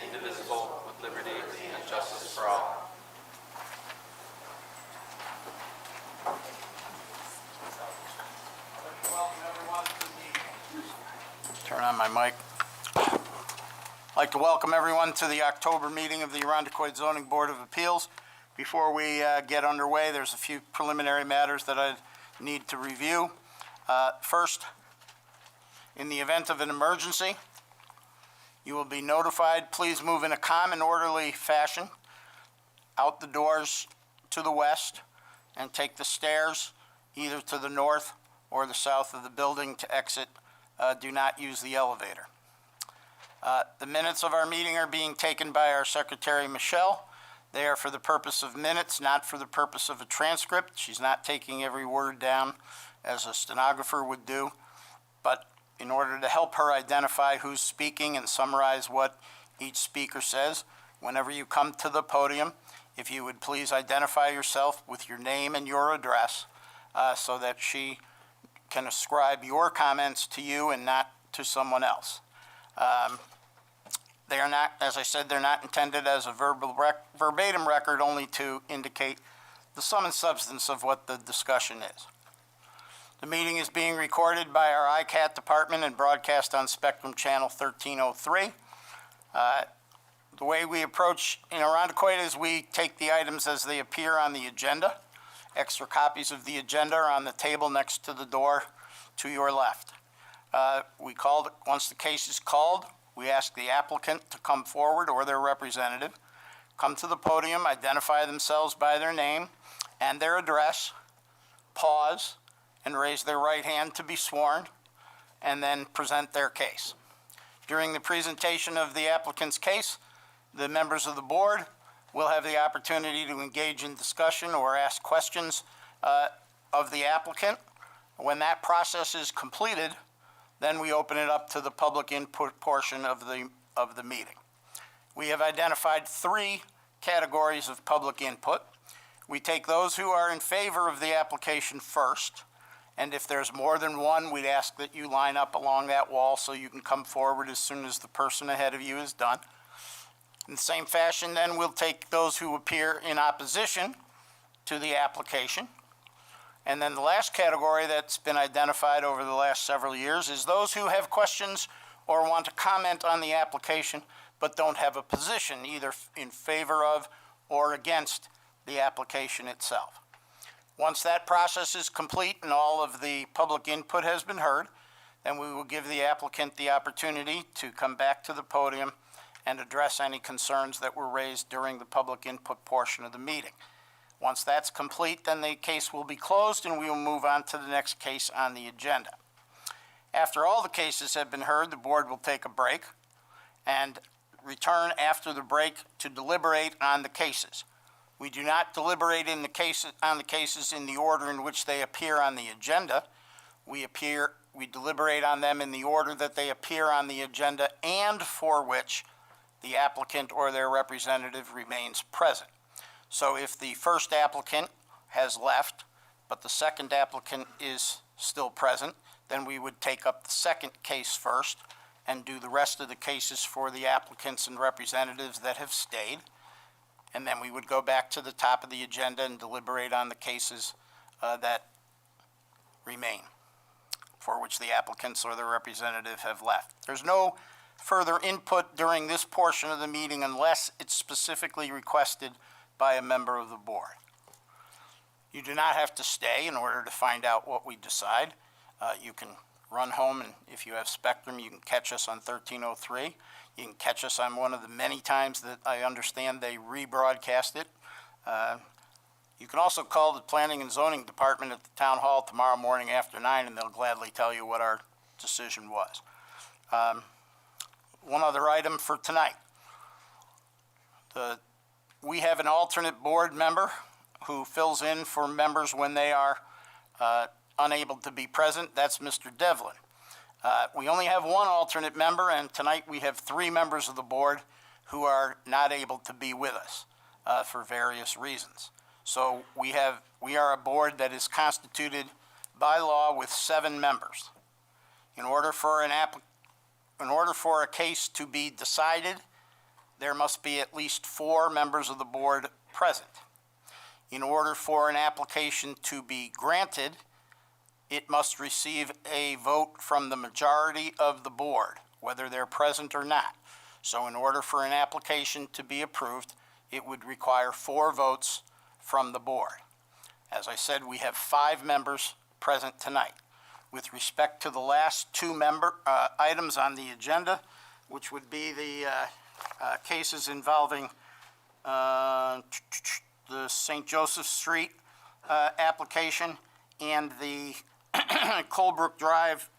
indivisible, with liberty and justice for all. Turn on my mic. I'd like to welcome everyone to the October meeting of the Irondequoit Zoning Board of Appeals. Before we get underway, there's a few preliminary matters that I need to review. First, in the event of an emergency, you will be notified. Please move in a calm and orderly fashion out the doors to the west and take the stairs either to the north or the south of the building to exit. Do not use the elevator. The minutes of our meeting are being taken by our Secretary, Michelle. They are for the purpose of minutes, not for the purpose of a transcript. She's not taking every word down as a stenographer would do, but in order to help her identify who's speaking and summarize what each speaker says, whenever you come to the podium, if you would please identify yourself with your name and your address so that she can ascribe your comments to you and not to someone else. They are not, as I said, they're not intended as a verbatim record, only to indicate the sum and substance of what the discussion is. The meeting is being recorded by our ICAT department and broadcast on Spectrum Channel 1303. The way we approach in Irondequoit is we take the items as they appear on the agenda. Extra copies of the agenda are on the table next to the door to your left. Once the case is called, we ask the applicant to come forward or their representative, come to the podium, identify themselves by their name and their address, pause, and raise their right hand to be sworn, and then present their case. During the presentation of the applicant's case, the members of the board will have the opportunity to engage in discussion or ask questions of the applicant. When that process is completed, then we open it up to the public input portion of the meeting. We have identified 3 categories of public input. We take those who are in favor of the application first, and if there's more than one, we'd ask that you line up along that wall so you can come forward as soon as the person ahead of you is done. In the same fashion, then, we'll take those who appear in opposition to the application. And then the last category that's been identified over the last several years is those who have questions or want to comment on the application but don't have a position either in favor of or against the application itself. Once that process is complete and all of the public input has been heard, then we will give the applicant the opportunity to come back to the podium and address any concerns that were raised during the public input portion of the meeting. Once that's complete, then the case will be closed and we will move on to the next case on the agenda. After all the cases have been heard, the board will take a break and return after the break to deliberate on the cases. We do not deliberate on the cases in the order in which they appear on the agenda. We deliberate on them in the order that they appear on the agenda and for which the applicant or their representative remains present. So if the first applicant has left, but the second applicant is still present, then we would take up the second case first and do the rest of the cases for the applicants and representatives that have stayed. And then we would go back to the top of the agenda and deliberate on the cases that remain, for which the applicants or their representative have left. There's no further input during this portion of the meeting unless it's specifically requested by a member of the board. You do not have to stay in order to find out what we decide. You can run home, and if you have Spectrum, you can catch us on 1303. You can catch us on one of the many times that I understand they rebroadcast it. You can also call the Planning and Zoning Department at the Town Hall tomorrow morning after 9, and they'll gladly tell you what our decision was. One other item for tonight. We have an alternate board member who fills in for members when they are unable to be present. That's Mr. Devlin. We only have one alternate member, and tonight we have 3 members of the board who are not able to be with us for various reasons. So we are a board that is constituted by law with 7 members. In order for a case to be decided there must be at least 4 members of the board present. In order for an application to be granted, it must receive a vote from the majority of the board, whether they're present or not. So in order for an application to be approved, it would require 4 votes from the board. As I said, we have 5 members present tonight. With respect to the last 2 items on the agenda, which would be the cases involving the St. Joseph Street application and the Colebrook Drive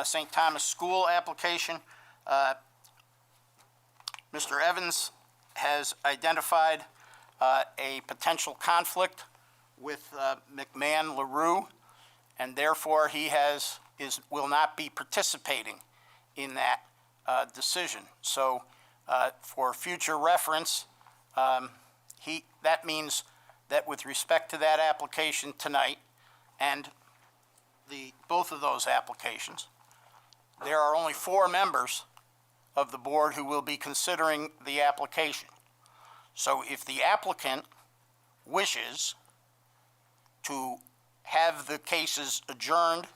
St. Thomas School application. Mr. Evans has identified a potential conflict with McMahon LaRue, and therefore he will not be participating in that decision. So for future reference, that means that with respect to that application tonight and both of those applications, there are only 4 members of the board who will be considering the application. So if the applicant wishes to have the cases adjourned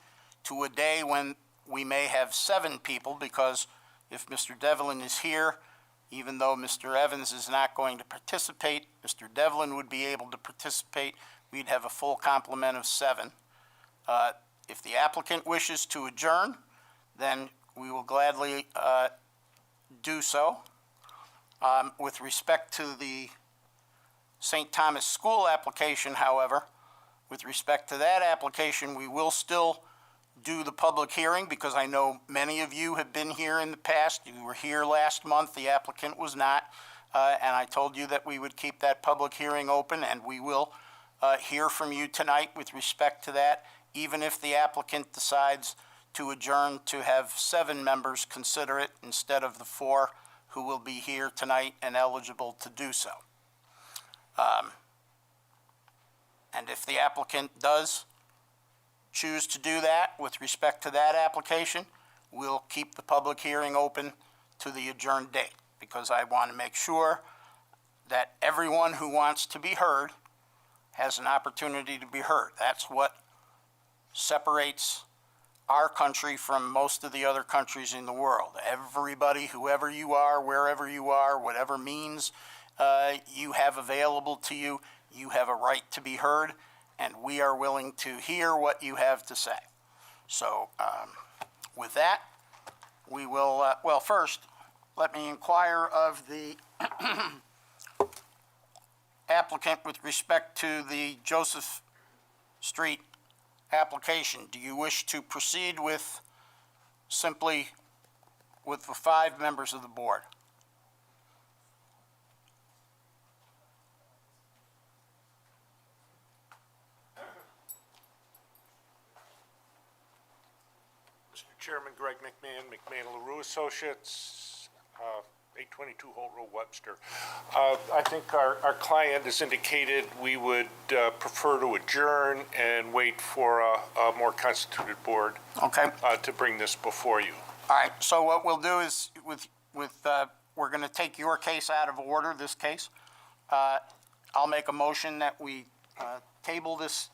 to a day when we may have 7 people, because if Mr. Devlin is here, even though Mr. Evans is not going to participate, Mr. Devlin would be able to participate. We'd have a full complement of 7. If the applicant wishes to adjourn, then we will gladly do so. With respect to the St. Thomas School application, however, with respect to that application, we will still do the public hearing because I know many of you have been here in the past. You were here last month, the applicant was not, and I told you that we would keep that public hearing open, and we will hear from you tonight with respect to that, even if the applicant decides to adjourn to have 7 members consider it instead of the 4 who will be here tonight and eligible to do so. And if the applicant does choose to do that with respect to that application, we'll keep the public hearing open to the adjourned date because I want to make sure that everyone who wants to be heard has an opportunity to be heard. That's what separates our country from most of the other countries in the world. Everybody, whoever you are, wherever you are, whatever means you have available to you, you have a right to be heard, and we are willing to hear what you have to say. So with that, we will, well, first, let me inquire of the applicant with respect to the Joseph Street application. Do you wish to proceed with simply with the 5 members of the board? Mr. Chairman, Greg McMahon, McMahon LaRue Associates, 822 Holt Road, Webster. I think our client has indicated we would prefer to adjourn and wait for a more constituted board Okay. to bring this before you. All right. So what we'll do is we're going to take your case out of order, this case. I'll make a motion that we table this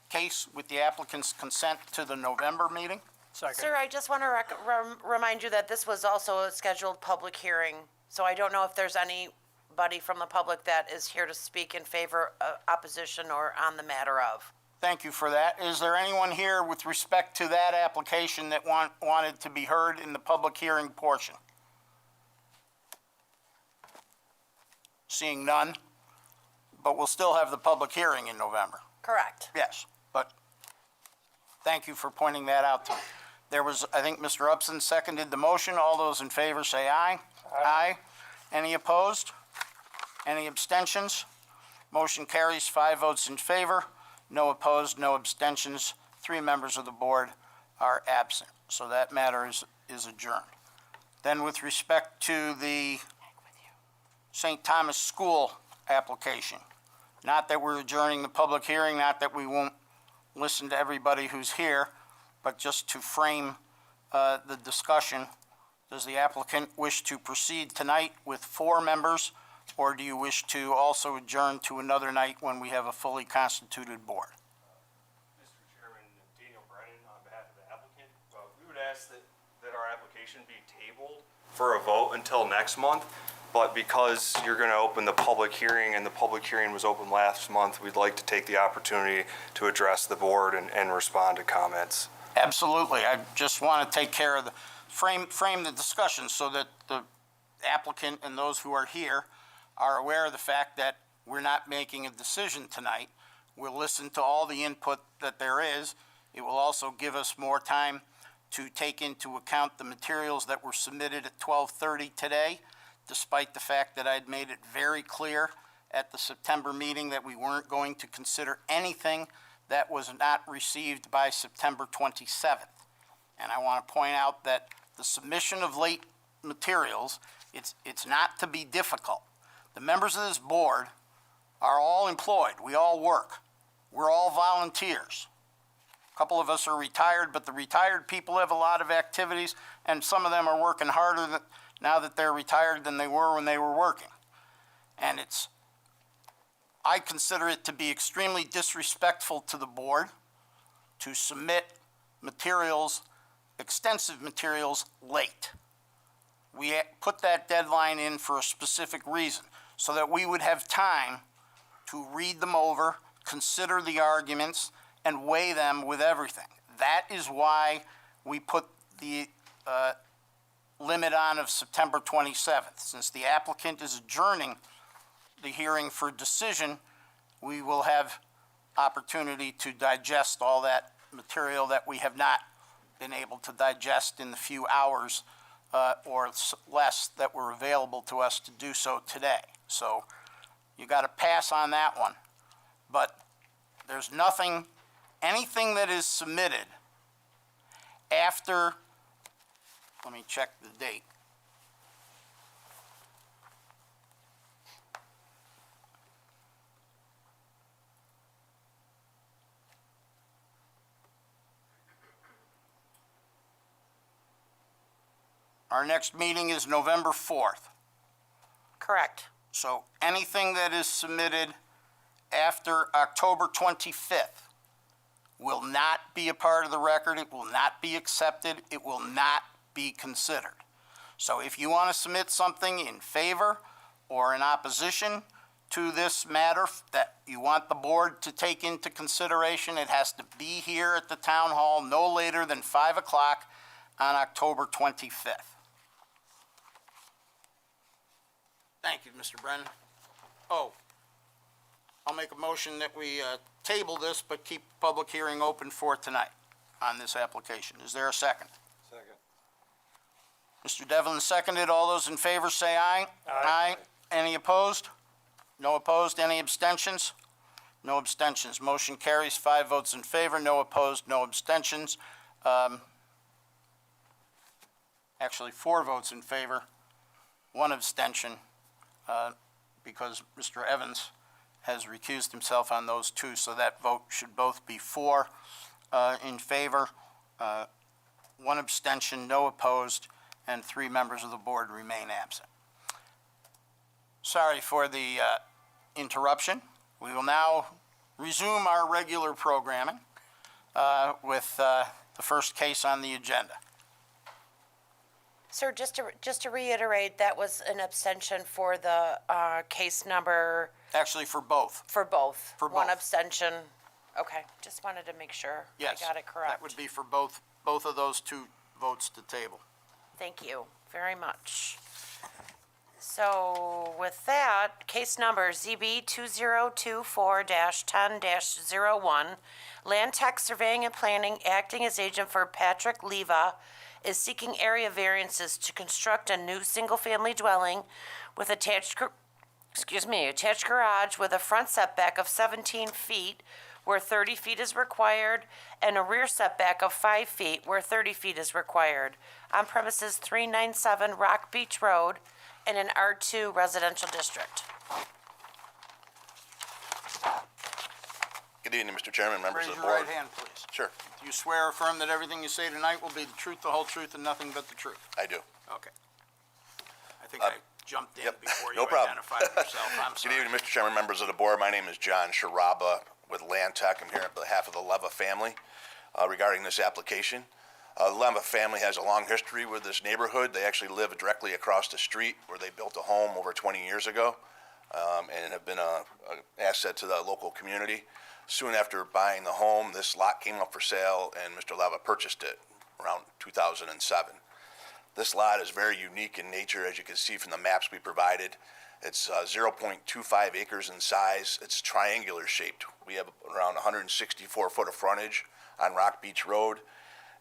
case with the applicant's consent to the November meeting. Sir, I just want to remind you that this was also a scheduled public hearing, so I don't know if there's anybody from the public that is here to speak in favor of opposition or on the matter of. Thank you for that. Is there anyone here with respect to that application that wanted to be heard in the public hearing portion? Seeing none, but we'll still have the public hearing in November. Correct. Yes, but thank you for pointing that out to me. There was, I think Mr. Upson seconded the motion. All those in favor say aye. Aye. Any opposed? Any abstentions? Motion carries 5 votes in favor, no opposed, no abstentions. 3 members of the board are absent. So that matter is adjourned. Then with respect to the St. Thomas School application, not that we're adjourning the public hearing, not that we won't listen to everybody who's here, but just to frame the discussion Does the applicant wish to proceed tonight with 4 members, or do you wish to also adjourn to another night when we have a fully constituted board? Mr. Chairman, Daniel Brennan, on behalf of the applicant, we would ask that our application be tabled for a vote until next month, but because you're going to open the public hearing, and the public hearing was open last month, we'd like to take the opportunity to address the board and respond to comments. Absolutely. I just want to take care of frame the discussion so that the applicant and those who are here are aware of the fact that we're not making a decision tonight. We'll listen to all the input that there is. It will also give us more time to take into account the materials that were submitted at 12:30 today, despite the fact that I'd made it very clear at the September meeting that we weren't going to consider anything that was not received by September 27th. And I want to point out that the submission of late materials, it's not to be difficult. The members of this board are all employed. We all work. We're all volunteers. A couple of us are retired, but the retired people have a lot of activities, and some of them are working harder now that they're retired than they were when they were working. And I consider it to be extremely disrespectful to the board to submit materials, extensive materials, late. We put that deadline in for a specific reason, so that we would have time to read them over, consider the arguments, and weigh them with everything. That is why we put the limit on of September 27th. Since the applicant is adjourning the hearing for decision, we will have opportunity to digest all that material that we have not been able to digest in the few hours or less that were available to us to do so today. So you got to pass on that one. But there's anything that is submitted after, let me check the date. Our next meeting is November 4th. Correct. So anything that is submitted after October 25th will not be a part of the record. It will not be accepted. It will not be considered. So if you want to submit something in favor or in opposition to this matter that you want the board to take into consideration, it has to be here at the town hall no later than 5 o'clock on October 25th. Thank you, Mr. Brennan. Oh, I'll make a motion that we table this, but keep the public hearing open for tonight on this application. Is there a second? Second. Mr. Devlin seconded. All those in favor say aye. Aye. Any opposed? No opposed. Any abstentions? No abstentions. Motion carries. 5 votes in favor, no opposed, no abstentions. Actually, 4 votes in favor, 1 abstention, because Mr. Evans has recused himself on those 2, so that vote should both be 4 in favor, 1 abstention, no opposed, and 3 members of the board remain absent. Sorry for the interruption. We will now resume our regular programming with the first case on the agenda. Sir, just to reiterate, that was an abstention for the case number, Actually, for both. for both? For One both. abstention? Okay, just wanted to make sure Yes. I got it correct. That would be for both of those 2 votes to table. Thank you very much. So with that, case number ZB 2024-10-01, Land Tech Surveying and Planning, acting as agent for Patrick Leva, is seeking area variances to construct a new single-family dwelling with attached garage with a front setback of 17 feet where 30 feet is required, and a rear setback of 5 feet where 30 feet is required, on premises 397 Rock Beach Road in an R2 residential district. Good evening, Mr. Chairman, members Raise of the your board. right hand, please. Sure, Do you swear or affirm that everything you say tonight will be the truth, the whole truth, and nothing but the truth? I do. Okay. I think I jumped in yep, before you no problem. identified yourself. I'm Good sorry. evening, Mr. Chairman, members of the board. My name is John Sharaba with Land Tech. I'm here on behalf of the Leva family regarding this application. The Leva family has a long history with this neighborhood. They actually live directly across the street where they built a home over 20 years ago and have been an asset to the local community. Soon after buying the home, this lot came up for sale and Mr. Leva purchased it around 2007. This lot is very unique in nature, as you can see from the maps we provided. It's 0.25 acres in size. It's triangular shaped. We have around 164 foot of frontage on Rock Beach Road.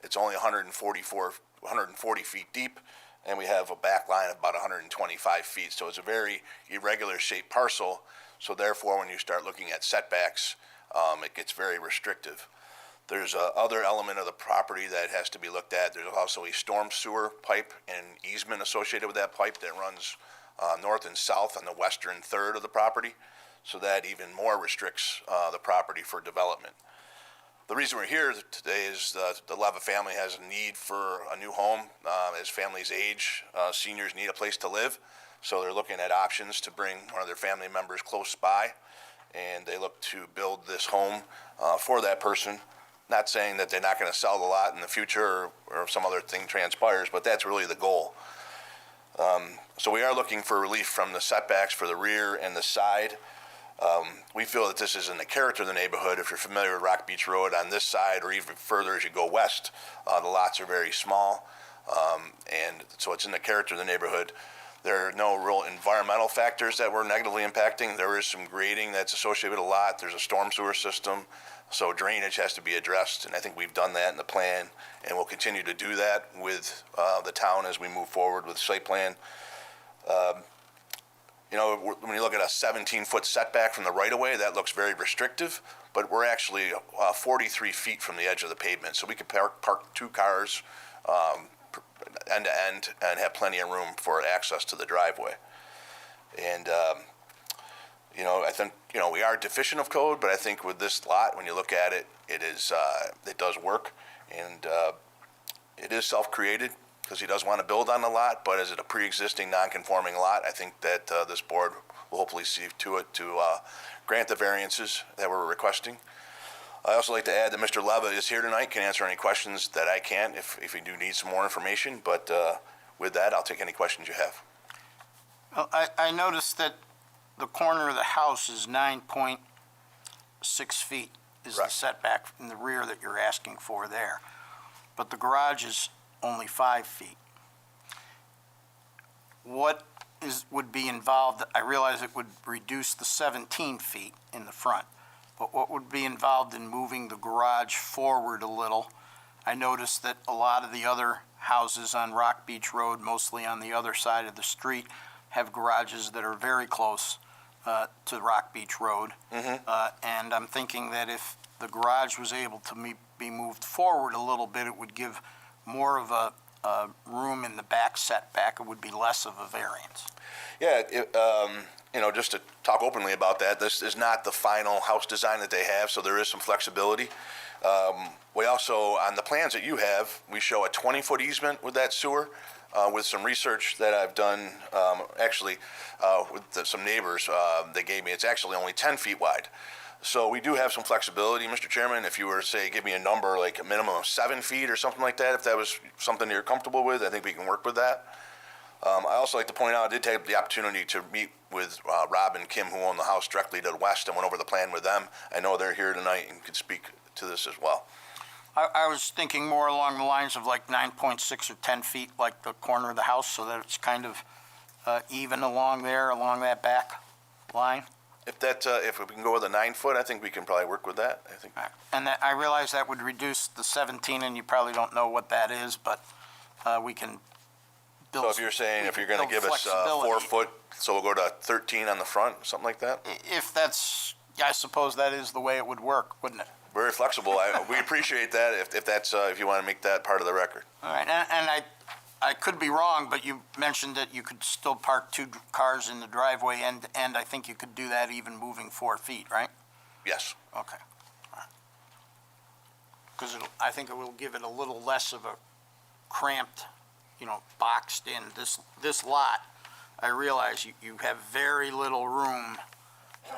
It's only 140 feet deep, and we have a back line of about 125 feet. So it's a very irregular shaped parcel. So therefore, when you start looking at setbacks, it gets very restrictive. There's other element of the property that has to be looked at. There's also a storm sewer pipe and easement associated with that pipe that runs north and south on the western third of the property. So that even more restricts the property for development. The reason we're here today is the Leva family has a need for a new home. As families age, seniors need a place to live. So they're looking at options to bring one of their family members close by. And they look to build this home for that person. Not saying that they're not going to sell the lot in the future or some other thing transpires, but that's really the goal. So we are looking for relief from the setbacks for the rear and the side. We feel that this is in the character of the neighborhood. If you're familiar with Rock Beach Road on this side or even further as you go west, the lots are very small. And so it's in the character of the neighborhood. There are no real environmental factors that we're negatively impacting. There is some grading that's associated with a lot. There's a storm sewer system, so drainage has to be addressed, and I think we've done that in the plan, and we'll continue to do that with the town as we move forward with site plan. When you look at a 17-foot setback from the right-of-way, that looks very restrictive, but we're actually 43 feet from the edge of the pavement, so we could park two cars end to end and have plenty of room for access to the driveway. And I think we are deficient of code, but I think with this lot, when you look at it, it does work, and it is self-created because he does want to build on the lot. But as a pre-existing non-conforming lot, I think that this board will hopefully see to it to grant the variances that we're requesting. I also like to add that Mr. Leva is here tonight, can answer any questions that I can if you do need some more information. But with that, I'll take any questions you have. Well, I noticed that the corner of the house is 9.6 feet is the Right. setback in the rear that you're asking for there. But the garage is only 5 feet. What would be involved? I realize it would reduce the 17 feet in the front, but what would be involved in moving the garage forward a little? I noticed that a lot of the other houses on Rock Beach Road, mostly on the other side of the street, have garages that are very close to Rock Beach Road. And I'm thinking that if the garage was able to be moved forward a little bit, it would give more of a room in the back setback. It would be less of a variance. Yeah, just to talk openly about that, this is not the final house design that they have, so there is some flexibility. We also, on the plans that you have, we show a 20-foot easement with that sewer. With some research that I've done, with some neighbors, they gave me, it's actually only 10 feet wide. So we do have some flexibility, Mr. Chairman. If you were to say, give me a number like a minimum of 7 feet or something like that, if that was something you're comfortable with, I think we can work with that. I also like to point out, I did take the opportunity to meet with Rob and Kim, who own the house directly to the west, and went over the plan with them. I know they're here tonight and could speak to this as well. I was thinking more along the lines of like 9.6 or 10 feet, like the corner of the house, so that it's kind of even along that back line. If we can go with a 9 foot, I think we can probably work with that. I think. And I realize that would reduce the 17, and you probably don't know what that is, but we can build. So if you're saying if you're going to give us 4 foot, so we'll go to 13 on the front, something like that? If that's, I suppose that is the way it would work, wouldn't it? Very flexible. We appreciate that if you want to make that part of the record. All right, and I could be wrong, but you mentioned that you could still park 2 cars in the driveway, and I think you could do that even moving 4 feet, right? Yes. Okay. because I think it will give it a little less of a cramped, boxed in. This lot, I realize you have very little room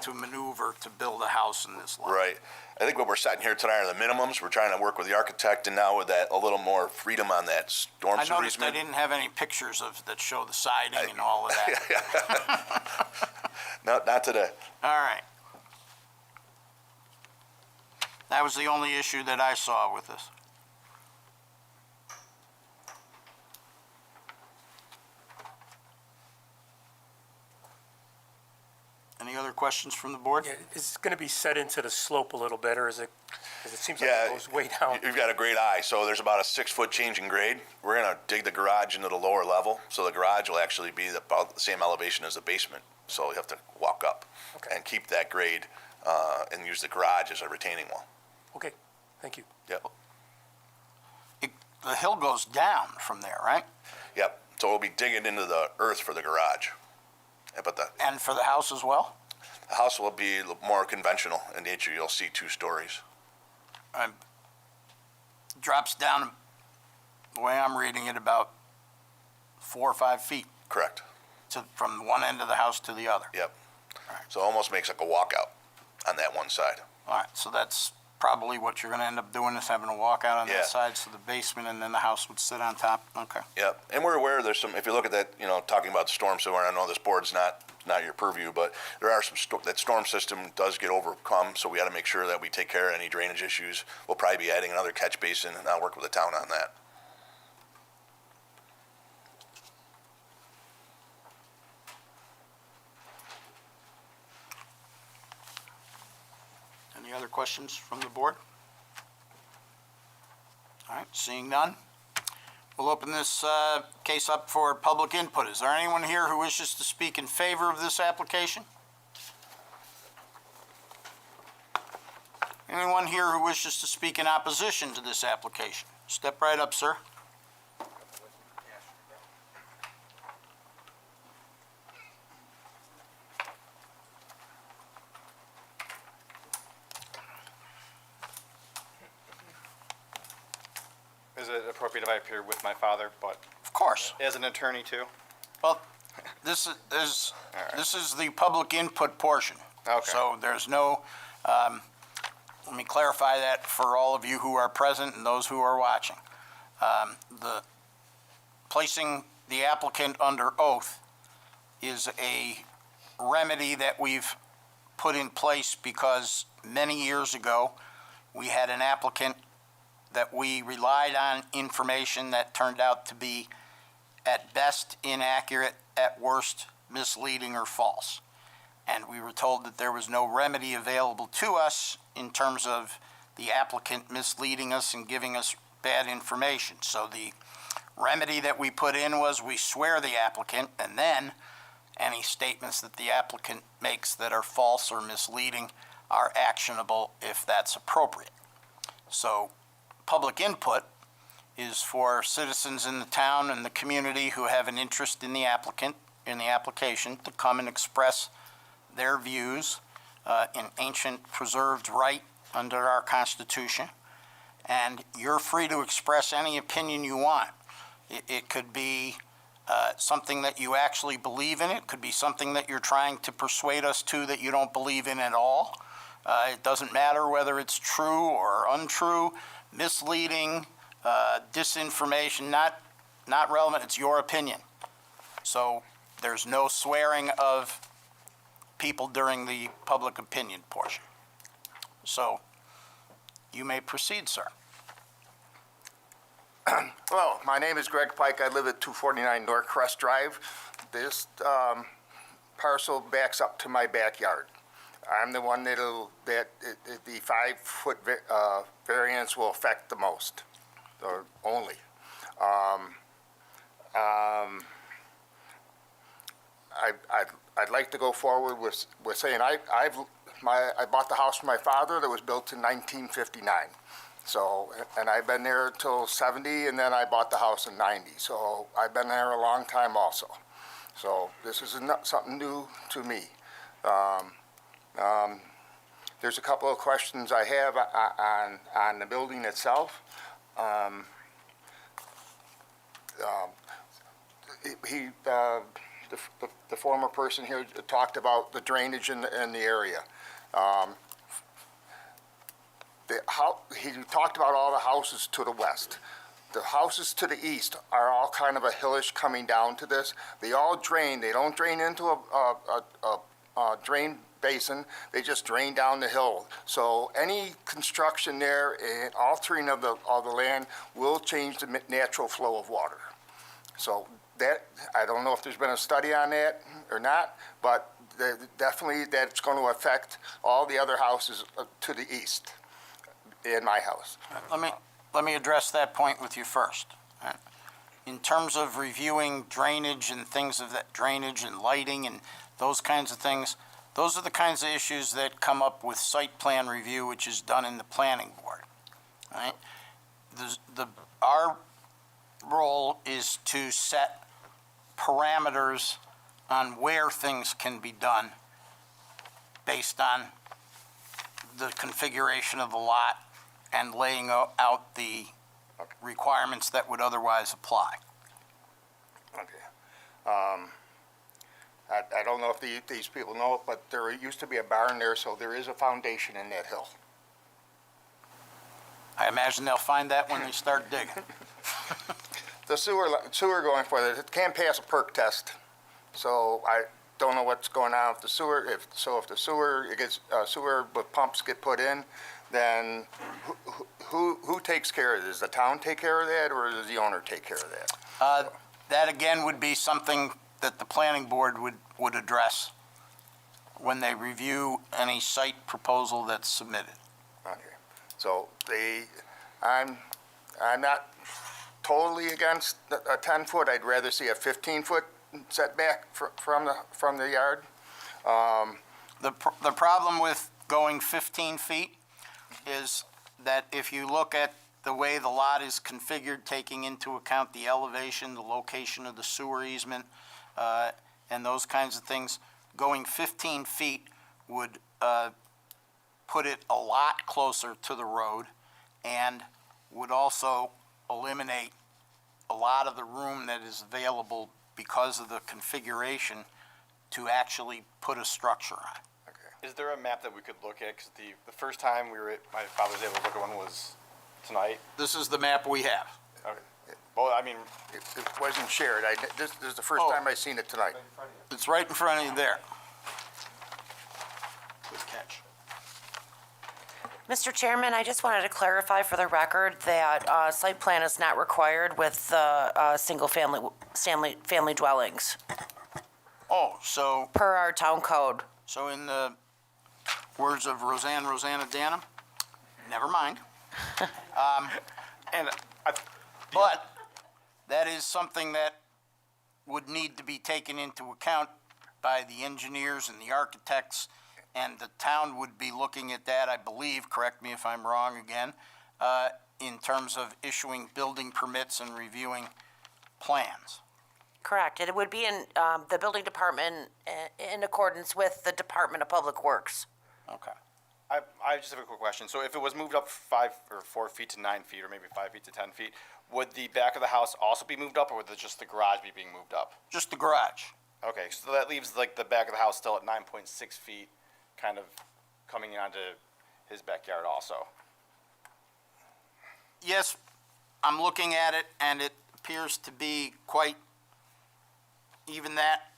to maneuver to build a house in this lot. Right. I think what we're setting here tonight are the minimums. We're trying to work with the architect, and now with that, a little more freedom on that storm I sewer noticed I easement. didn't have any pictures that show the siding and all of that. No, not today. All right. That was the only issue that I saw with this. Any other questions from the board? Yeah, is it going to be set into the slope a little bit, or is it, because it seems like Yeah, it goes way down? You've got a great eye. So there's about a 6-foot change in grade. We're going to dig the garage into the lower level. So the garage will actually be about the same elevation as the basement. So you have to walk up Okay. and keep that grade and use the garage as a retaining wall. Okay, thank you. Yep. The hill goes down from there, right? Yep. So we'll be digging into the earth for the garage. But the And for the house as well? house will be a little more conventional in nature. You'll see 2 stories. Drops down, the way I'm reading it, about 4 or 5 feet Correct. from one end of the house to the other. Yep. So it almost makes like a walkout on that one side. All right, so that's probably what you're going to end up doing, is having a walkout on Yeah. that side, so the basement and then the house would sit on top? Okay. Yep. And we're aware there's some, if you look at that, talking about the storm sewer, and I know this board's not your purview, but there are some, that storm system does get overcome, so we got to make sure that we take care of any drainage issues. We'll probably be adding another catch basin, and I'll work with the town on that. Any other questions from the board? All right, seeing none, we'll open this case up for public input. Is there anyone here who wishes to speak in favor of this application? Anyone here who wishes to speak in opposition to this application? Step right up, sir. Is it appropriate if I appear with my father, but Of course. as an attorney too? Well, this is the public input portion. Okay. So there's no, let me clarify that for all of you who are present and those who are watching. The placing the applicant under oath is a remedy that we've put in place because many years ago, we had an applicant that we relied on information that turned out to be at best inaccurate, at worst misleading or false. And we were told that there was no remedy available to us in terms of the applicant misleading us and giving us bad information. So the remedy that we put in was we swear the applicant, and then any statements that the applicant makes that are false or misleading are actionable if that's appropriate. So public input is for citizens in the town and the community who have an interest in the applicant, in the application, to come and express their views, an ancient preserved right under our Constitution. And you're free to express any opinion you want. It could be something that you actually believe in. It could be something that you're trying to persuade us to that you don't believe in at all. It doesn't matter whether it's true or untrue, misleading, disinformation, not relevant. It's your opinion. So there's no swearing of people during the public opinion portion. So you may proceed, sir. Hello, my name is Greg Pike. I live at 249 North Crest Drive. This parcel backs up to my backyard. I'm the one that the 5-foot variance will affect the most, or only. I'd like to go forward with saying I bought the house from my father that was built in 1959. So, and I've been there until 70, and then I bought the house in 90. So I've been there a long time also. So this is not something new to me. There's a couple of questions I have on the building itself. The former person here talked about the drainage in the area. He talked about all the houses to the west. The houses to the east are all kind of a hillish coming down to this. They all drain. They don't drain into a drain basin. They just drain down the hill. So any construction there and altering of the land will change the natural flow of water. So that, I don't know if there's been a study on that or not, but definitely that's going to affect all the other houses to the east in my house. Let me address that point with you first. In terms of reviewing drainage and things of that drainage and lighting and those kinds of things, those are the kinds of issues that come up with site plan review, which is done in the planning board. Right? Our role is to set parameters on where things can be done based on the configuration of the lot and laying out the requirements that would otherwise apply. Okay. I don't know if these people know it, but there used to be a barn there, so there is a foundation in that hill. I imagine they'll find that when they start digging. The sewer going for it can't pass a perk test, so I don't know what's going on with the sewer. If the sewer sewer with pumps get put in, then who takes care of it? Does the town take care of that, or does the owner take care of that? That again would be something that the planning board would address when they review any site proposal that's submitted. Okay, so I'm not totally against a 10-foot. I'd rather see a 15-foot setback from the yard. The problem with going 15 feet is that if you look at the way the lot is configured, taking into account the elevation, the location of the sewer easement, and those kinds of things, going 15 feet would put it a lot closer to the road and would also eliminate a lot of the room that is available because of the configuration to actually put a structure on. Is there a map that we could look at? Because the first time my father was able to look at one was tonight. This is the map we have. Okay. Well, I mean, It wasn't shared. This is the first Oh. time I seen it tonight. It's right in front of you there. Good catch. Mr. Chairman, I just wanted to clarify for the record that site plan is not required with single-family dwellings, Oh, so per our town code. in the words of Rosanna Danham, never mind. and But that is something that would need to be taken into account by the engineers and the architects, and the town would be looking at that, I believe, correct me if I'm wrong again, in terms of issuing building permits and reviewing plans. Correct. It would be in the building department in accordance with the Department of Public Works. Okay. I just have a quick question. So if it was moved up 5 or 4 feet to 9 feet, or maybe 5 feet to 10 feet, would the back of the house also be moved up, or would just the garage be being moved up? Just the garage. Okay, so that leaves like the back of the house still at 9.6 feet, kind of coming onto his backyard also. Yes, I'm looking at it, and it appears to be quite even that,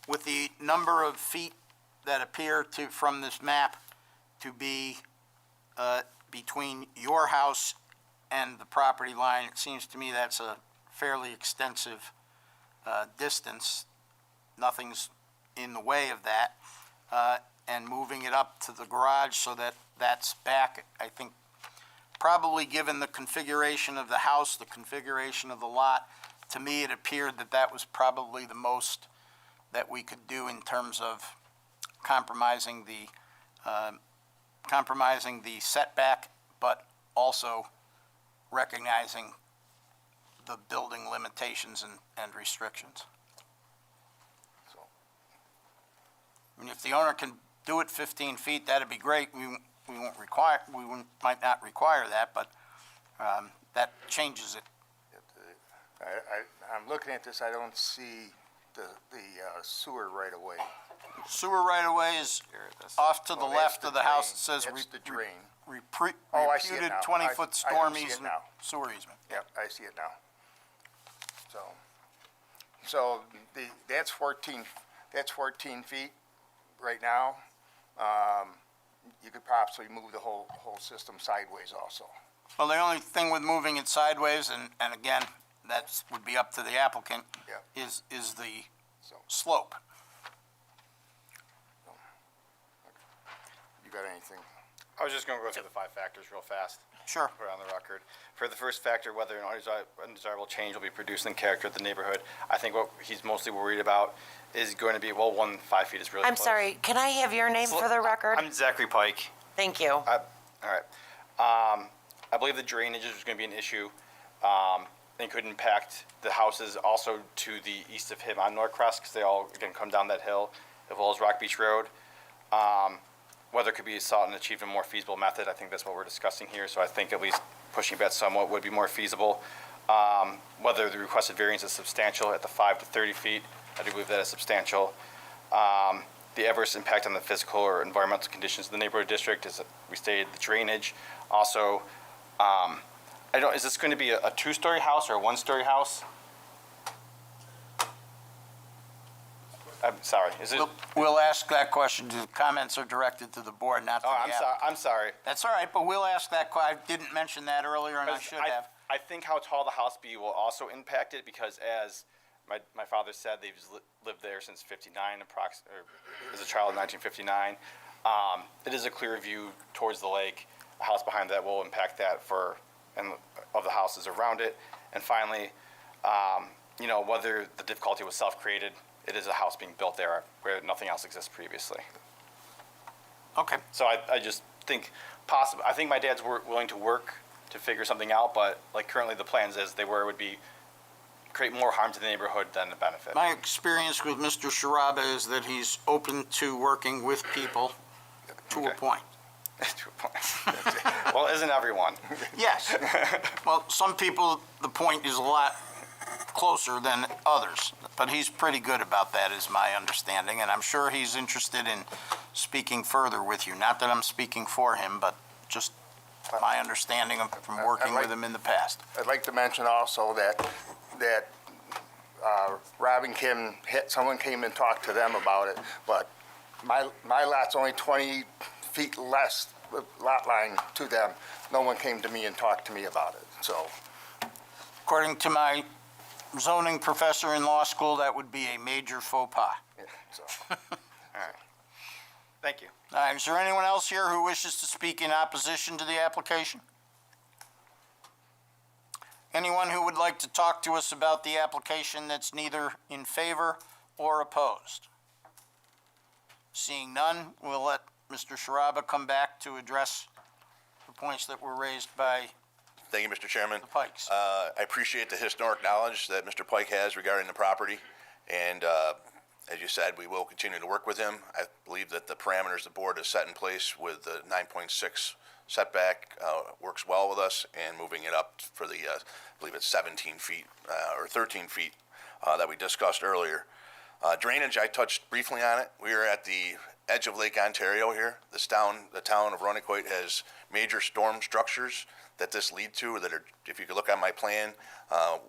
with the number of feet that appear to, from this map, to be between your house and the property line. It seems to me that's a fairly extensive distance. Nothing's in the way of that. And moving it up to the garage so that that's back, I think, probably given the configuration of the house, the configuration of the lot, to me, it appeared that that was probably the most that we could do in terms of compromising the setback, but also recognizing the building limitations and restrictions. I mean, if the owner can do it 15 feet, that'd be great. might not require that, but that changes it. I'm looking at this, I don't see the sewer right away. Sewer right-of-way is off to the Oh, that's left the of the house. It drain. says That's the drain. reputed I see it now. 20-foot I storm see it easement, now. sewer easement. Yep, I see it now. So that's 14 feet right now. You could possibly move the whole system sideways also. Well, the only thing with moving it sideways, and again, that would be up to the applicant, Yeah. is the So, slope. you got anything? I was just gonna go through the 5 factors real fast. Sure. Put it on the record. For the first factor, whether an undesirable change will be produced in the character of the neighborhood, I think what he's mostly worried about is going to be, well, 5 feet is really I'm close. sorry, can I have your name for the record? I'm Zachary Pike. Thank you. All right. I believe the drainage is going to be an issue. And could impact the houses also to the east of him on Norcrest, because they all, again, come down that hill, as well as Rock Beach Road. Whether it could be sought and achieved a more feasible method, I think that's what we're discussing here. So I think at least pushing that somewhat would be more feasible. Whether the requested variance is substantial at the 5 to 30 feet, I do believe that is substantial. The adverse impact on the physical or environmental conditions of the neighborhood district is, we stated, the drainage. Also, is this going to be a 2-story house or a 1-story house? I'm sorry, is it? We'll ask that question. The comments are directed to the board, not to the Oh, applicant. I'm sorry. That's all right, but we'll ask that. I didn't mention that earlier, and I should have. I think how tall the house be will also impact it, because as my father said, they've lived there since '59, or as a child in 1959. It is a clear view towards the lake. A house behind that will impact that and of the houses around it. And finally, whether the difficulty was self-created, it is a house being built there where nothing else exists previously. Okay. So I just think possible. I think my dad's willing to work to figure something out, but like currently the plans is it would be create more harm to the neighborhood than the benefit. My experience with Mr. Sharaba is that he's open to working with people to a Okay. point. To a point. Well, isn't everyone? Yes. Well, some people, the point is a lot closer than others, but he's pretty good about that, is my understanding, and I'm sure he's interested in speaking further with you. Not that I'm speaking for him, but just my understanding from working with him in the past. I'd like to mention also that Rob and Kim, someone came and talked to them about it, but my lot's only 20 feet less lot line to them. No one came to me and talked to me about it, so. According to my zoning professor in law school, that would be a major faux pas. Yeah, so. All right. Thank you. All right, is there anyone else here who wishes to speak in opposition to the application? Anyone who would like to talk to us about the application that's neither in favor or opposed? Seeing none, we'll let Mr. Sharaba come back to address the points that were raised by Thank you, Mr. Chairman. the Pikes. I appreciate the historic knowledge that Mr. Pike has regarding the property, and as you said, we will continue to work with him. I believe that the parameters the board has set in place with the 9.6 setback works well with us, and moving it up for the, I believe it's 17 feet or 13 feet that we discussed earlier. Drainage, I touched briefly on it. We are at the edge of Lake Ontario here. The town of Runniquoit has major storm structures that this lead to that are, if you could look on my plan,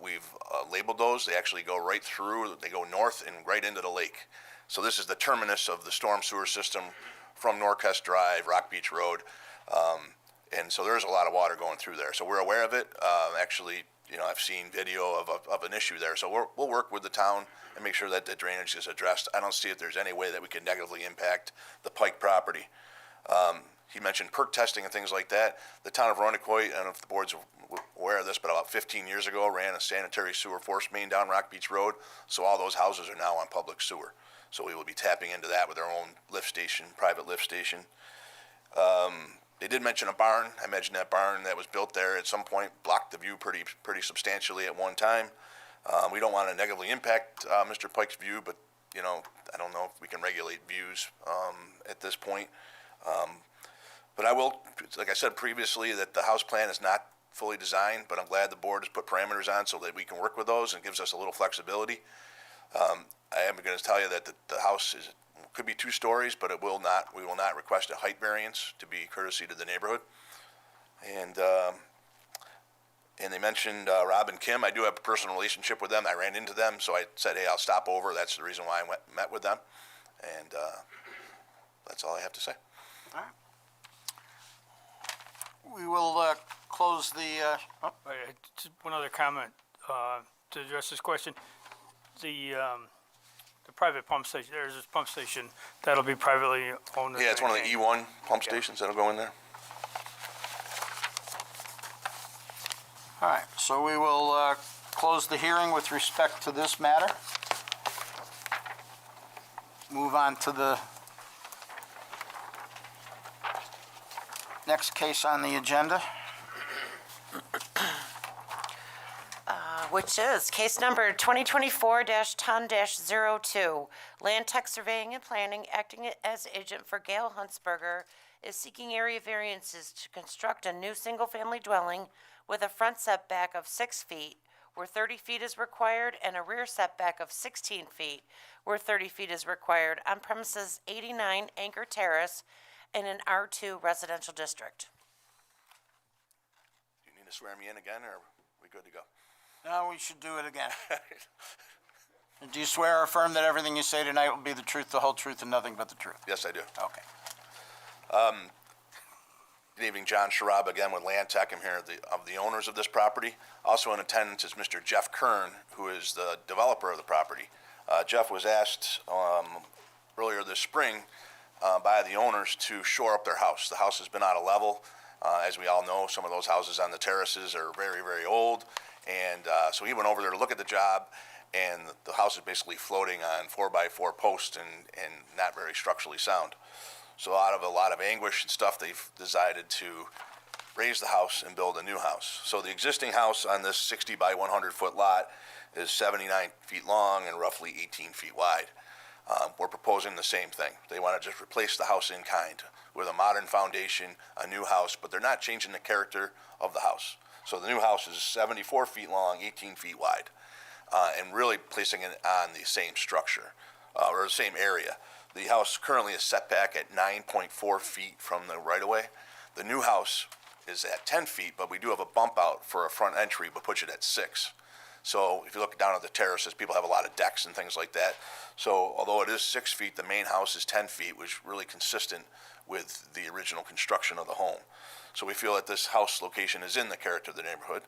we've labeled those. They actually go right through, they go north and right into the lake. So this is the terminus of the storm sewer system from Norcrest Drive, Rock Beach Road. And so there's a lot of water going through there. So we're aware of it. Actually, I've seen video of an issue there. So we'll work with the town and make sure that the drainage is addressed. I don't see if there's any way that we can negatively impact the Pike property. He mentioned perk testing and things like that. The town of Runniquoit, I don't know if the board's aware of this, but about 15 years ago ran a sanitary sewer force main down Rock Beach Road. So all those houses are now on public sewer. So we will be tapping into that with our own lift station, private lift station. They did mention a barn. I imagine that barn that was built there at some point blocked the view pretty substantially at one time. We don't want to negatively impact Mr. Pike's view, but I don't know if we can regulate views at this point. But I will, like I said previously, that the house plan is not fully designed, but I'm glad the board has put parameters on so that we can work with those and gives us a little flexibility. I am going to tell you that the house could be 2 stories, but we will not request a height variance to be courtesy to the neighborhood. And they mentioned Rob and Kim. I do have a personal relationship with them. I ran into them, so I said, hey, I'll stop over. That's the reason why I met with them. And that's all I have to say. All right. We will close the, Just one other comment to address this question. The private pump station, there's this pump station that'll be privately owned. Yeah, it's one of the E1 pump stations that'll go in there. all right, so we will close the hearing with respect to this matter. Move on to the next case on the agenda. Which is case number 2024-10-02. Land Tech Surveying and Planning, acting as agent for Gail Huntsberger, is seeking area variances to construct a new single-family dwelling with a front setback of 6 feet, where 30 feet is required, and a rear setback of 16 feet, where 30 feet is required, on premises 89 Anchor Terrace in an R2 residential district. Do you need to swear me in again, or are we good to go? No, we should do it again. Do you swear or affirm that everything you say tonight will be the truth, the whole truth, and nothing but the truth? Yes, I do. Okay. Good evening, John Sharab again with Land Tech. I'm here of the owners of this property. Also in attendance is Mr. Jeff Kern, who is the developer of the property. Jeff was asked earlier this spring by the owners to shore up their house. The house has been out of level. As we all know, some of those houses on the terraces are very, very old. And so he went over there to look at the job, and the house is basically floating on 4x4 posts and not very structurally sound. So out of a lot of anguish and stuff, they've decided to raise the house and build a new house. So the existing house on this 60 by 100 foot lot is 79 feet long and roughly 18 feet wide. We're proposing the same thing. They want to just replace the house in kind with a modern foundation, a new house, but they're not changing the character of the house. So the new house is 74 feet long, 18 feet wide, and really placing it on the same structure or the same area. The house currently is set back at 9.4 feet from the right-of-way. The new house is at 10 feet, but we do have a bump out for a front entry, but puts it at 6. So if you look down at the terraces, people have a lot of decks and things like that. So although it is 6 feet, the main house is 10 feet, which is really consistent with the original construction of the home. So we feel that this house location is in the character of the neighborhood.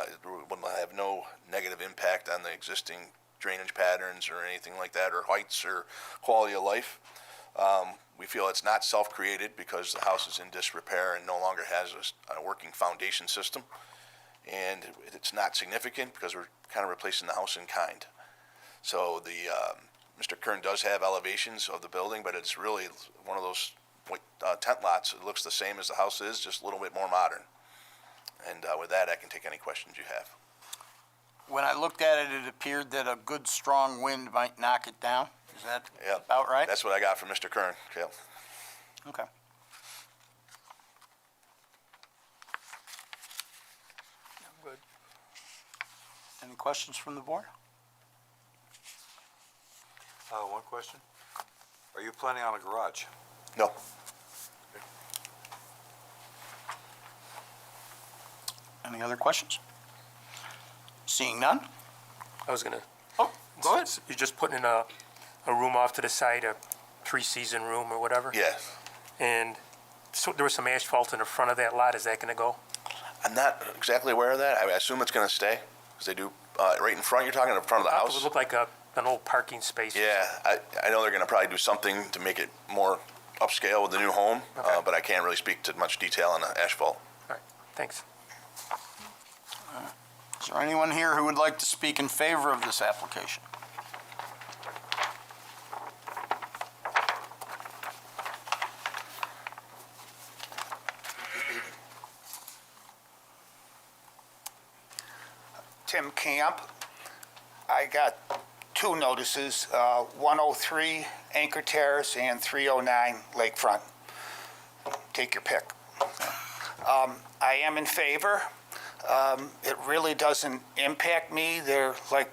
It will have no negative impact on the existing drainage patterns or anything like that, or heights or quality of life. We feel it's not self-created because the house is in disrepair and no longer has a working foundation system. And it's not significant because we're kind of replacing the house in kind. So Mr. Kern does have elevations of the building, but it's really one of those tent lots. It looks the same as the house is, just a little bit more modern. And with that, I can take any questions you have. When I looked at it, it appeared that a good, strong wind might knock it down. Is that about right? That's what I got from Mr. Kern. Yep. Okay. I'm good. Any questions from the board? One question. Are you planning on a garage? No. Any other questions? Seeing none? I was gonna, Oh, go ahead. you're just putting in a room off to the side, a 3-season room or whatever? Yeah. And so there was some asphalt in the front of that lot, is that gonna go? I'm not exactly aware of that. I assume it's going to stay because they do right in front. You're talking in front of the It house? would look like an old parking space. Yeah, I know they're going to probably do something to make it more upscale with the new home, Okay. but I can't really speak to much detail on the asphalt. All right, thanks. Is there anyone here who would like to speak in favor of this application? Tim Camp. I got 2 notices, 103 Anchor Terrace and 309 Lakefront. take your pick. I am in favor. It really doesn't impact me. They're like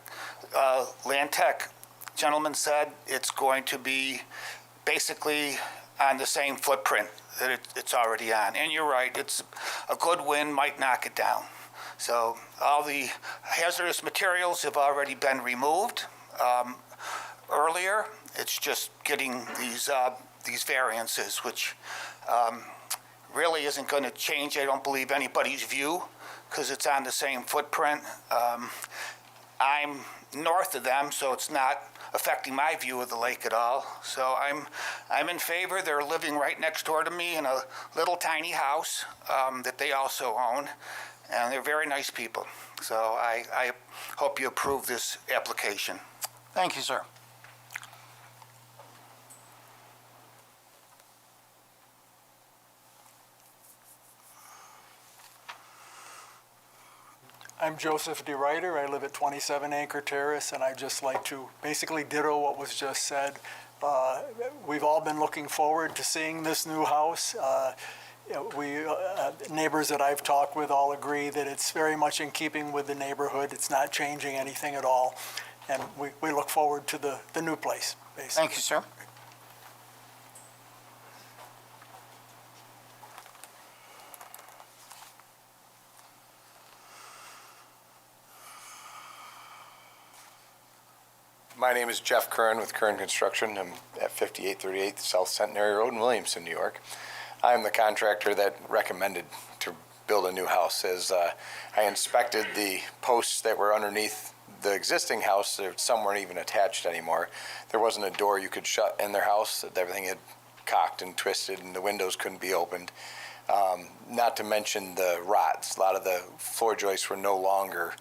Land Tech gentleman said, it's going to be basically on the same footprint that it's already on. And you're right, it's a good wind might knock it down. So all the hazardous materials have already been removed earlier. It's just getting these variances, which really isn't going to change, I don't believe, anybody's view because it's on the same footprint. I'm north of them, so it's not affecting my view of the lake at all. So I'm in favor. They're living right next door to me in a little tiny house that they also own, and they're very nice people. So I hope you approve this application. Thank you, sir. I'm Joseph DeRuyter. I live at 27 Anchor Terrace, and I'd just like to basically ditto what was just said. We've all been looking forward to seeing this new house. Neighbors that I've talked with all agree that it's very much in keeping with the neighborhood. It's not changing anything at all, and we look forward to the new place, basically. Thank you, sir. My name is Jeff Curran with Curran Construction. I'm at 5838 South Centenary Road in Williamson, New York. I'm the contractor that recommended to build a new house. As I inspected the posts that were underneath the existing house, some weren't even attached anymore. There wasn't a door you could shut in their house. Everything had cocked and twisted, and the windows couldn't be opened. Not to mention the rods. A lot of the floor joists were no longer.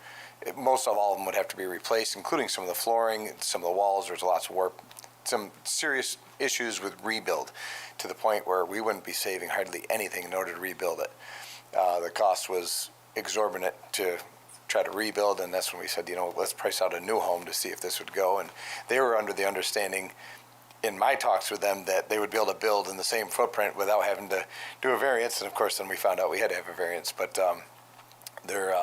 Most of all of them would have to be replaced, including some of the flooring, some of the walls. There's lots of warp, some serious issues with rebuild to the point where we wouldn't be saving hardly anything in order to rebuild it. The cost was exorbitant to try to rebuild, and that's when we said, let's price out a new home to see if this would go. And they were under the understanding in my talks with them that they would be able to build in the same footprint without having to do a variance. And of course, then we found out we had to have a variance. But they're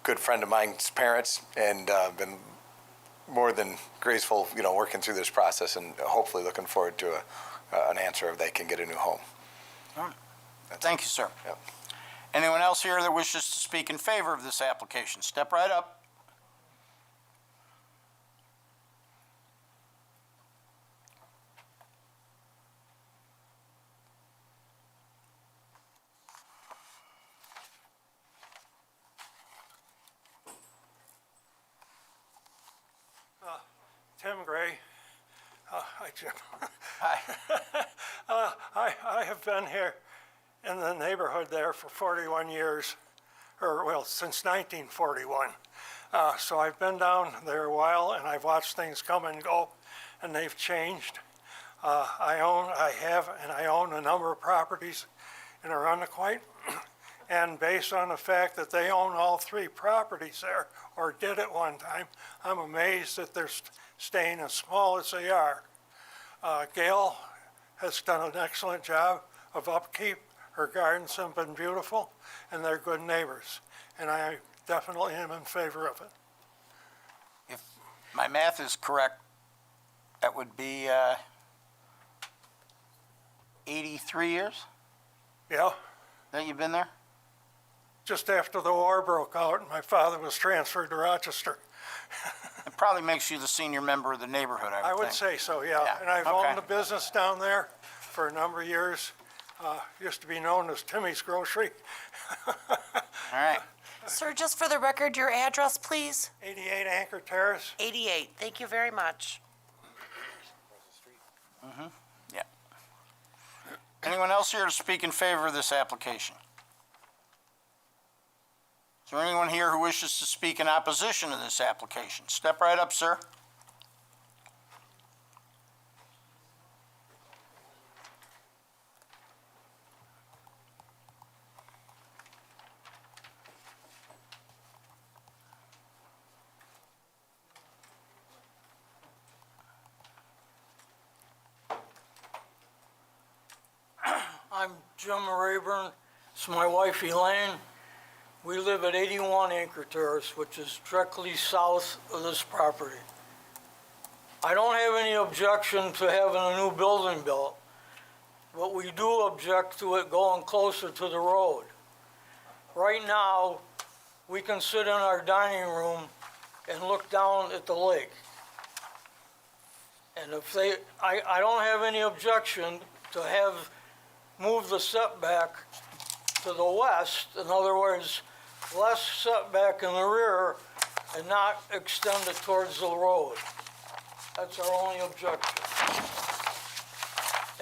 good friend of mine's parents, and been more than graceful, working through this process, and hopefully looking forward to an answer if they can get a new home. All right. Thank you, sir. Yep. Anyone else here that wishes to speak in favor of this application? Step right up. Tim Gray. Hi, Jim. Hi. I have been here in the neighborhood there for 41 years, since 1941. So I've been down there a while, and I've watched things come and go, and they've changed. I own a number of properties in Arundequite, and based on the fact that they own all three properties there, or did at one time, I'm amazed that they're staying as small as they are. Gail has done an excellent job of upkeep. Her gardens have been beautiful, and they're good neighbors, and I definitely am in favor of it. If my math is correct, that would be 83 years Yeah, that you've been there? just after the war broke out, and my father was transferred to Rochester. It probably makes you the senior member of the neighborhood, I would I would think. say so, yeah. Yeah, And I've okay. owned a business down there for a number of years. Used to be known as Timmy's Grocery. All right. Sir, just for the record, your address, please? 88 Anchor Terrace. 88. Thank you very much. Yeah. Anyone else here to speak in favor of this application? Is there anyone here who wishes to speak in opposition to this application? Step right up, sir. Jim Rayburn. It's my wife Elaine. We live at 81 Anchor Terrace, which is directly south of this property. I don't have any objection to having a new building built, but we do object to it going closer to the road. Right now, we can sit in our dining room and look down at the lake. And if I don't have any objection to have moved the setback to the west, in other words, less setback in the rear and not extend it towards the road. That's our only objection.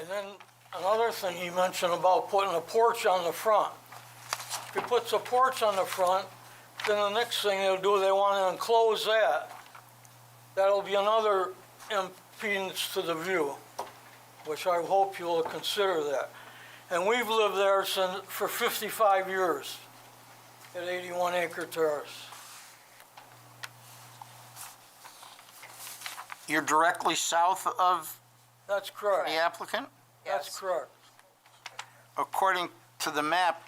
And then another thing he mentioned about putting a porch on the front. If he puts a porch on the front, then the next thing they'll do, they want to enclose that. That'll be another impedance to the view, which I hope you will consider that. And we've lived there for 55 years at 81 Acre Terrace. You're directly south of That's correct. the applicant? That's correct. According to the map,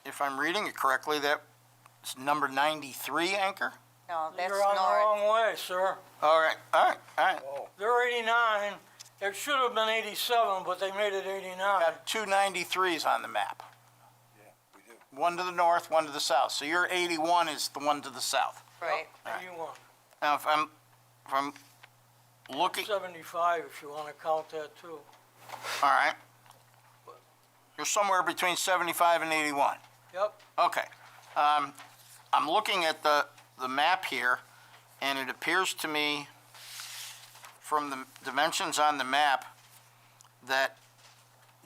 if I'm reading it correctly, that's number 93 Anchor? No, that's You're on the north. wrong way, sir. All right, all right, all right. They're 89. It should have been 87, but they made it 89. Got two 93s on the map. One to the north, one to the south. So your 81 is the one to the south. Right. 81. Now, if I'm looking, 75, if you want to count that too. all right. You're somewhere between 75 and 81. Yep. Okay. I'm looking at the map here, and it appears to me from the dimensions on the map that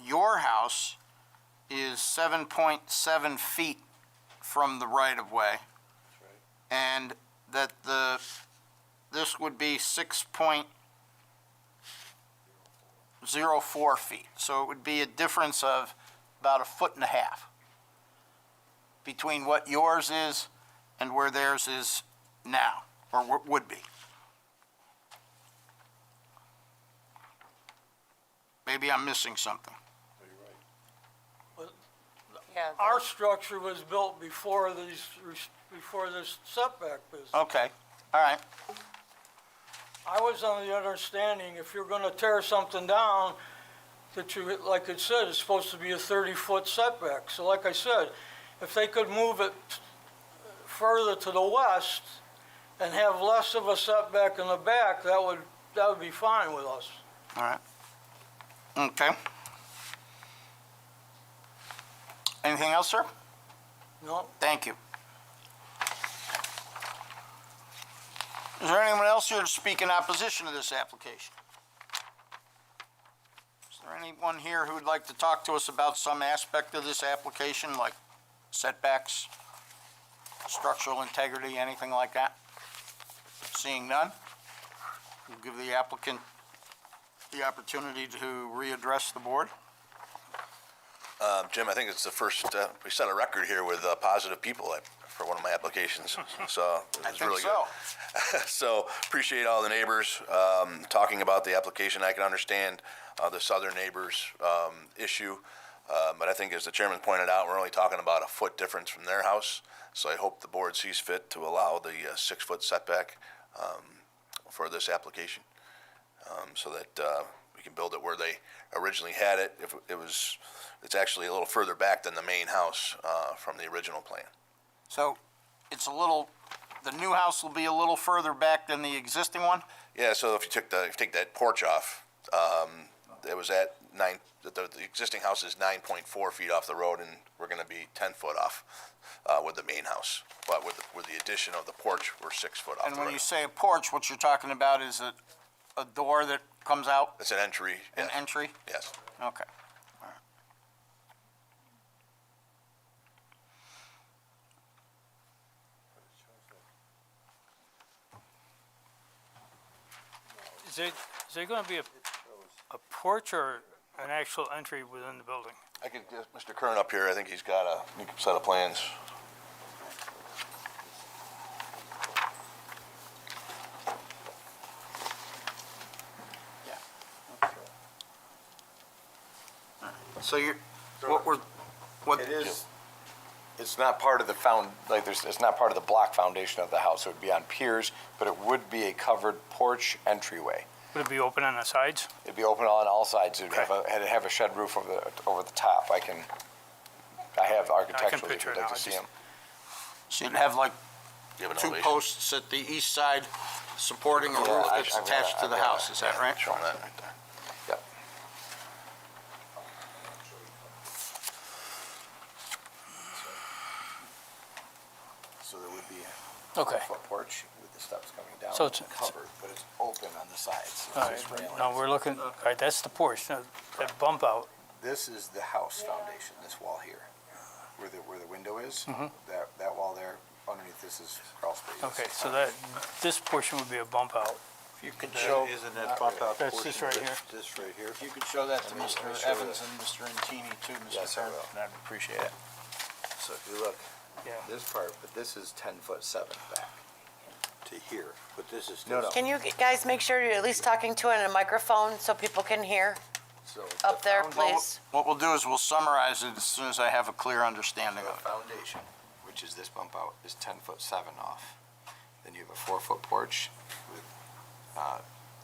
your house is 7.7 feet from the right-of-way. And that this would be 6.04 feet. So it would be a difference of about 1.5 feet between what yours is and where theirs is now, or would be. Maybe I'm missing something. Yeah. Our structure was built before this setback business. Okay, all right. I was under the understanding if you're gonna tear something down, that you, like it said, it's supposed to be a 30-foot setback. So like I said, if they could move it further to the west and have less of a setback in the back, that would be fine with us. All right. Okay. Anything else, sir? No? Thank you. Is there anyone else here to speak in opposition to this application? Is there anyone here who would like to talk to us about some aspect of this application, like setbacks, structural integrity, anything like that? Seeing none, we'll give the applicant the opportunity to readdress the board. Jim, I think it's the first, we set a record here with positive people for one of my applications, so it was really good. So appreciate all the neighbors talking about the application. I can understand the southern neighbors' issue, but I think as the chairman pointed out, we're only talking about a foot difference from their house, so I hope the board sees fit to allow the 6-foot setback for this application, so that we can build it where they originally had it. If it was, it's actually a little further back than the main house from the original plan. So it's the new house will be a little further back than the existing one? Yeah, so if you take that porch off, it was at the existing house is 9.4 feet off the road, and we're gonna be 10 foot off with the main house. But with the addition of the porch, we're 6 foot off the road. And when you say a porch, what you're talking about is a door that comes out? It's an entry. An yes. entry? Yes. Okay. All right. Is there going to be a porch or an actual entry within the building? I could get Mr. Kern up here. I think he's got a set of plans. So It is, it's not part of the it's not part of the block foundation of the house. It would be on piers, but it would be a covered porch entryway. Would it be open on the sides? It'd be open on all sides. It'd have a shed roof over the top. I have architecturally, if picture you'd it like now. to see them. So you'd have like You have an two elevation? posts at the east side supporting a roof that's attached to the house, is that right? Showing that right there. Yep. So there would be a Okay. foot porch with the steps coming down. So it's- covered, but it's open on the sides. It's All just right, railings. now we're looking, all right, that's the porch, now, that bump out. This is the house foundation, this wall here, where the window is. That wall there, underneath this is crawl space. Okay, so this portion would be a bump out. If you could show, Isn't that bump out That's portion? this right here. This right here? if you could show that to Mr. Evans and Mr. Intini too, Yes, Mr. I Kern, will. I'd appreciate it. So if you look, Yeah. this part, but this is 10'7" back. To here, but this is. No, no. Can you guys make sure you're at least talking to it in a microphone so people can hear So up there, the please? What we'll do is we'll summarize it as soon as I have a clear understanding The of it. foundation, which is this bump out, is 10'7" off. Then you have a 4-foot porch with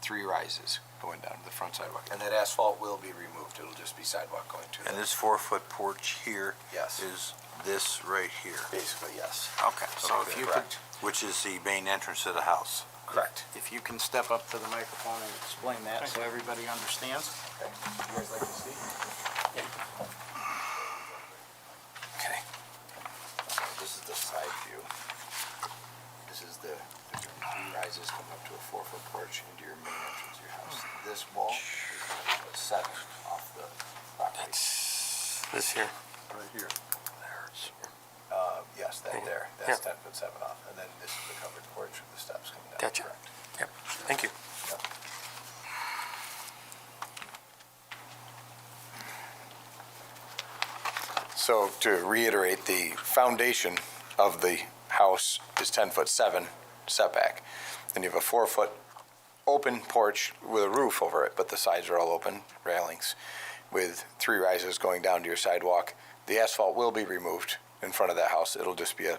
3 rises going down to the front sidewalk. And that asphalt will be removed. It'll just be sidewalk going to And the, this 4-foot porch here Yes. is this right here, basically, yes. Okay, so if you could, Correct. which is the main entrance to the house. Correct. if you can step up to the microphone and explain that so everybody understands. Okay. You guys like to see? Okay. This is the side view. This is the 3 rises coming up to a 4-foot porch into your main entrance of your house. This wall is 7 off the property. This here? Right here. Yes, that there, that's 10'7" off, and then this is the covered porch with the steps coming down. Gotcha. Correct. Yep, thank you. Yep. So to reiterate, the foundation of the house is 10'7" setback. Then you have a 4-foot open porch with a roof over it, but the sides are all open, railings, with 3 rises going down to your sidewalk. The asphalt will be removed in front of that house. It'll just be a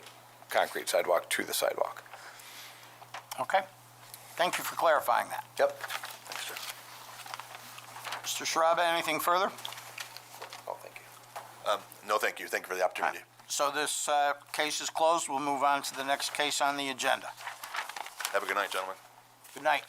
concrete sidewalk to the sidewalk. Okay? Thank you for clarifying that. Yep. Thanks, sir. Mr. Sharaba, anything further? Oh, thank you. No, thank you. Thank you for the opportunity. So this case is closed. We'll move on to the next case on the agenda. Have a good night, gentlemen. Good night.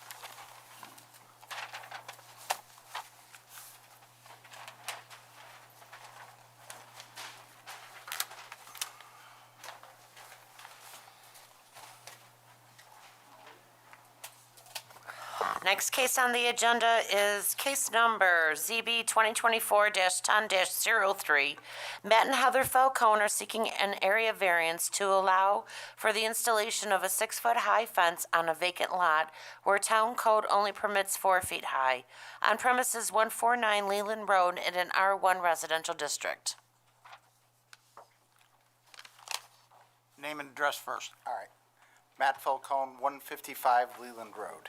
Next case on the agenda is case number ZB 2024-10-03. Matt and Heather Falcone are seeking an area variance to allow for the installation of a 6-foot-high fence on a vacant lot where town code only permits 4 feet high on premises 149 Leland Road in an R1 residential district. Name and address first. All right. Matt Falcone, 155 Leland Road.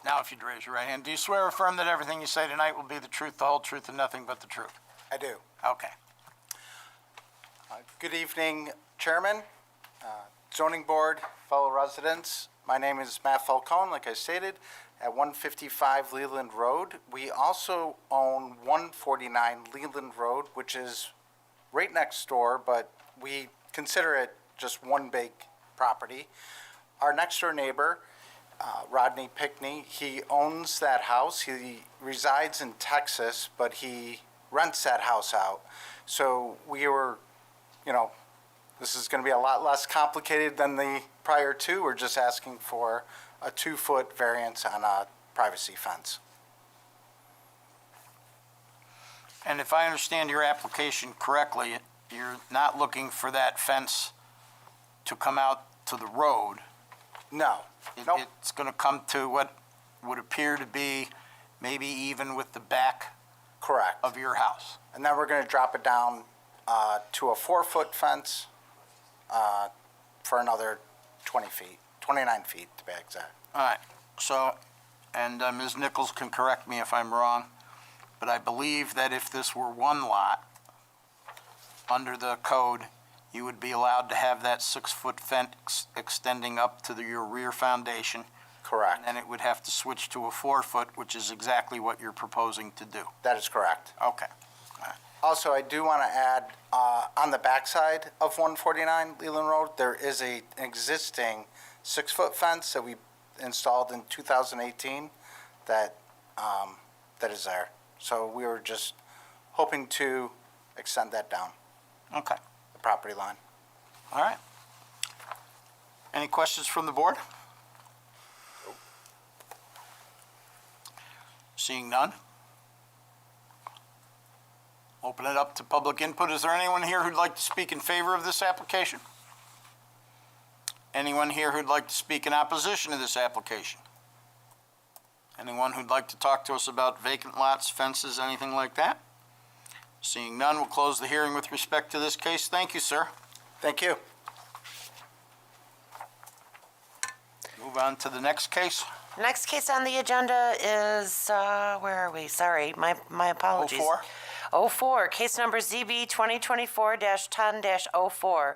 Now, if you'd raise your right hand, do you swear or affirm that everything you say tonight will be the truth, the whole truth, and nothing but the truth? I do. Okay. Good evening, Chairman, Zoning Board, fellow residents. My name is Matt Falcone, like I stated, at 155 Leland Road. We also own 149 Leland Road, which is right next door, but we consider it just one big property. Our next door neighbor, Rodney Pickney, he owns that house. He resides in Texas, but he rents that house out. So we were, this is going to be a lot less complicated than the prior two. We're just asking for a 2-foot variance on a privacy fence. And if I understand your application correctly, you're not looking for that fence to come out to the road. No. Nope. It's going to come to what would appear to be maybe even with the back Correct. of your house. And then we're going to drop it down to a 4-foot fence for another 29 feet to be exact. All right. So, and Ms. Nichols can correct me if I'm wrong, but I believe that if this were one lot, under the code, you would be allowed to have that 6-foot fence extending up to your rear foundation. Correct. And it would have to switch to a 4-foot, which is exactly what you're proposing to do. That is correct. Okay. Also, I do want to add, on the backside of 149 Leland Road, there is an existing 6-foot fence that we installed in 2018 that is there. So we were just hoping to extend that down Okay. the property line. All right. Any questions from the board? Seeing none? Open it up to public input. Is there anyone here who'd like to speak in favor of this application? Anyone here who'd like to speak in opposition to this application? Anyone who'd like to talk to us about vacant lots, fences, anything like that? Seeing none, we'll close the hearing with respect to this case. Thank you, sir. Thank you. Move on to the next case. Next case on the agenda is, where are we? Sorry, my apologies. 04? 04, case number ZB 2024-10-04.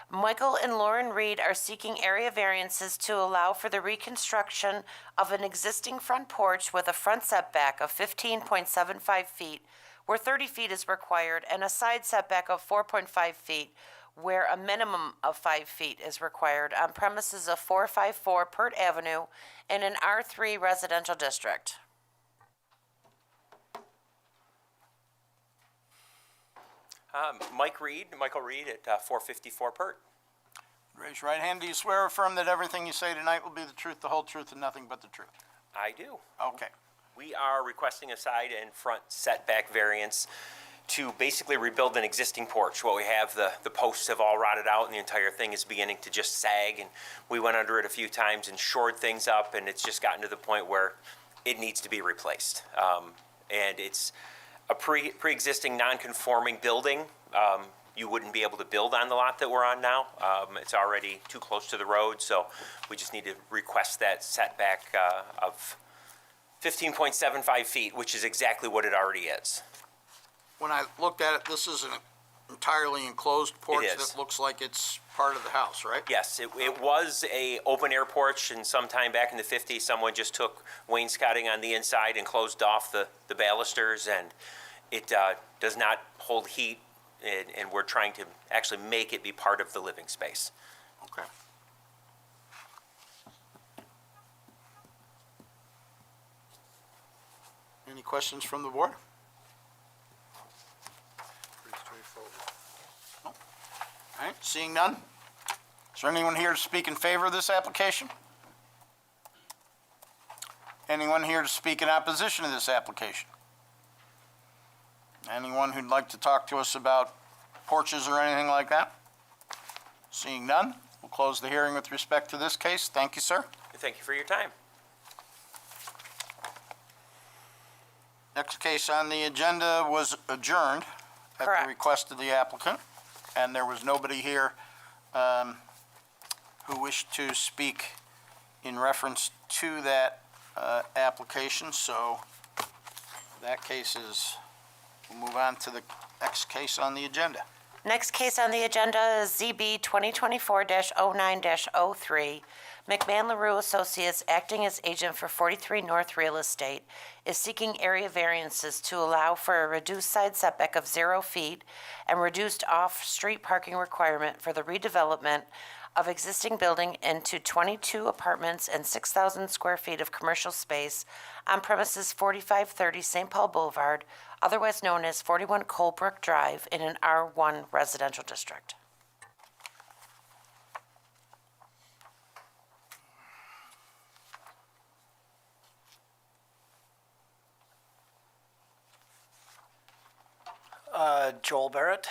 Michael and Lauren Reed are seeking area variances to allow for the reconstruction of an existing front porch with a front setback of 15.75 feet, where 30 feet is required, and a side setback of 4.5 feet, where a minimum of 5 feet is required, on premises of 454 Pert Avenue in an R3 residential district. Michael Reed at 454 Pert. Raise your right hand. Do you swear or affirm that everything you say tonight will be the truth, the whole truth, and nothing but the truth? I do. Okay. We are requesting a side and front setback variance to basically rebuild an existing porch. What we have, the posts have all rotted out and the entire thing is beginning to just sag, and we went under it a few times and shored things up, and it's just gotten to the point where it needs to be replaced. And it's a pre-existing non-conforming building. You wouldn't be able to build on the lot that we're on now. It's already too close to the road, so we just need to request that setback of 15.75 feet, which is exactly what it already is. When I looked at it, this is an entirely enclosed porch It is. that looks like it's part of the house, right? Yes, it was a open air porch, and sometime back in the 50s, someone just took wainscoting on the inside and closed off the balusters, and it does not hold heat, and we're trying to actually make it be part of the living space. Okay. Any questions from the board? Pretty straightforward. All right, seeing none? Is there anyone here to speak in favor of this application? Anyone here to speak in opposition to this application? Anyone who'd like to talk to us about porches or anything like that? Seeing none, we'll close the hearing with respect to this case. Thank you, sir. Thank you for your time. Next case on the agenda was adjourned at Correct. the request of the applicant, and there was nobody here who wished to speak in reference to that application, so that case is, we'll move on to the next case on the agenda. Next case on the agenda is ZB 2024-09-03. McMahon LaRue Associates, acting as agent for 43 North Real Estate, is seeking area variances to allow for a reduced side setback of 0 feet and reduced off-street parking requirement for the redevelopment of existing building into 22 apartments and 6,000 square feet of commercial space on premises 4530 St. Paul Boulevard, otherwise known as 41 Colebrook Drive, in an R1 residential district. Joel Barrett,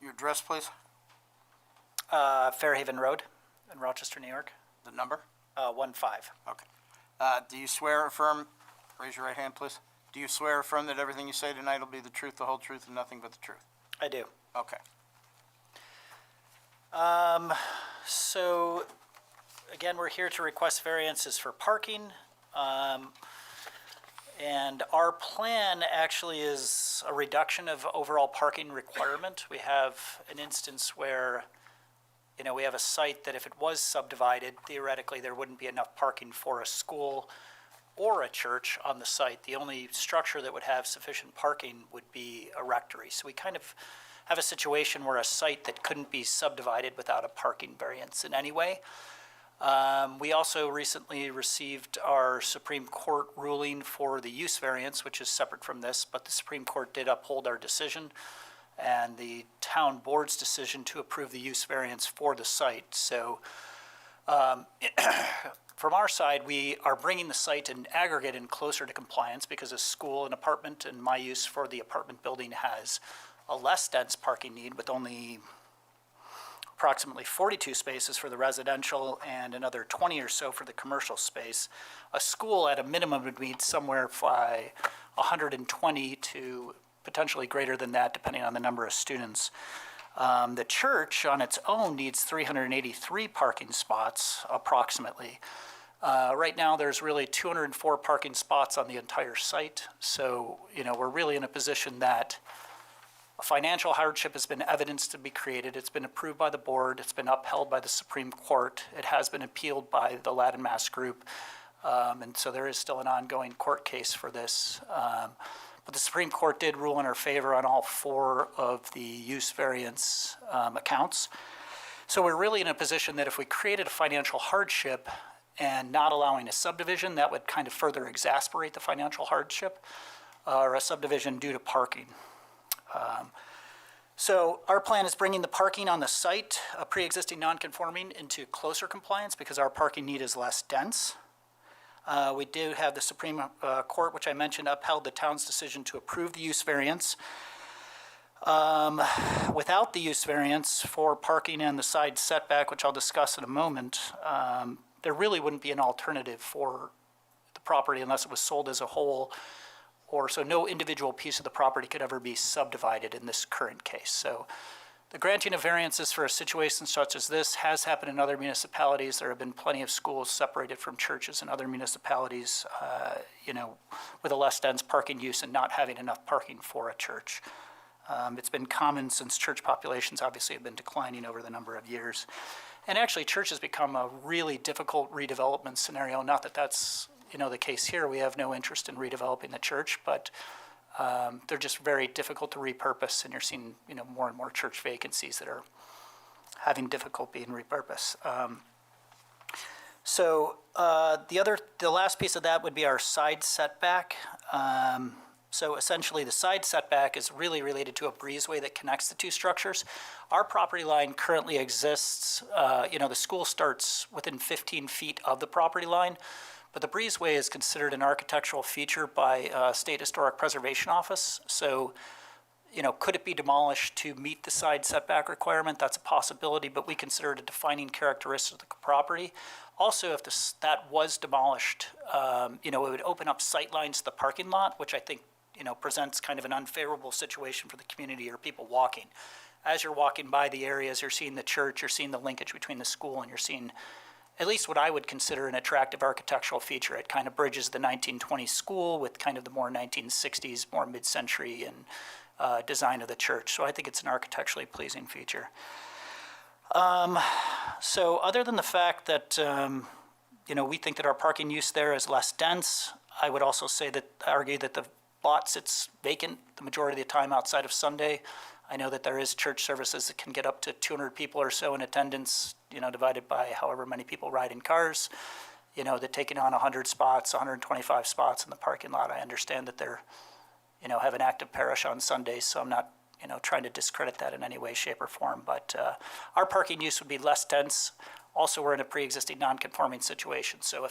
Your address, please? Fairhaven Road in Rochester, New York. The number? 15. Okay. Do you swear or affirm, raise your right hand, please. Do you swear or affirm that everything you say tonight will be the truth, the whole truth, and nothing but the truth? I do. Okay. So, again, we're here to request variances for parking. And our plan actually is a reduction of overall parking requirement. We have an instance where, we have a site that if it was subdivided, theoretically, there wouldn't be enough parking for a school or a church on the site. The only structure that would have sufficient parking would be a rectory. So we kind of have a situation where a site that couldn't be subdivided without a parking variance in any way. We also recently received our Supreme Court ruling for the use variance, which is separate from this, but the Supreme Court did uphold our decision and the town board's decision to approve the use variance for the site. So from our side, we are bringing the site in aggregate in closer to compliance because a school, an apartment, and my use for the apartment building has a less dense parking need with only approximately 42 spaces for the residential and another 20 or so for the commercial space. A school at a minimum would need somewhere by 120 to potentially greater than that, depending on the number of students. The church on its own needs 383 parking spots, approximately. Right now, there's really 204 parking spots on the entire site. So, we're really in a position that a financial hardship has been evidenced to be created. It's been approved by the board. It's been upheld by the Supreme Court. It has been appealed by the Latin Mass group. And so there is still an ongoing court case for this. But the Supreme Court did rule in our favor on all 4 of the use variance accounts. So we're really in a position that if we created a financial hardship and not allowing a subdivision, that would kind of further exasperate the financial hardship, or a subdivision due to parking. So our plan is bringing the parking on the site, a pre-existing non-conforming, into closer compliance because our parking need is less dense. We do have the Supreme Court, which I mentioned, upheld the town's decision to approve the use variance. Without the use variance for parking and the side setback, which I'll discuss in a moment, there really wouldn't be an alternative for the property unless it was sold as a whole, or so no individual piece of the property could ever be subdivided in this current case. So the granting of variances for a situation such as this has happened in other municipalities. There have been plenty of schools separated from churches in other municipalities, with a less dense parking use and not having enough parking for a church. It's been common since church populations obviously have been declining over the number of years. And actually, church has become a really difficult redevelopment scenario. Not that that's the case here. We have no interest in redeveloping the church, but they're just very difficult to repurpose, and you're seeing more and more church vacancies that are having difficulty in repurpose. The last piece of that would be our side setback. So essentially, the side setback is really related to a breezeway that connects the 2 structures. Our property line currently exists, the school starts within 15 feet of the property line, but the breezeway is considered an architectural feature by State Historic Preservation Office. So, could it be demolished to meet the side setback requirement? That's a possibility, but we consider it a defining characteristic of the property. Also, if that was demolished, it would open up sight lines to the parking lot, which I think presents kind of an unfavorable situation for the community or people walking. As you're walking by the areas, you're seeing the church, you're seeing the linkage between the school, and you're seeing at least what I would consider an attractive architectural feature. It kind of bridges the 1920s school with kind of the more 1960s, more mid-century and design of the church. So I think it's an architecturally pleasing feature. So other than the fact that, we think that our parking use there is less dense, I would also argue that the lot sits vacant the majority of the time outside of Sunday. I know that there is church services that can get up to 200 people or so in attendance, divided by however many people ride in cars. They're taking on 100 spots, 125 spots in the parking lot. I understand that they're, have an active parish on Sundays, so I'm not, trying to discredit that in any way, shape, or form. But our parking use would be less dense. Also, we're in a pre-existing non-conforming situation. So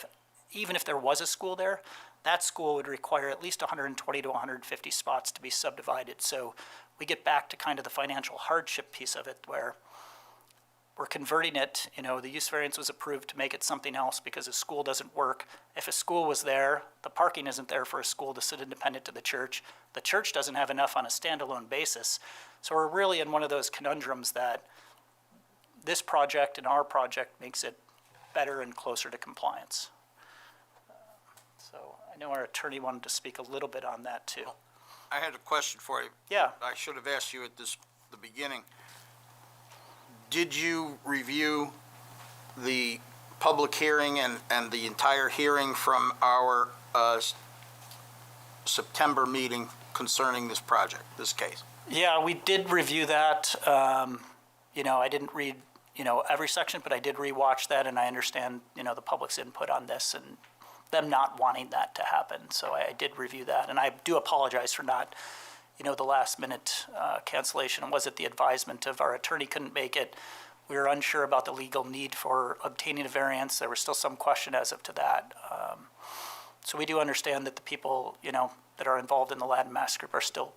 even if there was a school there, that school would require at least 120 to 150 spots to be subdivided. So we get back to kind of the financial hardship piece of it, where we're converting it, the use variance was approved to make it something else because a school doesn't work. If a school was there, the parking isn't there for a school to sit independent to the church. The church doesn't have enough on a standalone basis. So we're really in one of those conundrums that this project and our project makes it better and closer to compliance. So I I know our attorney wanted to speak a little bit on that too. I had a question for you. Yeah. I should have asked you at the beginning. Did you review the public hearing and the entire hearing from our September meeting concerning this project, this case? Yeah, we did review that. I didn't read, every section, but I did rewatch that, and I understand, the public's input on this and them not wanting that to happen. So I did review that, and I do apologize for not, the last minute cancellation. Was it the advisement of our attorney couldn't make it? We were unsure about the legal need for obtaining a variance. There was still some question as of to that. So we do understand that the people, that are involved in the Latin Mass group are still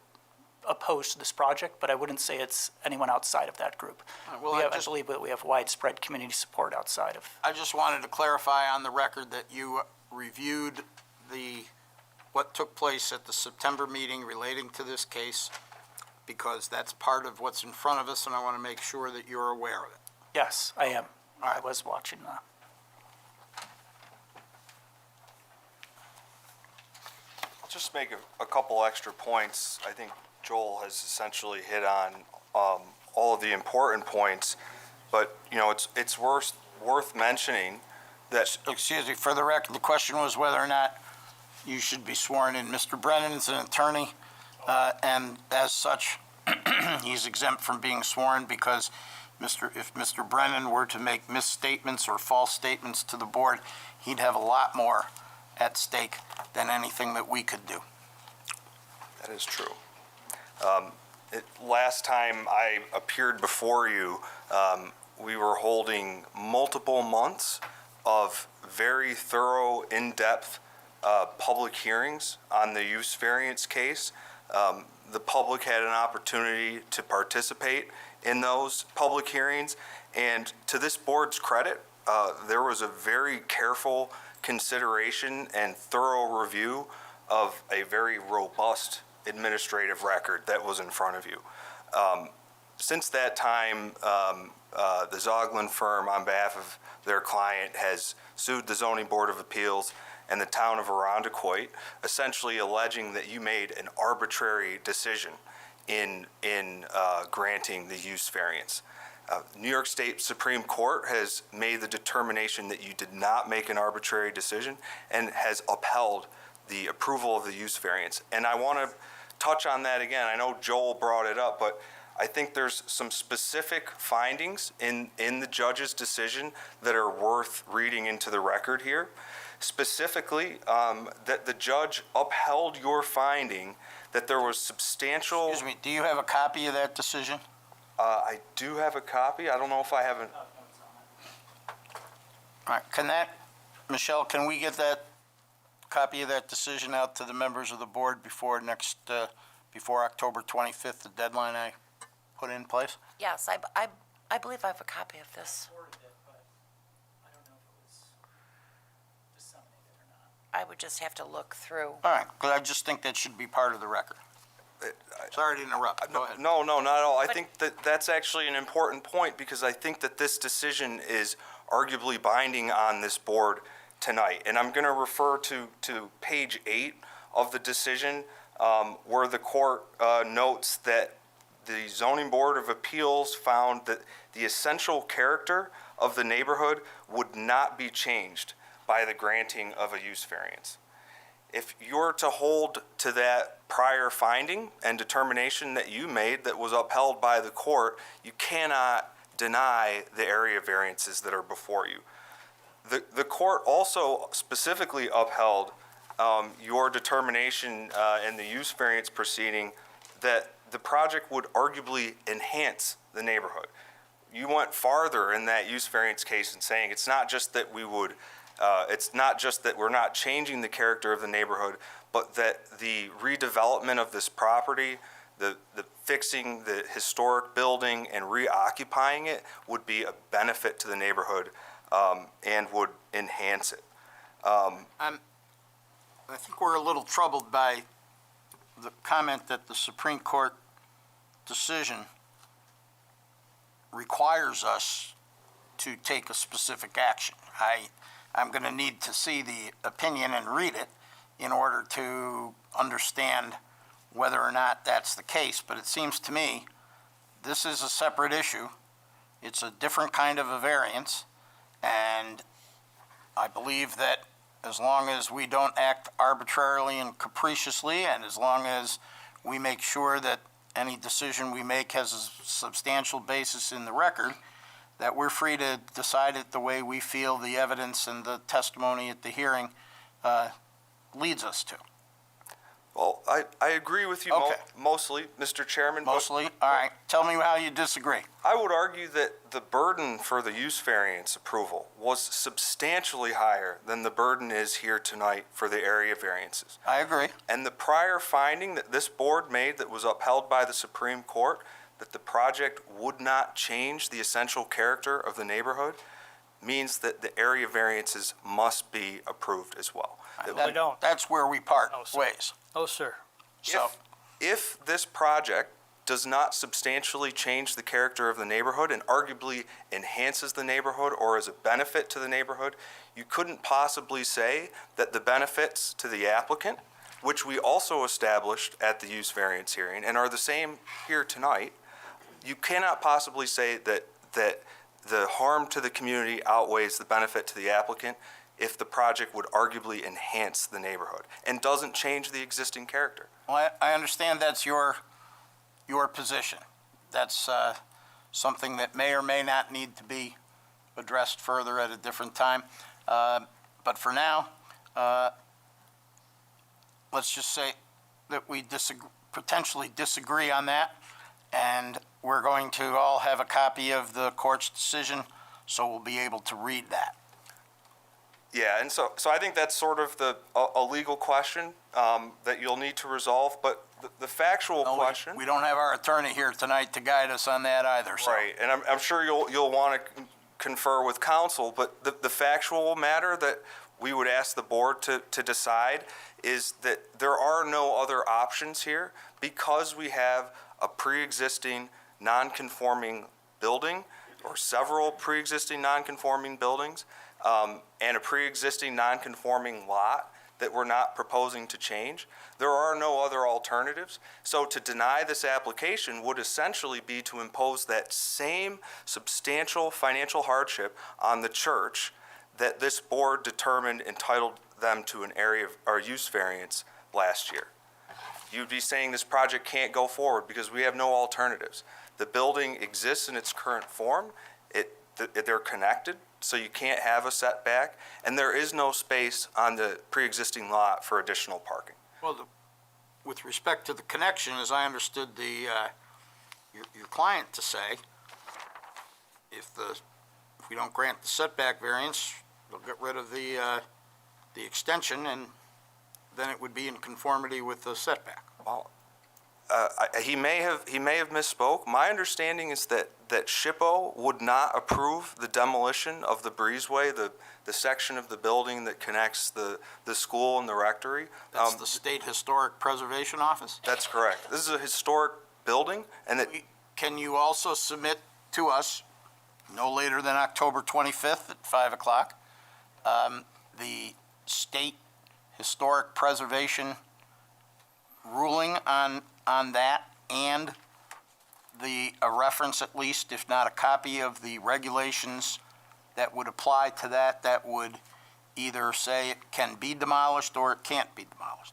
opposed to this project, but I wouldn't say it's anyone outside of that group. Well, I believe that we have widespread community support outside of. I just wanted to clarify on the record that you reviewed what took place at the September meeting relating to this case, because that's part of what's in front of us, and I want to make sure that you're aware of it. Yes, I am. All right. I was watching that. I'll just make a couple extra points. I think Joel has essentially hit on all of the important points, but it's worth mentioning that. Excuse me, for the record, the question was whether or not you should be sworn in. Mr. Brennan is an attorney, and as such, he's exempt from being sworn because if Mr. Brennan were to make misstatements or false statements to the board, he'd have a lot more at stake than anything that we could do. That is true. Last time I appeared before you, we were holding multiple months of very thorough, in-depth public hearings on the use variance case. The public had an opportunity to participate in those public hearings, and to this board's credit, there was a very careful consideration and thorough review of a very robust administrative record that was in front of you. Since that time, the Zoglin firm, on behalf of their client, has sued the Zoning Board of Appeals and the town of Arundecoit, essentially alleging that you made an arbitrary decision in granting the use variance. New York State Supreme Court has made the determination that you did not make an arbitrary decision and has upheld the approval of the use variance. And I want to touch on that again. I know Joel brought it up, but I think there's some specific findings in the judge's decision that are worth reading into the record here. Specifically, that the judge upheld your finding that there was substantial. Excuse me, do you have a copy of that decision? I do have a copy. I don't know if I haven't. All right, Michelle, can we get that copy of that decision out to the members of the board before October 25th, the deadline I put in place? Yes, I believe I have a copy of this. I would just have to look through. All right, because I just think that should be part of the record. Sorry to interrupt. Go ahead. No, not at all. I think that's actually an important point, because I think that this decision is arguably binding on this board tonight. And I'm going to refer to page 8 of the decision, where the court notes that the Zoning Board of Appeals found that the essential character of the neighborhood would not be changed by the granting of a use variance. If you're to hold to that prior finding and determination that you made that was upheld by the court, you cannot deny the area variances that are before you. The court also specifically upheld your determination in the use variance proceeding that the project would arguably enhance the neighborhood. You went farther in that use variance case in saying it's not just that we're not changing the character of the neighborhood, but that the redevelopment of this property, the fixing the historic building and reoccupying it would be a benefit to the neighborhood and would enhance it. I think we're a little troubled by the comment that the Supreme Court decision requires us to take a specific action. I'm going to need to see the opinion and read it in order to understand whether or not that's the case. But it seems to me this is a separate issue. It's a different kind of a variance, and I believe that as long as we don't act arbitrarily and capriciously, and as long as we make sure that any decision we make has a substantial basis in the record, that we're free to decide it the way we feel the evidence and the testimony at the hearing leads us to. Well, I agree with you Okay. mostly, Mr. Chairman. but Mostly? All right. Tell me how you disagree. I would argue that the burden for the use variance approval was substantially higher than the burden is here tonight for the area variances. I agree. And the prior finding that this board made that was upheld by the Supreme Court, that the project would not change the essential character of the neighborhood, means that the area variances must be approved as well. We don't. That's where we part No, sir. ways. Oh, sir. So, If this project does not substantially change the character of the neighborhood and arguably enhances the neighborhood or is a benefit to the neighborhood, you couldn't possibly say that the benefits to the applicant, which we also established at the use variance hearing and are the same here tonight, you cannot possibly say that the harm to the community outweighs the benefit to the applicant if the project would arguably enhance the neighborhood and doesn't change the existing character. well, I understand that's your position. That's something that may or may not need to be addressed further at a different time. But for now, let's just say that we potentially disagree on that, and we're going to all have a copy of the court's decision, so we'll be able to read that. Yeah, and so I think that's sort of a legal question that you'll need to resolve, but the factual No, question. we don't have our attorney here tonight to guide us on that either, so. Right, and I'm sure you'll want to confer with counsel, but the factual matter that we would ask the board to decide is that there are no other options here because we have a pre-existing non-conforming building or several pre-existing non-conforming buildings and a pre-existing non-conforming lot that we're not proposing to change. There are no other alternatives. So to deny this application would essentially be to impose that same substantial financial hardship on the church that this board determined entitled them to an area or use variance last year. You'd be saying this project can't go forward because we have no alternatives. The building exists in its current form. They're connected, so you can't have a setback, and there is no space on the pre-existing lot for additional parking. Well, with respect to the connection, as I understood your client to say, if we don't grant the setback variance, they'll get rid of the extension, and then it would be in conformity with the setback. Well, he may have misspoke. My understanding is that SHPO would not approve the demolition of the breezeway, the section of the building that connects the school and the rectory. That's the State Historic Preservation Office? That's correct. This is a historic building, and Can you also submit to us, no later than October 25th at 5 o'clock, the State Historic Preservation ruling on that, and a reference at least, if not a copy of the regulations that would apply to that would either say it can be demolished or it can't be demolished?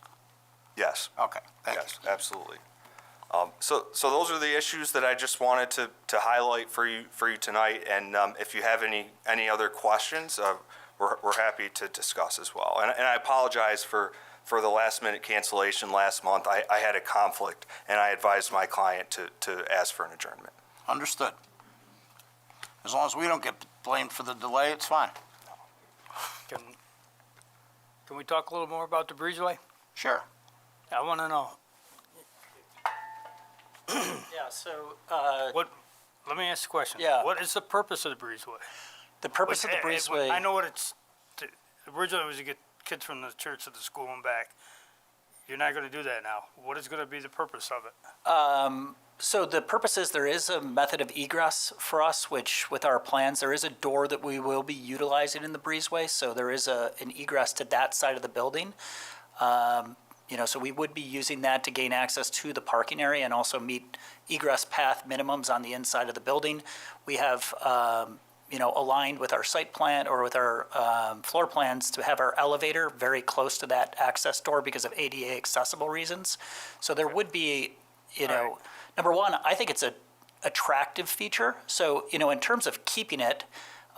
Yes. Okay, thank you. Yes, absolutely. So those are the issues that I just wanted to highlight for you tonight, and if you have any other questions, we're happy to discuss as well. And I apologize for the last-minute cancellation last month. I had a conflict, and I advised my client to ask for an adjournment. Understood. As long as we don't get blamed for the delay, it's fine. Can we talk a little more about the breezeway? Sure. I want to know. Yeah, so, Let me ask you a question. Yeah. What is the purpose of the breezeway? the purpose of the breezeway. I know what the breezeway was to get kids from the church to the school and back. You're not going to do that now. What is going to be the purpose of it? So the purpose is there is a method of egress for us, which with our plans, there is a door that we will be utilizing in the breezeway. So there is an egress to that side of the building. So we would be using that to gain access to the parking area and also meet egress path minimums on the inside of the building. We have, aligned with our site plan or with our floor plans to have our elevator very close to that access door because of ADA accessible reasons. So there would be, number one, I think it's a attractive feature. So, in terms of keeping it,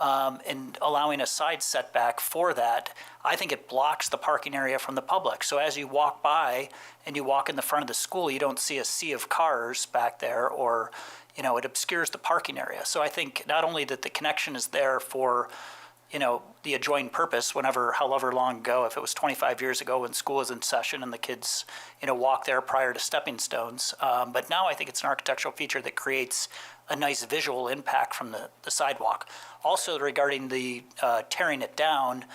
and allowing a side setback for that, I think it blocks the parking area from the public. So as you walk by and you walk in the front of the school, you don't see a sea of cars back there, or, it obscures the parking area. So I think not only that the connection is there for, the adjoined purpose, however long ago, if it was 25 years ago when school was in session and the kids, walked there prior to stepping stones. But now I think it's an architectural feature that creates a nice visual impact from the sidewalk. Also, regarding the tearing it down,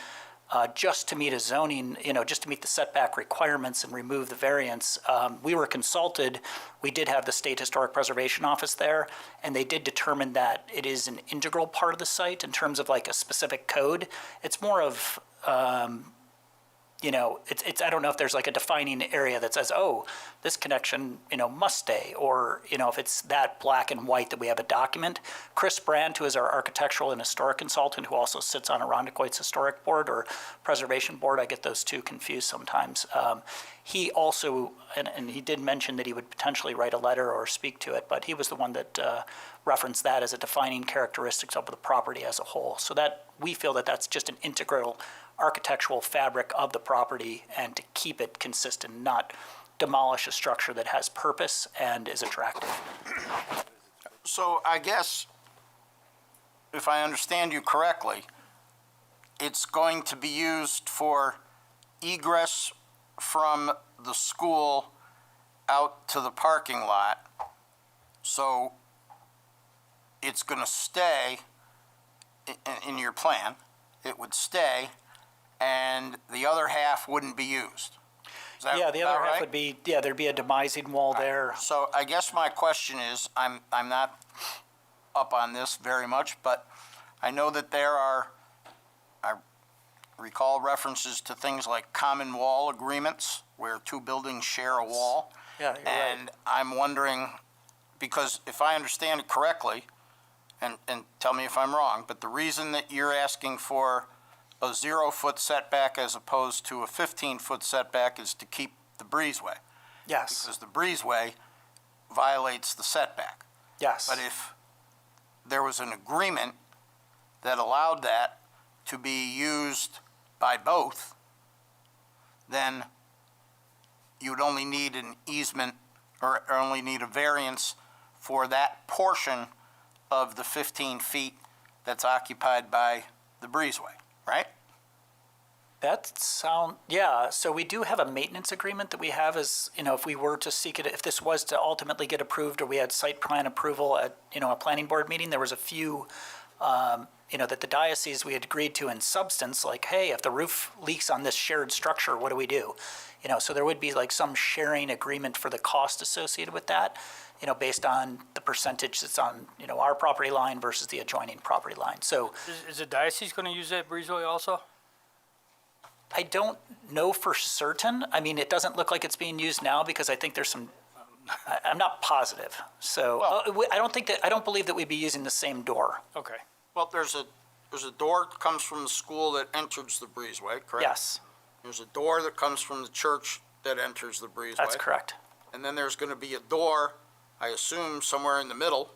just to meet a zoning, just to meet the setback requirements and remove the variance, we were consulted. We did have the State Historic Preservation Office there, and they did determine that it is an integral part of the site in terms of like a specific code. It's more of, I don't know if there's like a defining area that says, oh, this connection, must stay, or, if it's that black and white that we have a document. Chris Brandt, who is our architectural and historic consultant, who also sits on Arundecoit's historic board or preservation board, I get those two confused sometimes. He also, and he did mention that he would potentially write a letter or speak to it, but he was the one that referenced that as a defining characteristics of the property as a whole. So that we feel that that's just an integral architectural fabric of the property, and to keep it consistent, not demolish a structure that has purpose and is attractive. So I guess, if I understand you correctly, it's going to be used for egress from the school out to the parking lot. So it's going to stay in your plan. It would stay, and the other half wouldn't be used. Is that Yeah, the other about half right? would be, there'd be a demising wall there. So I guess my question is, I'm not up on this very much, but I know that I recall references to things like common wall agreements where two buildings share a wall. Yeah, you're right. And I'm wondering, because if I understand it correctly, and tell me if I'm wrong, but the reason that you're asking for a 0-foot setback as opposed to a 15-foot setback is to keep the breezeway. Yes, Because the breezeway violates the setback. yes. But if there was an agreement that allowed that to be used by both, then you would only need an easement or only need a variance for that portion of the 15 feet that's occupied by the breezeway, right? Yeah, so we do have a maintenance agreement that we have as, if we were to seek it, if this was to ultimately get approved, or we had site plan approval at, a planning board meeting, there was a few, that the diocese we had agreed to in substance, like, hey, if the roof leaks on this shared structure, what do we do? So there would be like some sharing agreement for the cost associated with that, based on the percentage that's on, our property line versus the adjoining property line. So Is the diocese going to use that breezeway also? I don't know for certain. I mean, it doesn't look like it's being used now because I think there's some, I'm not positive. So I don't believe that we'd be using the same door. Okay. Well, there's a door that comes from the school that enters the breezeway, correct? Yes, There's a door that comes from the church that enters the breezeway. that's correct. And then there's going to be a door, I assume, somewhere in the middle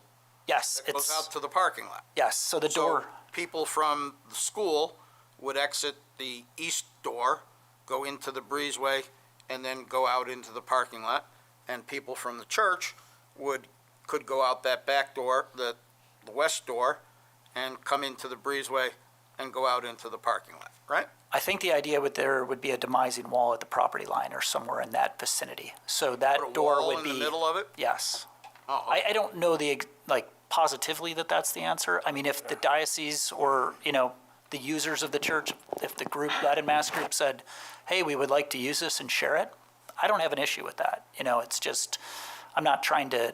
Yes, that goes out to the parking lot. yes, so the door, So people from the school would exit the east door, go into the breezeway, and then go out into the parking lot. And people from the church could go out that back door, the west door, and come into the breezeway and go out into the parking lot, right? I think the idea there would be a demising wall at the property line or somewhere in that vicinity. So that Put a door wall would in be. the middle of it? Yes. Oh, okay. I don't know positively that that's the answer. I mean, if the diocese or, the users of the church, if the group, Latin Mass group said, hey, we would like to use this and share it, I don't have an issue with that. It's just, I'm not trying to,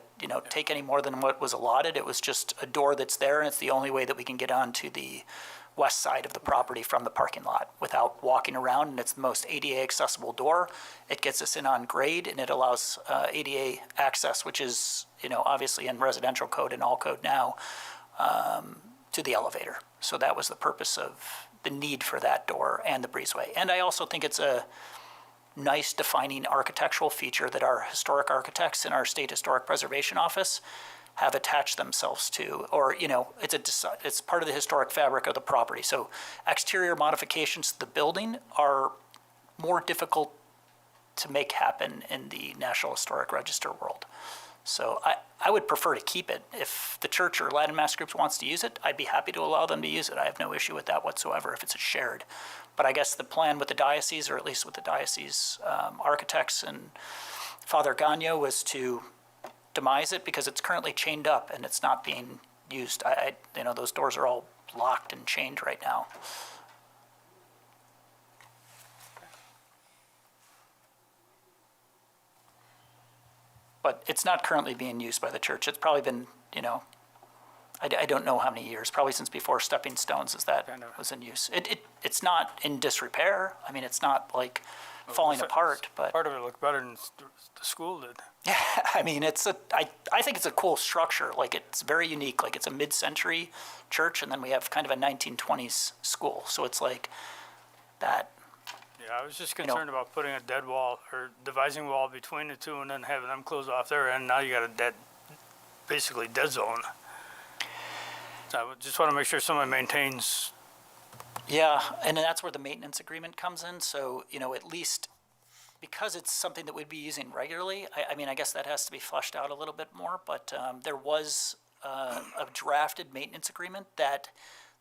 take any more than what was allotted. It was just a door that's there, and it's the only way that we can get onto the west side of the property from the parking lot without walking around, and it's the most ADA accessible door. It gets us in on grade, and it allows ADA access, which is, obviously in residential code and all code now, to the elevator. So that was the purpose of the need for that door and the breezeway. And I also think it's a nice defining architectural feature that our historic architects in our State Historic Preservation Office have attached themselves to, or, it's part of the historic fabric of the property. So exterior modifications to the building are more difficult to make happen in the National Historic Register world. So I would prefer to keep it. If the church or Latin Mass groups wants to use it, I'd be happy to allow them to use it. I have no issue with that whatsoever if it's a shared. But I guess the plan with the diocese, or at least with the diocese architects and Father Gagno, was to demise it because it's currently chained up and it's not being used. Those doors are all locked and chained right now. But it's not currently being used by the church. It's probably been, I don't know how many years, probably since before Stepping Stones as that was in use. It's not in disrepair. I mean, it's not like falling apart, but. Part of it looked better than the school did. Yeah, I mean, I think it's a cool structure. Like, it's very unique. Like, it's a mid-century church, and then we have kind of a 1920s school. So it's like that. Yeah, I was just concerned about putting a dead wall or divising wall between the two and then having them close off there, and now you got a basically dead zone. So I just want to make sure someone maintains. Yeah, and that's where the maintenance agreement comes in. So, at least because it's something that we'd be using regularly, I guess that has to be fleshed out a little bit more, but there was a drafted maintenance agreement that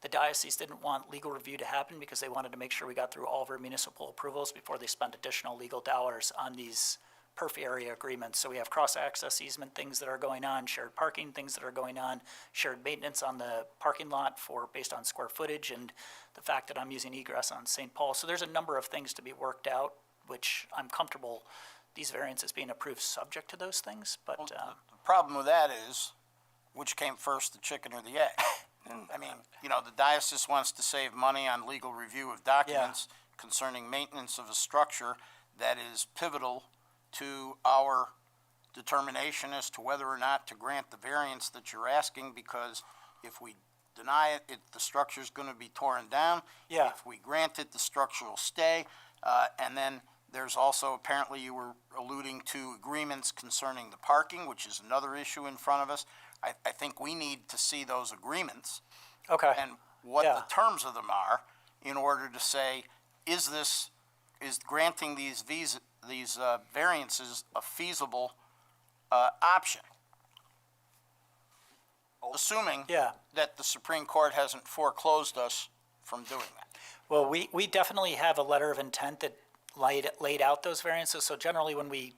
the diocese didn't want legal review to happen because they wanted to make sure we got through all of our municipal approvals before they spent additional legal dollars on these perf area agreements. So we have cross-access easement things that are going on, shared parking things that are going on, shared maintenance on the parking lot based on square footage, and the fact that I'm using egress on St. Paul. So there's a number of things to be worked out, which I'm comfortable these variances being approved subject to those things, but. The problem with that is, which came first, the chicken or the egg? I mean, the diocese wants to save money on legal review of documents concerning maintenance of a structure that is pivotal to our determination as to whether or not to grant the variance that you're asking, because if we deny it, the structure's going to be torn down. Yeah. If we grant it, the structure will stay. And then there's also, apparently you were alluding to agreements concerning the parking, which is another issue in front of us. I think we need to see those agreements. Okay. And what the terms of them are in order to say, is granting these variances a feasible option? Assuming that the Supreme Court hasn't foreclosed us from doing that. Well, we definitely have a letter of intent that laid out those variances. So generally when we,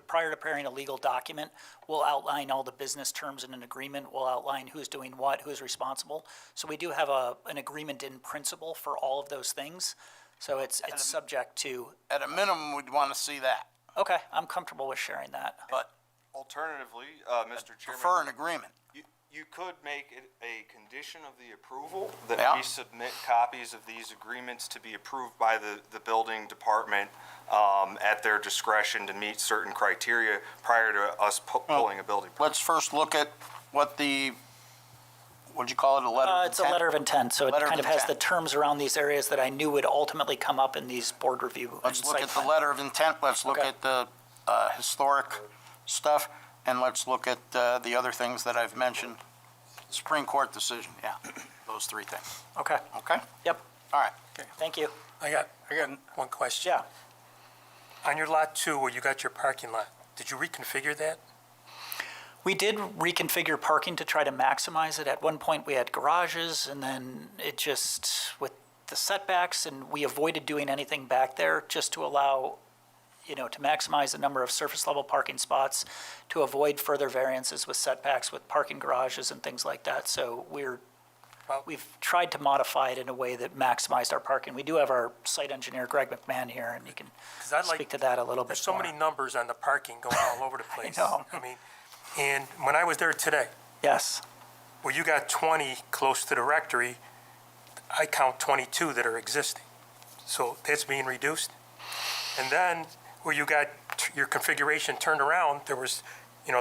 prior to preparing a legal document, we'll outline all the business terms in an agreement. We'll outline who's doing what, who's responsible. So we do have an agreement in principle for all of those things. So it's subject to. At a minimum, we'd want to see that. Okay, I'm comfortable with sharing that. But Alternatively, Mr. Chairman. prefer an agreement. You could make it a condition of the approval that we submit copies of these agreements to be approved by the building department at their discretion to meet certain criteria prior to us pulling a building permit. Let's first look at what what'd you call it, a letter of intent? It's a letter of intent, so it Letter of kind of has intent. the terms around these areas that I knew would ultimately come up in these board review. Let's and look site at the plan. letter of intent, let's look Okay. at the historic stuff, and let's look at the other things that I've mentioned. Supreme Court decision, those three things. Okay, Okay? yep, All right. thank you. I got one question. Yeah. On your lot 2 where you got your parking lot, did you reconfigure that? We did reconfigure parking to try to maximize it. At one point, we had garages, and then it just, with the setbacks, and we avoided doing anything back there just to allow, to maximize the number of surface level parking spots, to avoid further variances with setbacks with parking garages and things like that. So we've tried to modify it in a way that maximized our parking. We do have our site engineer, Greg McMahon, here, and he can speak to that a little bit There's so more. many numbers on the parking going all over the place. know. I mean, and when I was there today, Yes. where you got 20 close to the rectory, I count 22 that are existing. So that's being reduced. And then where you got your configuration turned around, there was,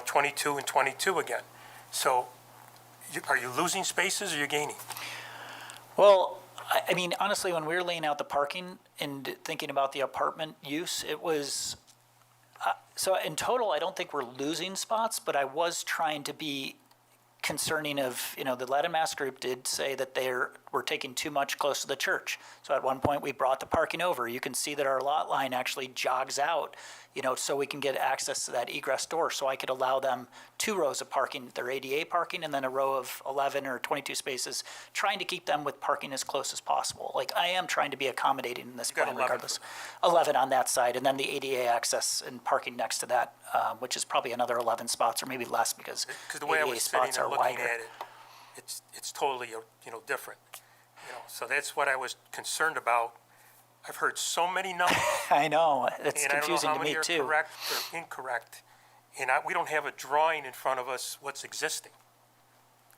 22 and 22 again. So are you losing spaces or you're gaining? Well, I mean, honestly, when we were laying out the parking and thinking about the apartment use, it was, so in total, I don't think we're losing spots, but I was trying to be concerning of, the Latin Mass group did say that we're taking too much close to the church. So at one point, we brought the parking over. You can see that our lot line actually jogs out, so we can get access to that egress door. So I could allow them 2 rows of parking, their ADA parking, and then a row of 11 or 22 spaces, trying to keep them with parking as close as possible. Like, I am trying to be accommodating in this got plan 11. regardless. 11 on that side, and then the ADA access and parking next to that, which is probably another 11 spots or maybe less because Because the way I ADA was sitting spots and are looking wider. at it, it's totally, different. So that's what I was concerned about. I've heard so many numbers. I know, it's And I don't know confusing how to many me are too. correct or incorrect. And we don't have a drawing in front of us what's existing.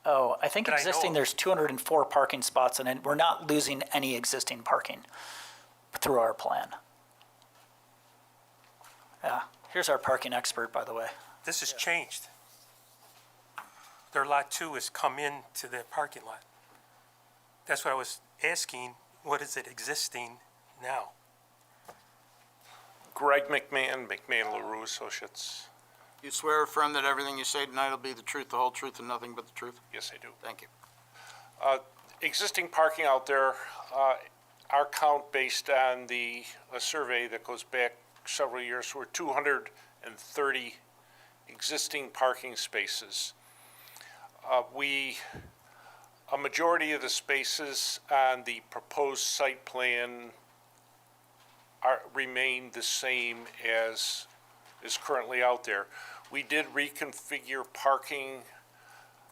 Oh, I think But I know existing, of. there's 204 parking spots, and we're not losing any existing parking through our plan. Yeah, here's our parking expert, by the way. This has changed. Their lot 2 has come into the parking lot. That's what I was asking, what is it existing now? Greg McMahon, McMahon LaRue Associates. You swear or affirm that everything you say tonight will be the truth, the whole truth, and nothing but the truth? Yes, I do. Thank you. Existing parking out there, our count based on a survey that goes back several years, were 230 existing parking spaces. A majority of the spaces on the proposed site plan remain the same as is currently out there. We did reconfigure parking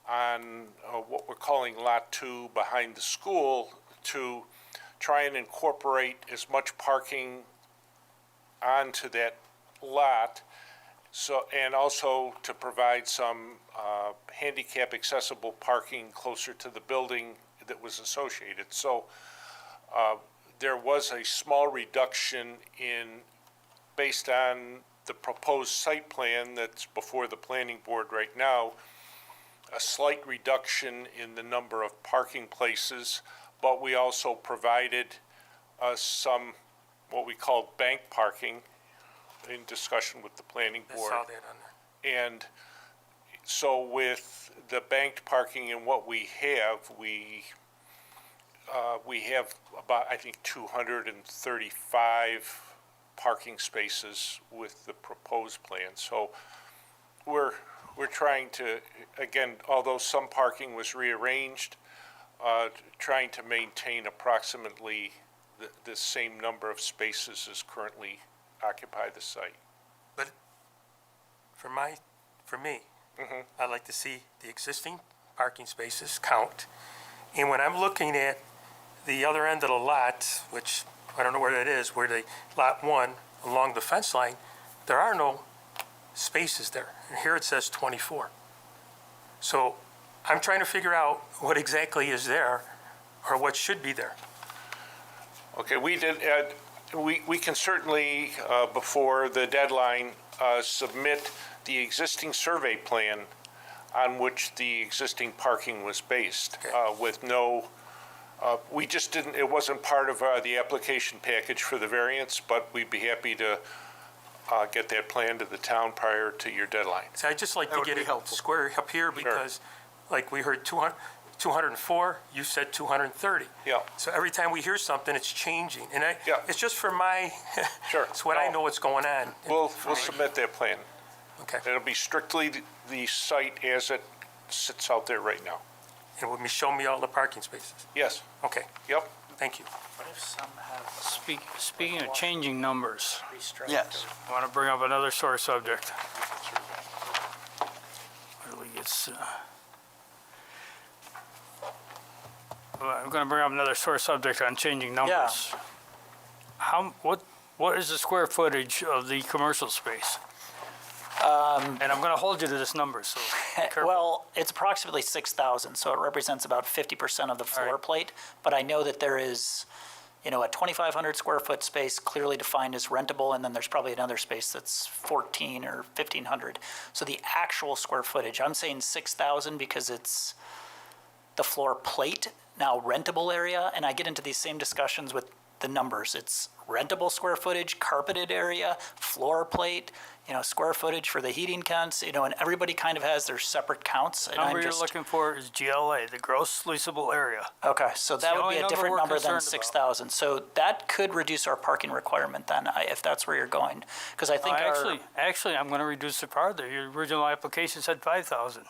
on what we're calling Lot 2 behind the school to try and incorporate as much parking onto that lot, and also to provide some handicap accessible parking closer to the building that was associated. So there was a small reduction based on the proposed site plan that's before the planning board right now, a slight reduction in the number of parking places, but we also provided some what we call bank parking in discussion with the planning I board. saw that on there. And so with the banked parking and what we have about, I think, 235 parking spaces with the proposed plan. So we're trying to, again, although some parking was rearranged, trying to maintain approximately the same number of spaces as currently occupy the site. But for me, I'd like to see the existing parking spaces count. And when I'm looking at the other end of the lot, which I don't know where that is, where the lot 1 along the fence line, there are no spaces there. And here it says 24. So I'm trying to figure out what exactly is there or what should be there. Okay, we can certainly, before the deadline, submit the existing survey plan on which the existing parking was based, with no, we just didn't, it wasn't part of the application package for the variance, but we'd be happy to get that plan to the town prior to your deadline. So I'd just like That to would get be it helpful. square up here because, like we heard 204, you said 230. Yeah. So every time we hear something, it's changing. And Yeah. it's just for my, Sure. it's what I know what's going on. We'll submit that plan. Okay. It'll be strictly the site as it sits out there right now. And will you show me all the parking spaces? Yes. Okay, Yep. thank you. What if some have Speaking of changing numbers, restriped? Yes. I want to bring up another sore subject. Where do we get, I'm going to bring up another sore subject on changing numbers. What is the square footage of the commercial space? And I'm gonna hold you to this number, so be careful. Well, it's approximately 6,000, so it represents about 50% of the floor plate. But I know that there is, a 2,500 square foot space clearly defined as rentable, and then there's probably another space that's 14 or 1,500. So the actual square footage, I'm saying 6,000 because it's the floor plate, now rentable area, and I get into these same discussions with the numbers. It's rentable square footage, carpeted area, floor plate, square footage for the heating counts, and everybody kind of has their separate counts. And Number you're looking for is GLA, the gross leasable area. Okay, so that would only be a number different we're number than concerned 6,000. So that could reduce our parking requirement then, if that's where you're going. Because I think Actually, I'm gonna reduce it farther. Your original application said 5,000.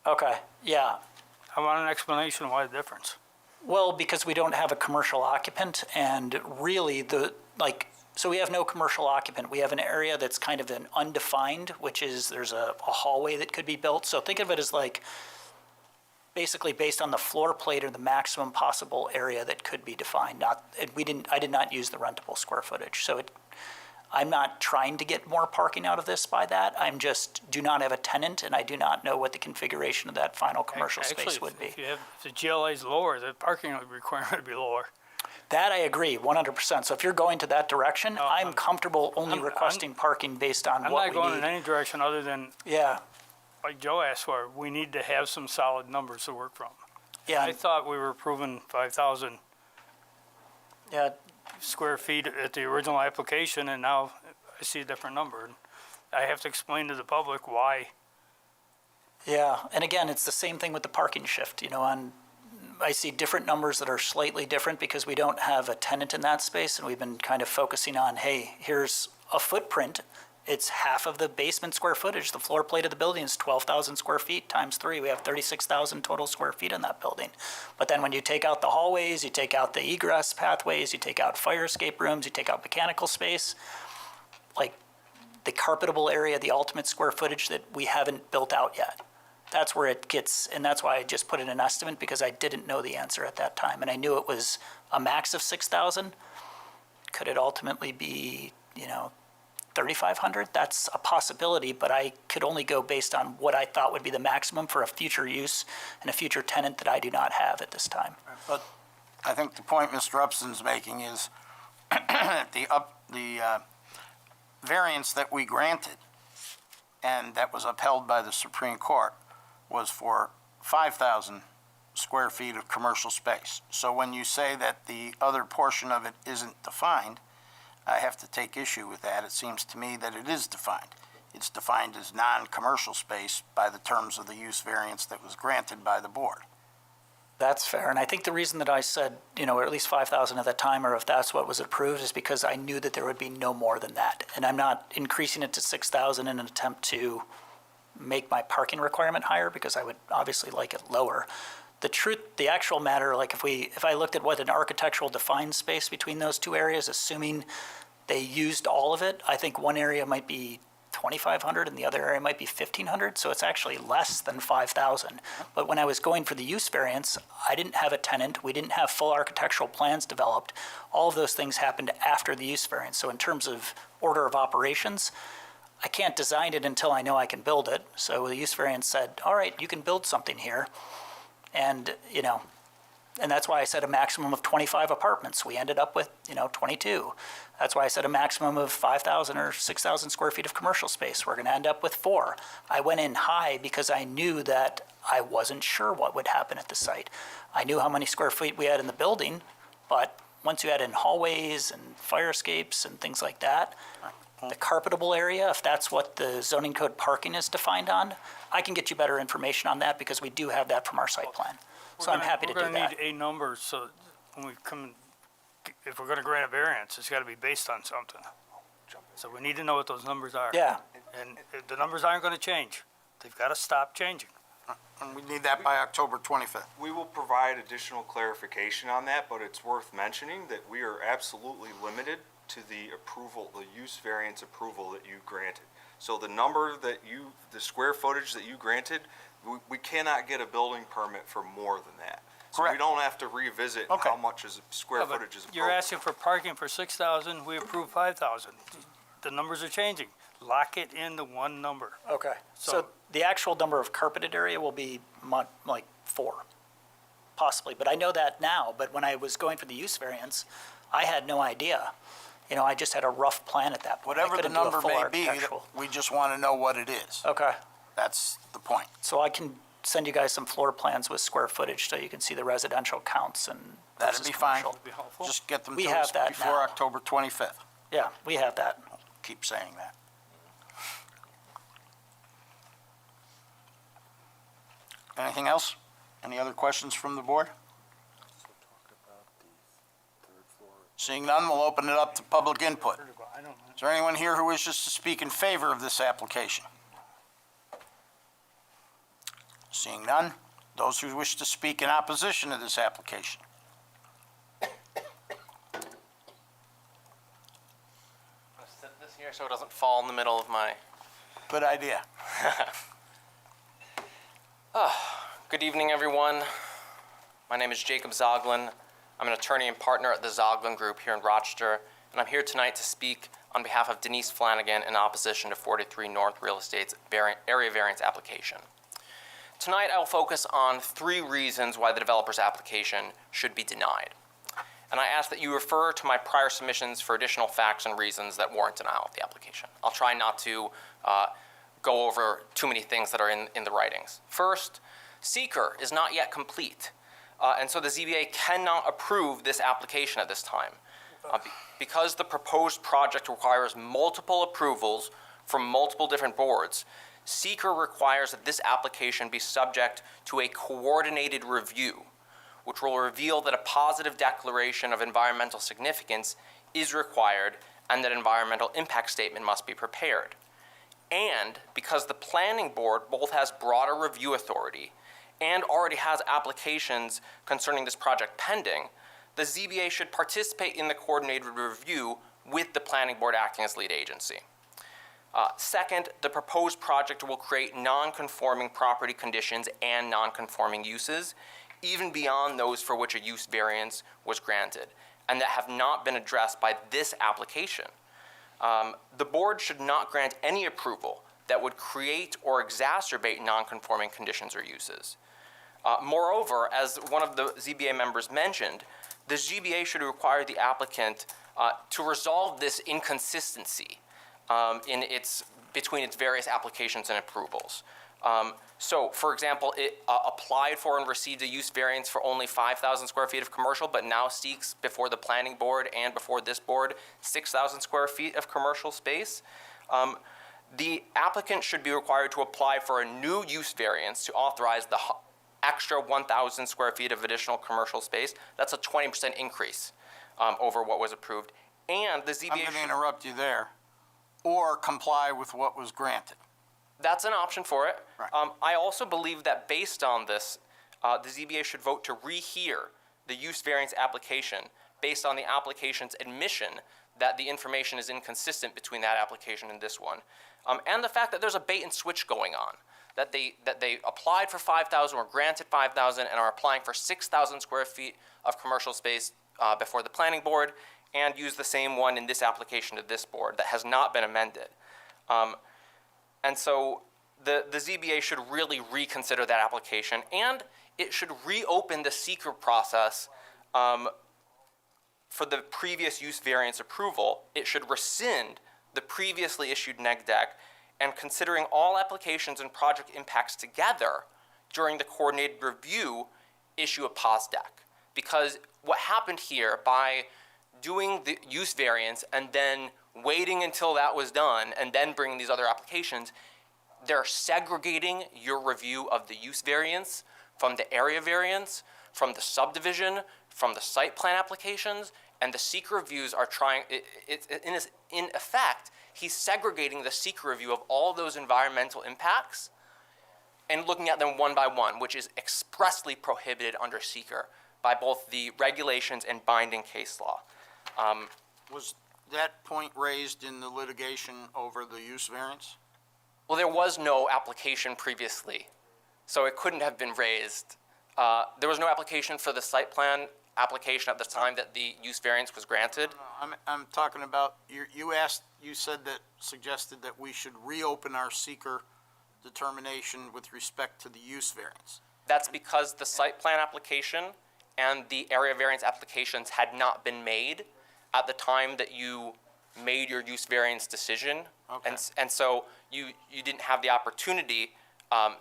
Okay, yeah. I want an explanation why the difference. Well, because we don't have a commercial occupant, and really so we have no commercial occupant. We have an area that's kind of an undefined, which is there's a hallway that could be built. So think of it as basically based on the floor plate or the maximum possible area that could be defined. I did not use the rentable square footage. So I'm not trying to get more parking out of this by that. I'm just do not have a tenant, and I do not know what the configuration of that final commercial space would be. If the GLA is lower, the parking requirement would be lower. That I agree, 100%. So if you're going to that direction, I'm comfortable only requesting parking based on what we need. I'm not going in any direction other than, like Joe asked for, we need to have some solid numbers to work from. Yeah. I thought we were approving 5,000 square feet at the original application, and now I see a different number. I have to explain to the public why. Yeah, and again, it's the same thing with the parking shift, I see different numbers that are slightly different because we don't have a tenant in that space, and we've been kind of focusing on, hey, here's a footprint. It's half of the basement square footage. The floor plate of the building is 12,000 square feet times 3. We have 36,000 total square feet in that building. But then when you take out the hallways, you take out the egress pathways, you take out fire escape rooms, you take out mechanical space, like the carpetable area, the ultimate square footage that we haven't built out yet. That's where it gets, and that's why I just put in an estimate, because I didn't know the answer at that time. And I knew it was a max of 6,000. Could it ultimately be, 3,500? That's a possibility, but I could only go based on what I thought would be the maximum for a future use and a future tenant that I do not have at this time. But I think the point Mr. Upson's making is the variance that we granted and that was upheld by the Supreme Court was for 5,000 square feet of commercial space. So when you say that the other portion of it isn't defined, I have to take issue with that. It seems to me that it is defined. It's defined as non-commercial space by the terms of the use variance that was granted by the board. That's fair, and I think the reason that I said, or at least 5,000 at that time, or if that's what was approved, is because I knew that there would be no more than that. And I'm not increasing it to 6,000 in an attempt to make my parking requirement higher, because I would obviously like it lower. The actual matter, like if I looked at what an architectural defined space between those two areas, assuming they used all of it, I think one area might be 2,500 and the other area might be 1,500, so it's actually less than 5,000. But when I was going for the use variance, I didn't have a tenant, we didn't have full architectural plans developed. All of those things happened after the use variance. So in terms of order of operations, I can't design it until I know I can build it. So the use variance said, all right, you can build something here. And, and that's why I said a maximum of 25 apartments. We ended up with, 22. That's why I said a maximum of 5,000 or 6,000 square feet of commercial space. We're going to end up with 4. I went in high because I knew that I wasn't sure what would happen at the site. I knew how many square feet we had in the building, but once you add in hallways and fire escapes and things like that, the carpetable area, if that's what the zoning code parking is defined on, I can get you better information on that because we do have that from our site plan. So I'm happy to do that. We're going to need a number, so when we come, if we're going to grant a variance, it's got to be based on something. So we need to know what those numbers are. Yeah. And the numbers aren't going to change. They've got to stop changing. And we need that by October 25th. We will provide additional clarification on that, but it's worth mentioning that we are absolutely limited to the approval, the use variance approval that you granted. So the number that the square footage that you granted, we cannot get a building permit for more than that. So Correct. we don't have to revisit how much is square footage is appropriate. You're asking for parking for 6,000, we approve 5,000. the numbers are changing. Lock it into one number. Okay. So So- the actual number of carpeted area will be like 4, possibly. But I know that now, but when I was going for the use variance, I had no idea. You know, I just had a rough plan at that point. I Whatever the couldn't do a number full may be, architectural. we just want to know what it is. Okay. That's the point. So I can send you guys some floor plans with square footage so you can see the residential counts and That'd versus be fine. commercial. Be helpful. Just get them We to have us that before now. October 25th. Yeah, we have that. Keep saying that. Anything else? Any other questions from the board? Seeing none, we'll open it up to public input. I don't know. Is there anyone here who wishes to speak in favor of this application? Seeing none, those who wish to speak in opposition to this application? I'll set this here so it doesn't fall in the middle of my... Good idea. Good evening, everyone. My name is Jacob Zoglin. I'm an attorney and partner at the Zoglin Group here in Rochester, and I'm here tonight to speak on behalf of Denise Flanagan in opposition to 43 North Real Estate's area variance application. Tonight, I will focus on 3 reasons why the developer's application should be denied. And I ask that you refer to my prior submissions for additional facts and reasons that warrant denial of the application. I'll try not to go over too many things that are in the writings. First, seeker is not yet complete, and so the ZBA cannot approve this application at this time. Because the proposed project requires multiple approvals from multiple different boards, seeker requires that this application be subject to a coordinated review, which will reveal that a positive declaration of environmental significance is required and that an environmental impact statement must be prepared. And because the planning board both has broader review authority and already has applications concerning this project pending, the ZBA should participate in the coordinated review with the planning board acting as lead agency. Second, the proposed project will create non-conforming property conditions and non-conforming uses, even beyond those for which a use variance was granted, and that have not been addressed by this application. The board should not grant any approval that would create or exacerbate non-conforming conditions or uses. Moreover, as one of the ZBA members mentioned, the ZBA should require the applicant to resolve this inconsistency between its various applications and approvals. So, for example, it applied for and received a use variance for only 5,000 square feet of commercial, but now seeks before the planning board and before this board 6,000 square feet of commercial space. The applicant should be required to apply for a new use variance to authorize the extra 1,000 square feet of additional commercial space. That's a 20% increase over what was approved. And the ZBA I'm going to interrupt you there. Or comply with what was granted. That's an option for it. Right. I also believe that based on this, the ZBA should vote to rehear the use variance application based on the application's admission that the information is inconsistent between that application and this one. And the fact that there's a bait and switch going on, that they applied for 5,000, were granted 5,000, and are applying for 6,000 square feet of commercial space before the planning board, and use the same one in this application to this board that has not been amended. And so the ZBA should really reconsider that application, and it should reopen the seeker process for the previous use variance approval. It should rescind the previously issued neg deck, and considering all applications and project impacts together during the coordinated review, issue a pause deck. Because what happened here by doing the use variance and then waiting until that was done and then bringing these other applications, they're segregating your review of the use variance from the area variance, from the subdivision, from the site plan applications, and the seeker reviews are trying, in effect, he's segregating the seeker review of all those environmental impacts and looking at them one by one, which is expressly prohibited under seeker by both the regulations and binding case law. Was that point raised in the litigation over the use variance? Well, there was no application previously, so it couldn't have been raised. There was no application for the site plan application at the time that the use variance was granted. I'm talking about, you said that, suggested that we should reopen our seeker determination with respect to the use variance. That's because the site plan application and the area variance applications had not been made at the time that you made your use variance decision. Okay. And so you didn't have the opportunity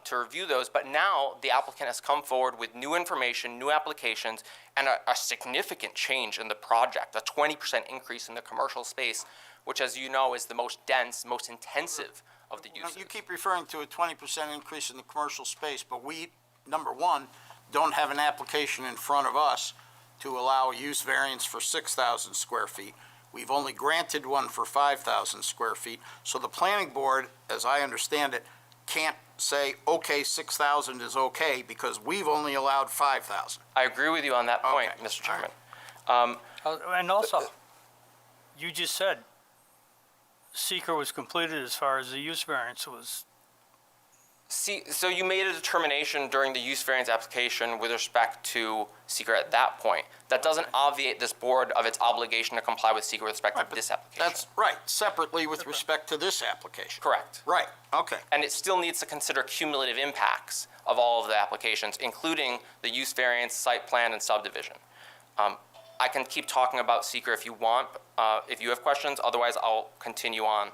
to review those, but now the applicant has come forward with new information, new applications, and a significant change in the project, a 20% increase in the commercial space, which, as you know, is the most dense, most intensive of the uses. You keep referring to a 20% increase in the commercial space, but we, number one, don't have an application in front of us to allow use variance for 6,000 square feet. We've only granted one for 5,000 square feet. So the planning board, as I understand it, can't say, okay, 6,000 is okay, because we've only allowed 5,000. I agree with you on that point, Okay. Mr. Chairman. And also, you just said seeker was completed as far as the use variance was. See, so you made a determination during the use variance application with respect to seeker at that point. That doesn't obviate this board of its obligation to comply with seeker with respect to this application. That's right, separately with respect to this application. Correct. Right, okay. And it still needs to consider cumulative impacts of all of the applications, including the use variance, site plan, and subdivision. I can keep talking about seeker if you want, if you have questions. Otherwise, I'll continue on.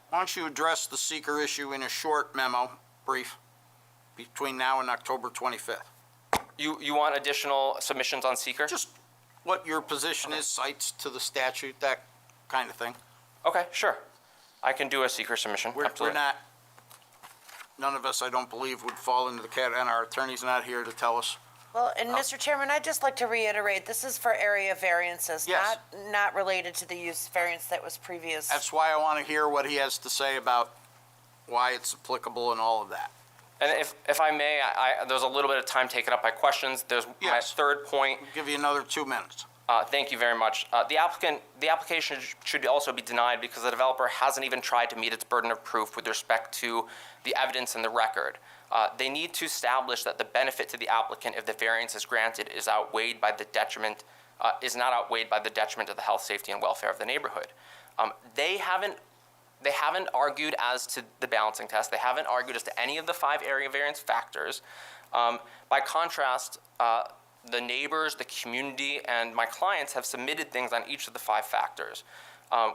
Why don't you address the seeker issue in a short memo, brief, between now and October 25th? You want additional submissions on seeker? Just what your position is, cites to the statute, that kind of thing. Okay, sure. I can do a seeker submission, We're absolutely. not, none of us, I don't believe, would fall into the category, and our attorney's not here to tell us. Well, and Mr. Chairman, I'd just like to reiterate, this is for area variances, Yes. not related to the use variance that was previous. That's why I want to hear what he has to say about why it's applicable and all of that. And if I may, there's a little bit of time taken up by questions. There's my Yes. third point. I'll give you another 2 minutes. Thank you very much. The application should also be denied because the developer hasn't even tried to meet its burden of proof with respect to the evidence in the record. They need to establish that the benefit to the applicant if the variance is granted is outweighed by the detriment, is not outweighed by the detriment to the health, safety, and welfare of the neighborhood. They haven't argued as to the balancing test. They haven't argued as to any of the 5 area variance factors. By contrast, the neighbors, the community, and my clients have submitted things on each of the 5 factors.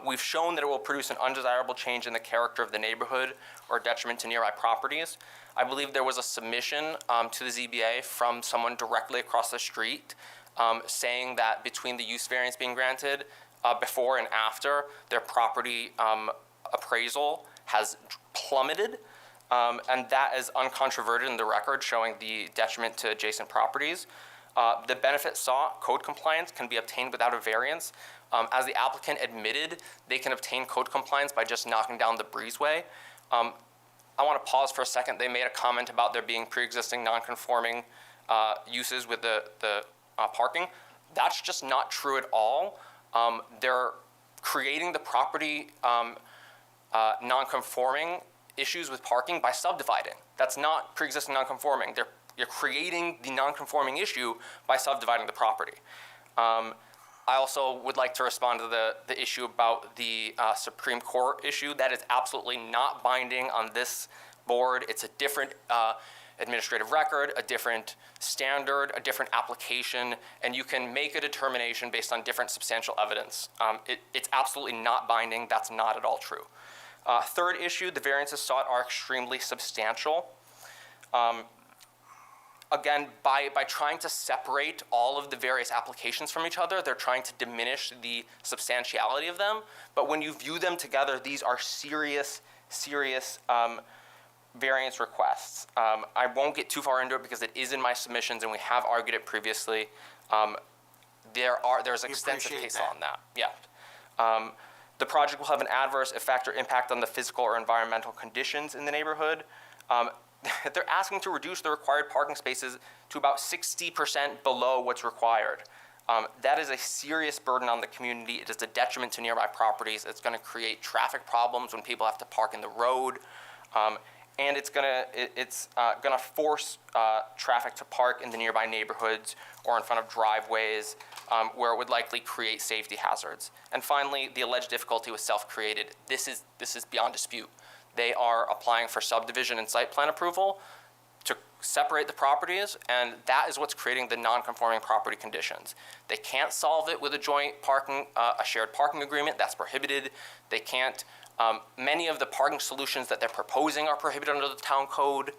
We've shown that it will produce an undesirable change in the character of the neighborhood or detriment to nearby properties. I believe there was a submission to the ZBA from someone directly across the street saying that between the use variance being granted before and after, their property appraisal has plummeted, and that is uncontroverted in the record, showing the detriment to adjacent properties. The benefit sought, code compliance, can be obtained without a variance. As the applicant admitted, they can obtain code compliance by just knocking down the breezeway. I want to pause for a second. They made a comment about there being pre-existing non-conforming uses with the parking. That's just not true at all. They're creating the property non-conforming issues with parking by subdividing. That's not pre-existing non-conforming. You're creating the non-conforming issue by subdividing the property. I also would like to respond to the issue about the Supreme Court issue. That is absolutely not binding on this board. It's a different administrative record, a different standard, a different application, and you can make a determination based on different substantial evidence. It's absolutely not binding. That's not at all true. Third issue, the variances sought are extremely substantial. Again, by trying to separate all of the various applications from each other, they're trying to diminish the substantiality of them. But when you view them together, these are serious variance requests. I won't get too far into it because it is in my submissions and we have argued it previously. There's extensive case law on that. Yeah. The project will have an adverse effect or impact on the physical or environmental conditions in the neighborhood. They're asking to reduce the required parking spaces to about 60% below what's required. That is a serious burden on the community. It is a detriment to nearby properties. It's going to create traffic problems when people have to park in the road. and it's gonna force traffic to park in the nearby neighborhoods or in front of driveways, where it would likely create safety hazards. And finally, the alleged difficulty was self-created. This is beyond dispute. They are applying for subdivision and site plan approval to separate the properties, and that is what's creating the non-conforming property conditions. They can't solve it with a joint parking, a shared parking agreement. That's prohibited. They can't. Many of the parking solutions that they're proposing are prohibited under the town code.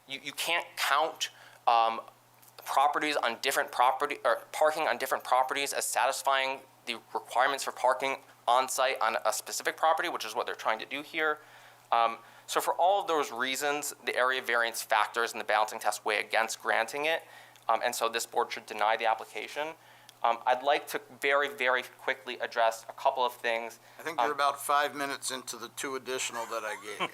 You can't count properties on different property or parking on different properties as satisfying the requirements for parking on site on a specific property, which is what they're trying to do here. So for all of those reasons, the area variance factors in the balancing test weigh against granting it, and so this board should deny the application. I'd like to very, very quickly address a couple of things. I think you're about 5 minutes into the 2 additional that I gave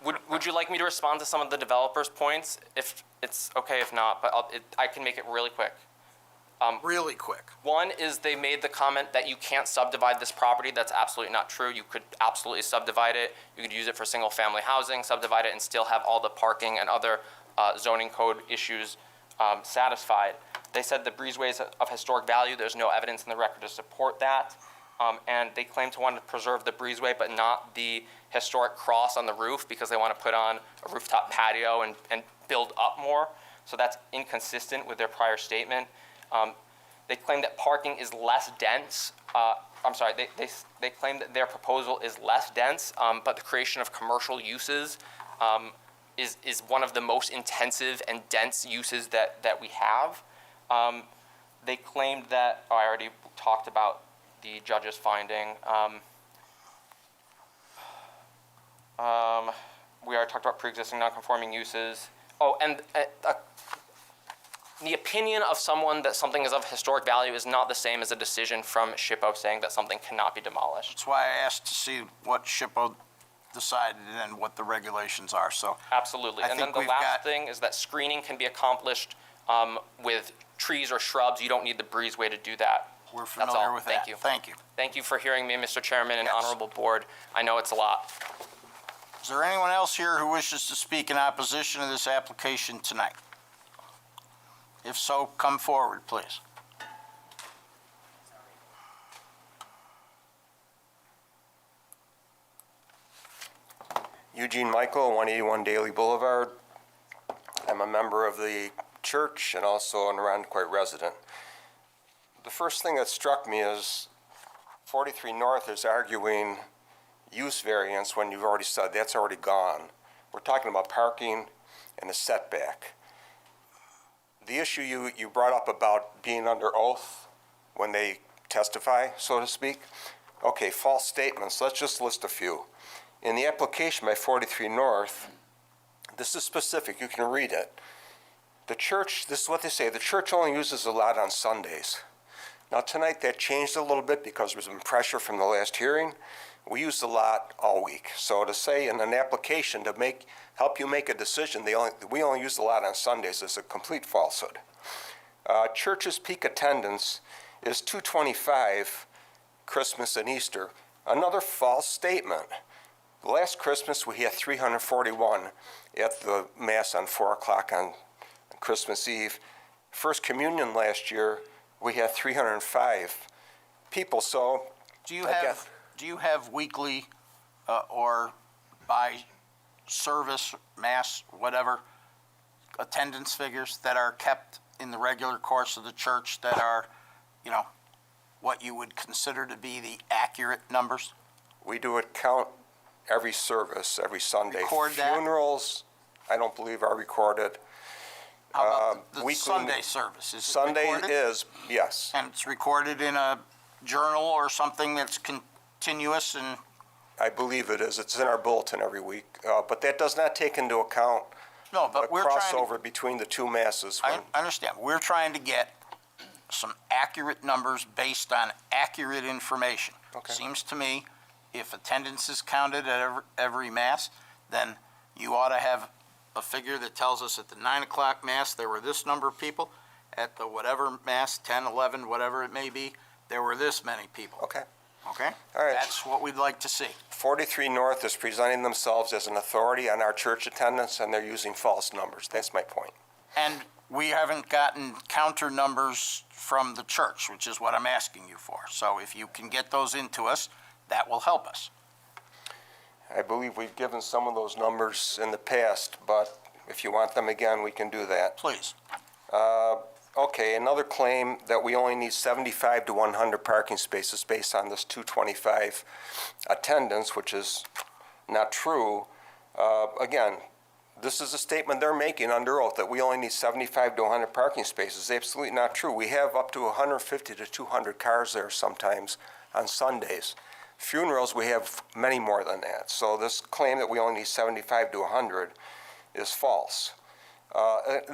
you. Would you like me to respond to some of the developers' points? If it's okay, if not, but I can make it really quick. Really quick. One is they made the comment that you can't subdivide this property. That's absolutely not true. You could absolutely subdivide it. You could use it for single-family housing, subdivide it, and still have all the parking and other zoning code issues satisfied. They said the breezeway is of historic value. There's no evidence in the record to support that. And they claim to want to preserve the breezeway, but not the historic cross on the roof, because they want to put on a rooftop patio and build up more. So that's inconsistent with their prior statement. They claim that parking is less dense. They claim that their proposal is less dense, but the creation of commercial uses is one of the most intensive and dense uses that we have. They claimed that, I already talked about the judge's finding. We already talked about pre-existing non-conforming uses. Oh, and the opinion of someone that something is of historic value is not the same as a decision from SHPO saying that something cannot be demolished. That's why I asked to see what SHPO decided and what the regulations are, so. Absolutely. And then the last thing is that screening can be accomplished with trees or shrubs. You don't need the breezeway to do that. We're familiar with that. Thank you. Thank you. Thank you for hearing me, Mr. Chairman and Honorable Board. I know it's a lot. Is there anyone else here who wishes to speak in opposition to this application tonight? If so, come forward, please. Eugene Michael, 181 Daly Boulevard. I'm a member of the church and also an Arundequoit resident. The first thing that struck me is 43 North is arguing use variance when you've already said that's already gone. We're talking about parking and a setback. The issue you brought up about being under oath when they testify, so to speak. Okay, false statements. Let's just list a few. In the application by 43 North, this is specific. You can read it. The church, this is what they say, the church only uses the lot on Sundays. Now tonight that changed a little bit because there was some pressure from the last hearing. We use the lot all week. So to say in an application to help you make a decision, we only use the lot on Sundays is a complete falsehood. Church's peak attendance is 225 Christmas and Easter. Another false statement. Last Christmas we had 341 at the Mass on 4 o'clock on Christmas Eve. First Communion last year we had 305 people. So do you have weekly or by service, Mass, whatever, attendance figures that are kept in the regular course of the church that are, what you would consider to be the accurate numbers? We do it count every service, every Sunday. Record that? Funerals, I don't believe are recorded. How about the Sunday service? Is Sunday it recorded? is, yes. And it's recorded in a journal or something that's continuous and... I believe it is. It's in our bulletin every week. But that does not take into account the crossover between the two masses. I understand. We're trying to get some accurate numbers based on accurate information. Okay. Seems to me if attendance is counted at every Mass, then you ought to have a figure that tells us at the 9 o'clock Mass there were this number of people. At the whatever Mass, 10, 11, whatever it may be, there were this many people. Okay. Okay? All right. That's what we'd like to see. 43 North is presenting themselves as an authority on our church attendance, and they're using false numbers. That's my point. And we haven't gotten counter numbers from the church, which is what I'm asking you for. So if you can get those into us, that will help us. I believe we've given some of those numbers in the past, but if you want them again, we can do that. Please. Okay, another claim that we only need 75 to 100 parking spaces based on this 225 attendance, which is not true. Again, this is a statement they're making under oath that we only need 75 to 100 parking spaces. Absolutely not true. We have up to 150 to 200 cars there sometimes on Sundays. Funerals, we have many more than that. So this claim that we only need 75 to 100 is false.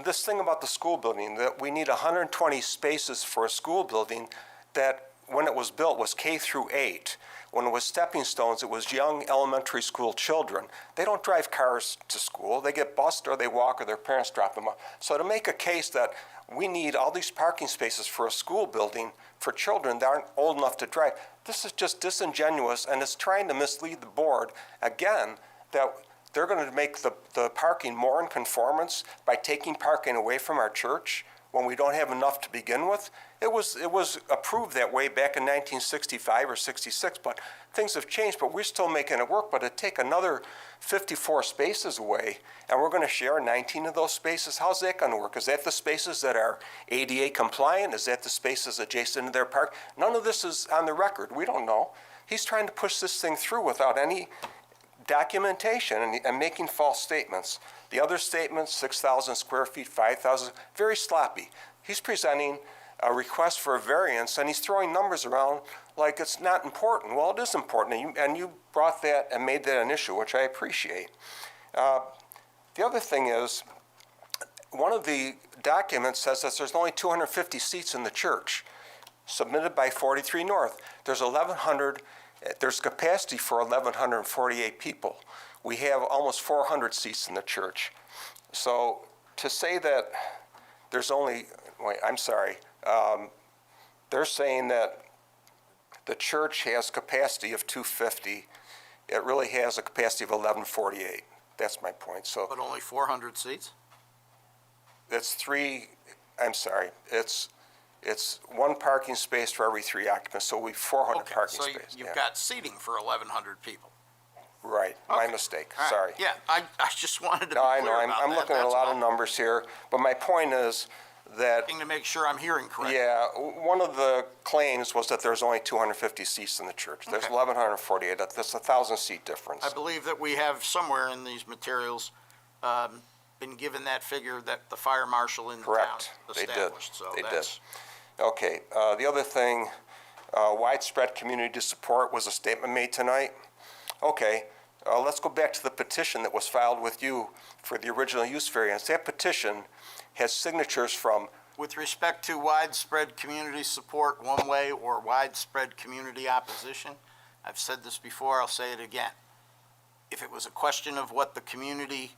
This thing about the school building, that we need 120 spaces for a school building that, when it was built, was K through 8. When it was stepping stones, it was young elementary school children. They don't drive cars to school. They get bused or they walk or their parents drop them off. So to make a case that we need all these parking spaces for a school building for children that aren't old enough to drive, this is just disingenuous, and it's trying to mislead the board, again, that they're going to make the parking more in conformance by taking parking away from our church when we don't have enough to begin with. It was approved that way back in 1965 or 66, but things have changed, but we're still making it work. But to take another 54 spaces away, and we're going to share 19 of those spaces, how's that going to work? Is that the spaces that are ADA compliant? Is that the spaces adjacent to their park? None of this is on the record. We don't know. He's trying to push this thing through without any documentation and making false statements. The other statements, 6,000 square feet, 5,000, very sloppy. He's presenting a request for a variance, and he's throwing numbers around like it's not important. Well, it is important, and you brought that and made that an issue, which I appreciate. The other thing is, one of the documents says that there's only 250 seats in the church, submitted by 43 North. There's capacity for 1,148 people. We have almost 400 seats in the church. So to say that there's only, wait, I'm sorry, they're saying that the church has capacity of 250. It really has a capacity of 1,148. That's my point. So, But only 400 seats? it's one parking space for every 3 occupants, so we have 400 Okay, parking so spaces. you've got seating for 1,100 people. Right, my Okay. mistake, All right. sorry. Yeah, I just wanted to be No, I clear know, about I'm that. looking at a That's lot all. of numbers here, but my point is that, Looking to make sure I'm hearing correctly. yeah, one of the claims was that there's only 250 seats in the church. There's Okay. 1,148, that's a 1,000-seat difference. I believe that we have somewhere in these materials been given that figure that the fire marshal in the town Correct, they did, established. So they did. that's- Okay, the other thing, widespread community support was a statement made tonight. Okay, let's go back to the petition that was filed with you for the original use variance. That petition has signatures from, With respect to widespread community support one way or widespread community opposition, I've said this before, I'll say it again. If it was a question of what the community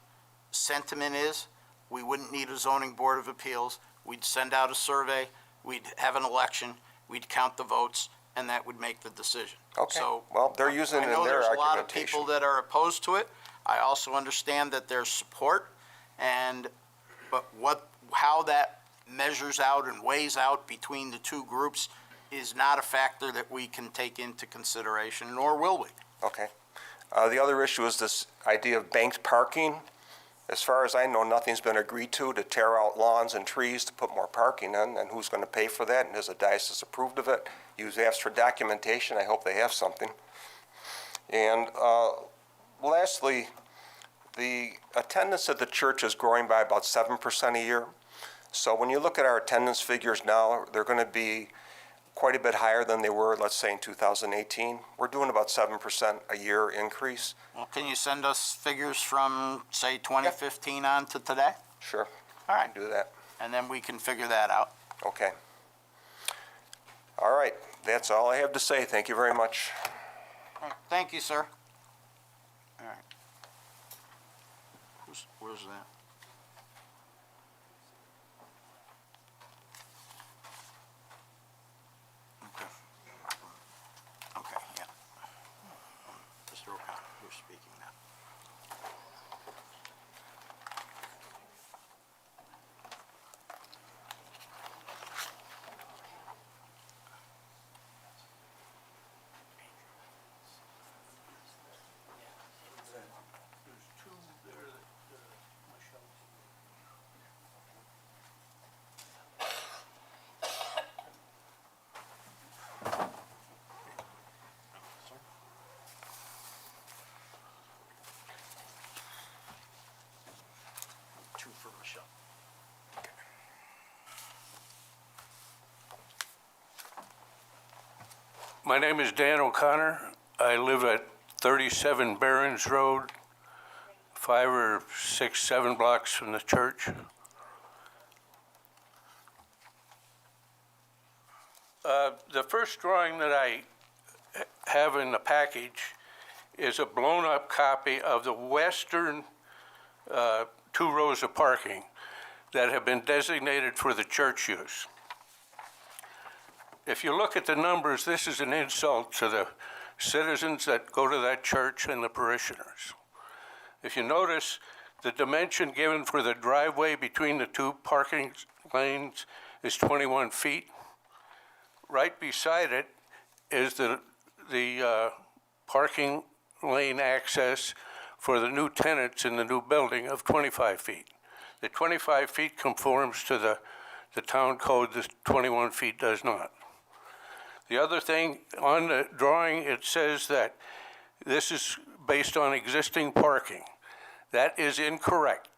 sentiment is, we wouldn't need a zoning board of appeals. We'd send out a survey, we'd have an election, we'd count the votes, and that would make the decision. okay, So well, they're using it in their I know there's a lot of argumentation. people that are opposed to it. I also understand that there's support, but how that measures out and weighs out between the two groups is not a factor that we can take into consideration, nor will we. Okay. The other issue is this idea of banked parking. As far as I know, nothing's been agreed to tear out lawns and trees to put more parking in, and who's going to pay for that, and has the diocese approved of it? You've asked for documentation, I hope they have something. And lastly, the attendance at the church is growing by about 7% a year. So when you look at our attendance figures now, they're going to be quite a bit higher than they were, let's say, in 2018. We're doing about 7% a year increase. Well, can you send us figures from, say, 2015 on to today? Sure. All right. Do that. And then we can figure that out. Okay. All right, that's all I have to say. Thank you very much. All right. Thank you, sir. All right. Where's that? Okay. Okay. My name is Dan O'Connor. I live at 37 Barron's Road, 5 or 6, 7 blocks from the church. The first drawing that I have in the package is a blown-up copy of the western 2 rows of parking that have been designated for the church use. If you look at the numbers, this is an insult to the citizens that go to that church and the parishioners. If you notice, the dimension given for the driveway between the 2 parking lanes is 21 feet. Right beside it is the parking lane access for the new tenants in the new building of 25 feet. The 25 feet conforms to the town code, the 21 feet does not. The other thing, on the drawing, it says that this is based on existing parking. That is incorrect.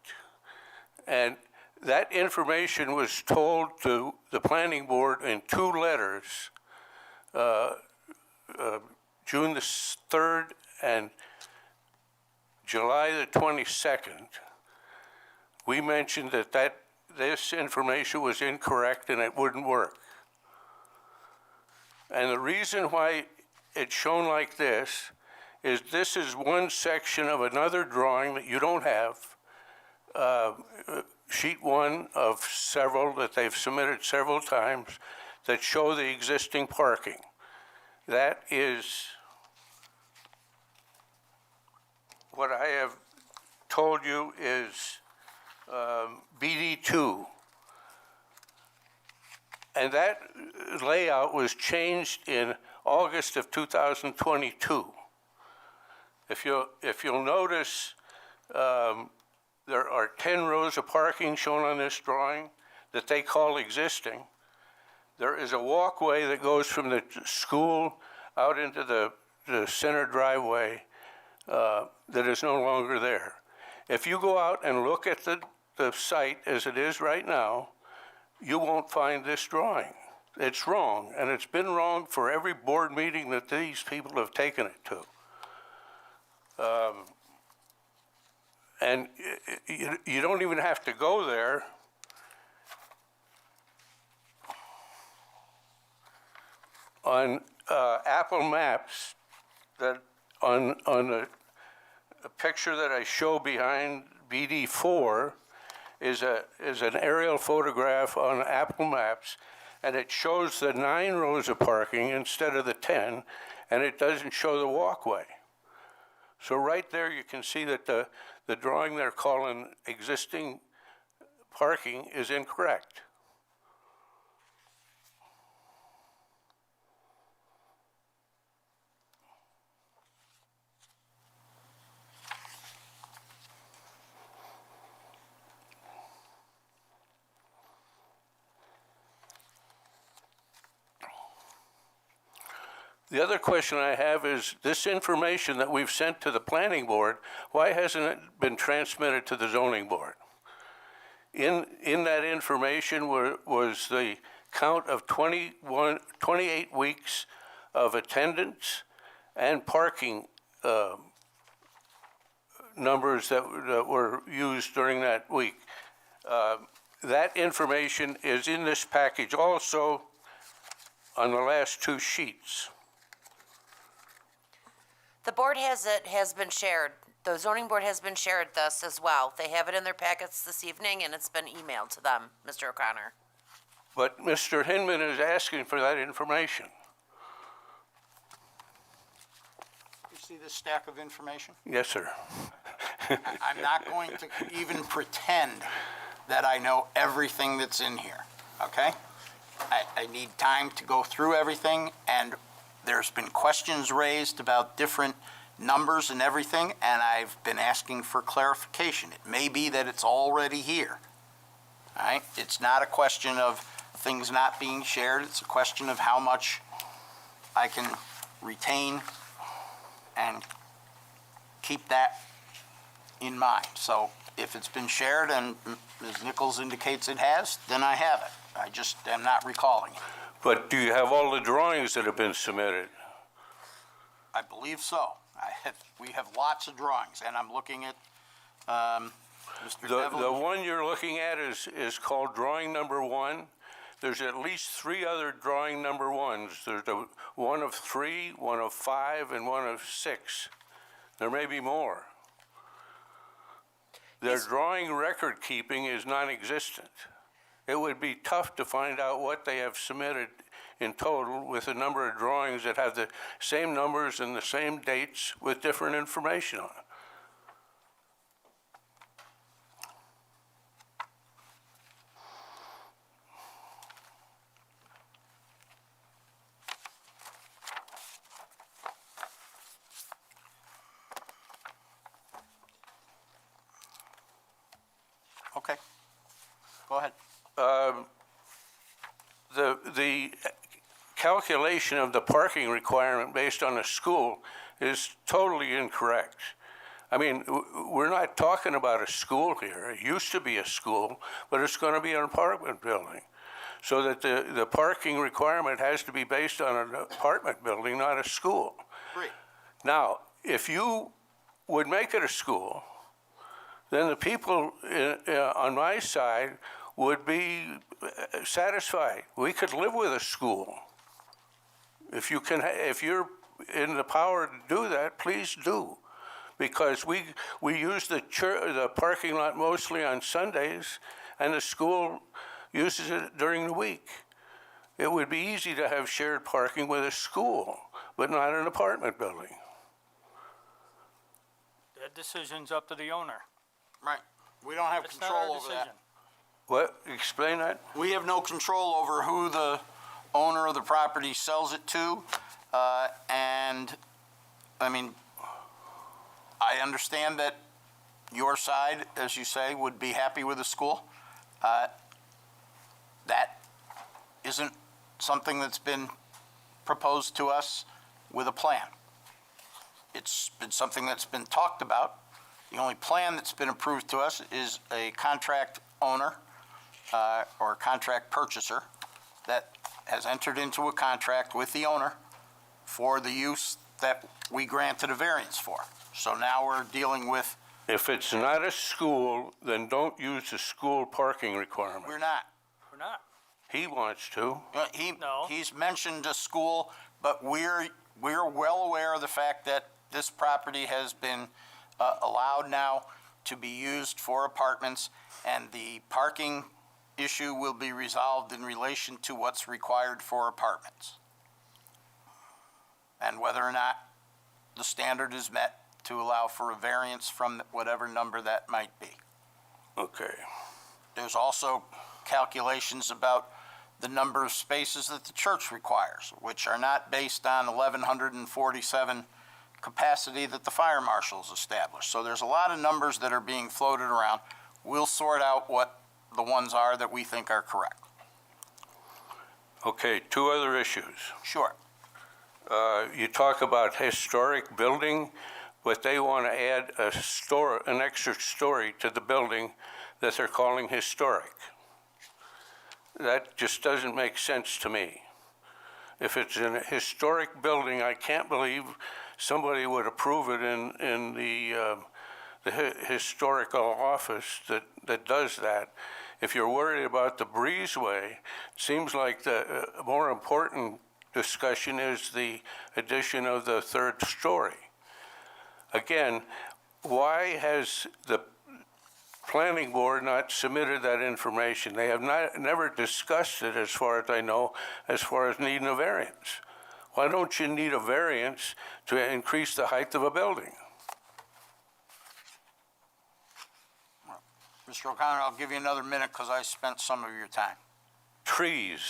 And that information was told to the planning board in 2 letters, June the 3rd and July the 22nd. We mentioned that this information was incorrect and it wouldn't work. And the reason why it's shown like this is one section of another drawing that you don't have, sheet 1 of several that they've submitted several times that show the existing parking. That is what I have told you is BD2. And that layout was changed in August of 2022. If you'll notice, there are 10 rows of parking shown on this drawing that they call existing. There is a walkway that goes from the school out into the center driveway that is no longer there. If you go out and look at the site as it is right now, you won't find this drawing. It's wrong, and it's been wrong for every board meeting that these people have taken it to. And you don't even have to go there. On Apple Maps, that on the picture that I show behind BD4 is an aerial photograph on Apple Maps, and it shows the 9 rows of parking instead of the 10, and it doesn't show the walkway. So right there you can see that the drawing they're calling existing parking is incorrect. The other question I have is this information that we've sent to the planning board, why hasn't it been transmitted to the zoning board? In that information was the count of 28 weeks of attendance and parking numbers that were used during that week. That information is in this package also on the last 2 sheets. The board has been shared. The zoning board has been shared this as well. They have it in their packets this evening, and it's been emailed to them, Mr. O'Connor. But Mr. Hinman is asking for that information. You see this stack of information? Yes, sir. I'm not going to even pretend that I know everything that's in here, okay? I need time to go through everything, and there's been questions raised about different numbers and everything, and I've been asking for clarification. It may be that it's already here, all right? It's not a question of things not being shared. It's a question of how much I can retain and keep that in mind. So if it's been shared and Ms. Nichols indicates it has, then I have it. I just am not recalling it. But do you have all the drawings that have been submitted? I believe so. We have lots of drawings, and I'm looking at, Mr. The Devlin. one you're looking at is called drawing number 1. There's at least 3 other drawing number 1s. There's one of 3, one of 5, and one of 6. There may be more. Their drawing record keeping is non-existent. It would be tough to find out what they have submitted in total with a number of drawings that have the same numbers and the same dates with different information on it. Okay, go ahead. The calculation of the parking requirement based on a school is totally incorrect. I mean, we're not talking about a school here. It used to be a school, but it's going to be an apartment building. So that the parking requirement has to be based on an apartment building, not a school. Great. Now, if you would make it a school, then the people on my side would be satisfied. We could live with a school. If you're in the power to do that, please do. Because we use the parking lot mostly on Sundays, and the school uses it during the week. It would be easy to have shared parking with a school, but not an apartment building. That decision's up to the owner. Right. We don't have It's not control our over decision. that. What? Explain that? We have no control over who the owner of the property sells it to. And, I mean, I understand that your side, as you say, would be happy with the school. That isn't something that's been proposed to us with a plan. It's been something that's been talked about. The only plan that's been approved to us is a contract owner or contract purchaser that has entered into a contract with the owner for the use that we granted a variance for. So now we're dealing with. If it's not a school, then don't use the school parking requirement. We're not. We're not. He wants to. He's mentioned a school, but we're well aware of the fact that this property has been allowed now to be used for apartments, and the parking issue will be resolved in relation to what's required for apartments, and whether or not the standard is met to allow for a variance from whatever number that might be. Okay. There's also calculations about the number of spaces that the church requires, which are not based on 1,147 capacity that the fire marshals established. So there's a lot of numbers that are being floated around. We'll sort out what the ones are that we think are correct. Okay, 2 other issues. Sure. You talk about historic building, but they want to add an extra story to the building that they're calling historic. That just doesn't make sense to me. If it's a historic building, I can't believe somebody would approve it in the historical office that does that. If you're worried about the breezeway, it seems like the more important discussion is the addition of the 3rd story. Again, why has the planning board not submitted that information? They have never discussed it, as far as I know, as far as needing a variance. Why don't you need a variance to increase the height of a building? Mr. O'Connor, I'll give you another minute because I spent some of your time. Trees.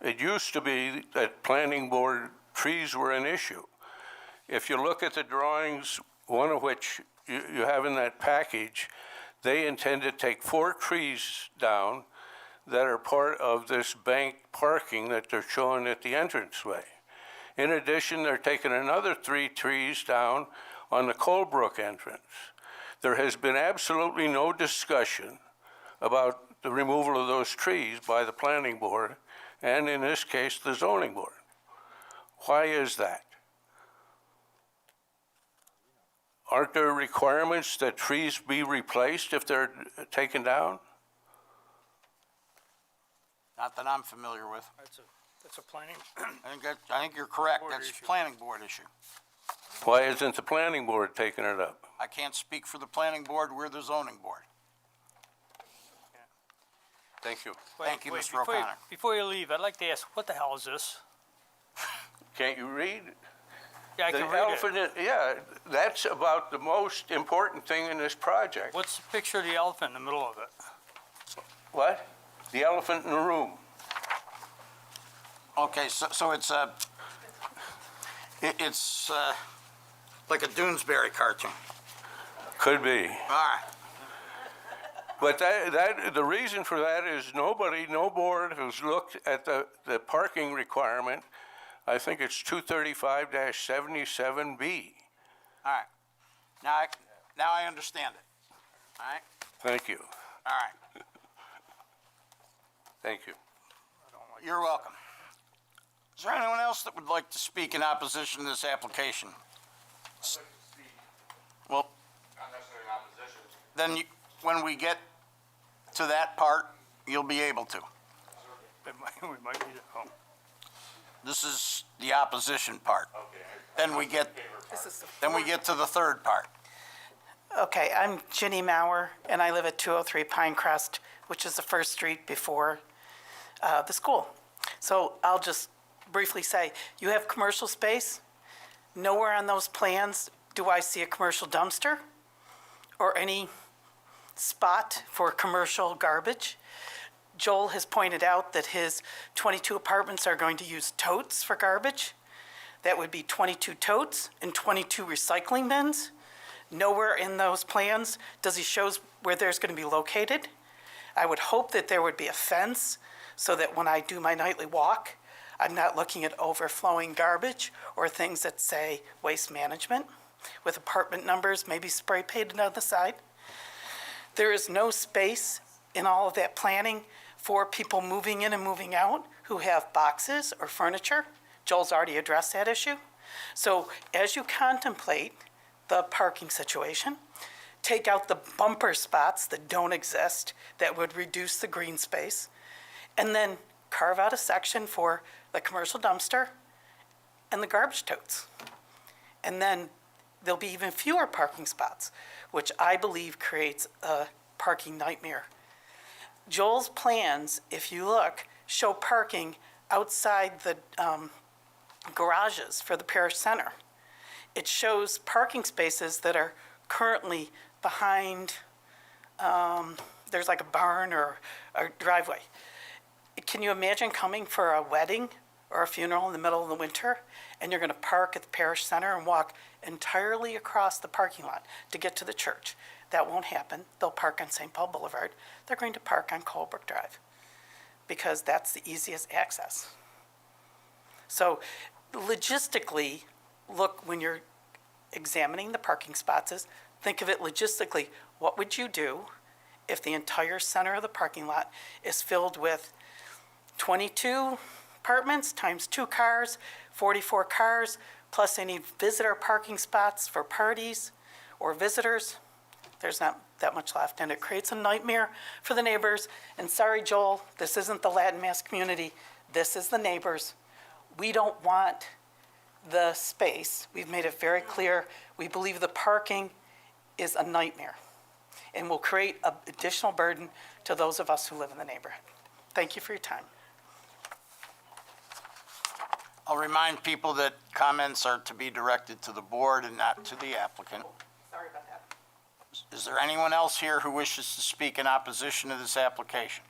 It used to be that planning board trees were an issue. If you look at the drawings, one of which you have in that package, they intend to take 4 trees down that are part of this bank parking that they're showing at the entranceway. In addition, they're taking another 3 trees down on the Colebrook entrance. There has been absolutely no discussion about the removal of those trees by the planning board, and in this case, the zoning board. Why is that? aren't there requirements that trees be replaced if they're taken down? Not that I'm familiar with. That's a planning. I think you're correct. Board That's a issue. planning board issue. Why isn't the planning board taking it up? I can't speak for the planning board. We're the zoning board. Thank you. Thank you, Wait, Mr. O'Connor. Before you leave, I'd like to ask, what the hell is this? Can't you read? Yeah, I The can read it. elephant, yeah, that's about the most important thing in this project. What's the picture of the elephant in the middle of it? What? The elephant in the room. Okay, so it's it's like a Doonesbury cartoon. Could be. All right. But the reason for that is no board has looked at the parking requirement. I think it's 235-77B. All right. Now I understand it. All right. Thank you. All right. Thank you. You're welcome. Is there anyone else that would like to speak in opposition to this application? Well, Not necessarily in opposition. then when we get to that part, you'll be able to. We might need it. Oh. This is the opposition part. Then we get to the third part. Okay, I'm Ginny Mauer, and I live at 203 Pinecrest, which is the first street before the school. So I'll just briefly say, you have commercial space. Nowhere on those plans do I see a commercial dumpster or any spot for commercial garbage. Joel has pointed out that his 22 apartments are going to use totes for garbage. That would be 22 totes and 22 recycling bins. Nowhere in those plans does he show where there's going to be located. I would hope that there would be a fence so that when I do my nightly walk, I'm not looking at overflowing garbage or things that say waste management with apartment numbers maybe spray painted on the side. There is no space in all of that planning for people moving in and moving out who have boxes or furniture. Joel's already addressed that issue. So as you contemplate the parking situation, take out the bumper spots that don't exist that would reduce the green space, and then carve out a section for the commercial dumpster and the garbage totes. And then there'll be even fewer parking spots, which I believe creates a parking nightmare. Joel's plans, if you look, show parking outside the garages for the parish center. It shows parking spaces that are currently behind, there's like a barn or a driveway. Can you imagine coming for a wedding or a funeral in the middle of the winter, and you're going to park at the parish center and walk entirely across the parking lot to get to the church? That won't happen. They'll park on St. Paul Boulevard. They're going to park on Colebrook Drive because that's the easiest access. So logistically, look, when you're examining the parking spots, think of it logistically. What would you do if the entire center of the parking lot is filled with 22 apartments times 2 cars, 44 cars, plus any visitor parking spots for parties or visitors? There's not that much left, and it creates a nightmare for the neighbors. And sorry, Joel, this isn't the Latin Mass community. This is the neighbors. We don't want the space. We've made it very clear. We believe the parking is a nightmare and will create an additional burden to those of us who live in the neighborhood. Thank you for your time. I'll remind people that comments are to be directed to the board and not to the applicant. Sorry about that. Is there anyone else here who wishes to speak in opposition to this application?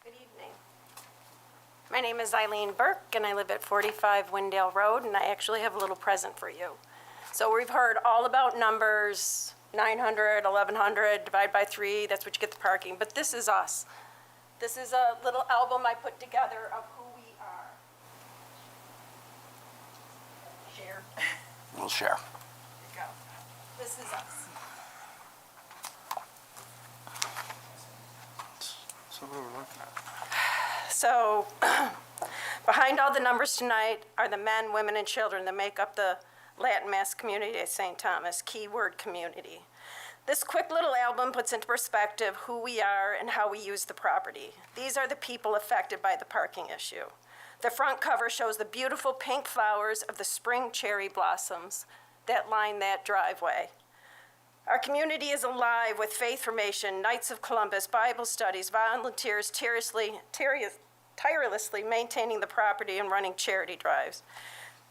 Good evening. My name is Eileen Burke, and I live at 45 Windale Road, and I actually have a little present for you. So we've heard all about numbers, 900, 1100, divide by 3, that's what you get the parking. But this is us. This is a little album I put together of who we are. Share. We'll share. There you go. This is us. So behind all the numbers tonight are the men, women, and children that make up the Latin Mass community at St. Thomas, keyword community. This quick little album puts into perspective who we are and how we use the property. These are the people affected by the parking issue. The front cover shows the beautiful pink flowers of the spring cherry blossoms that line that driveway. Our community is alive with faith formation, Knights of Columbus, Bible studies, volunteers tirelessly maintaining the property and running charity drives.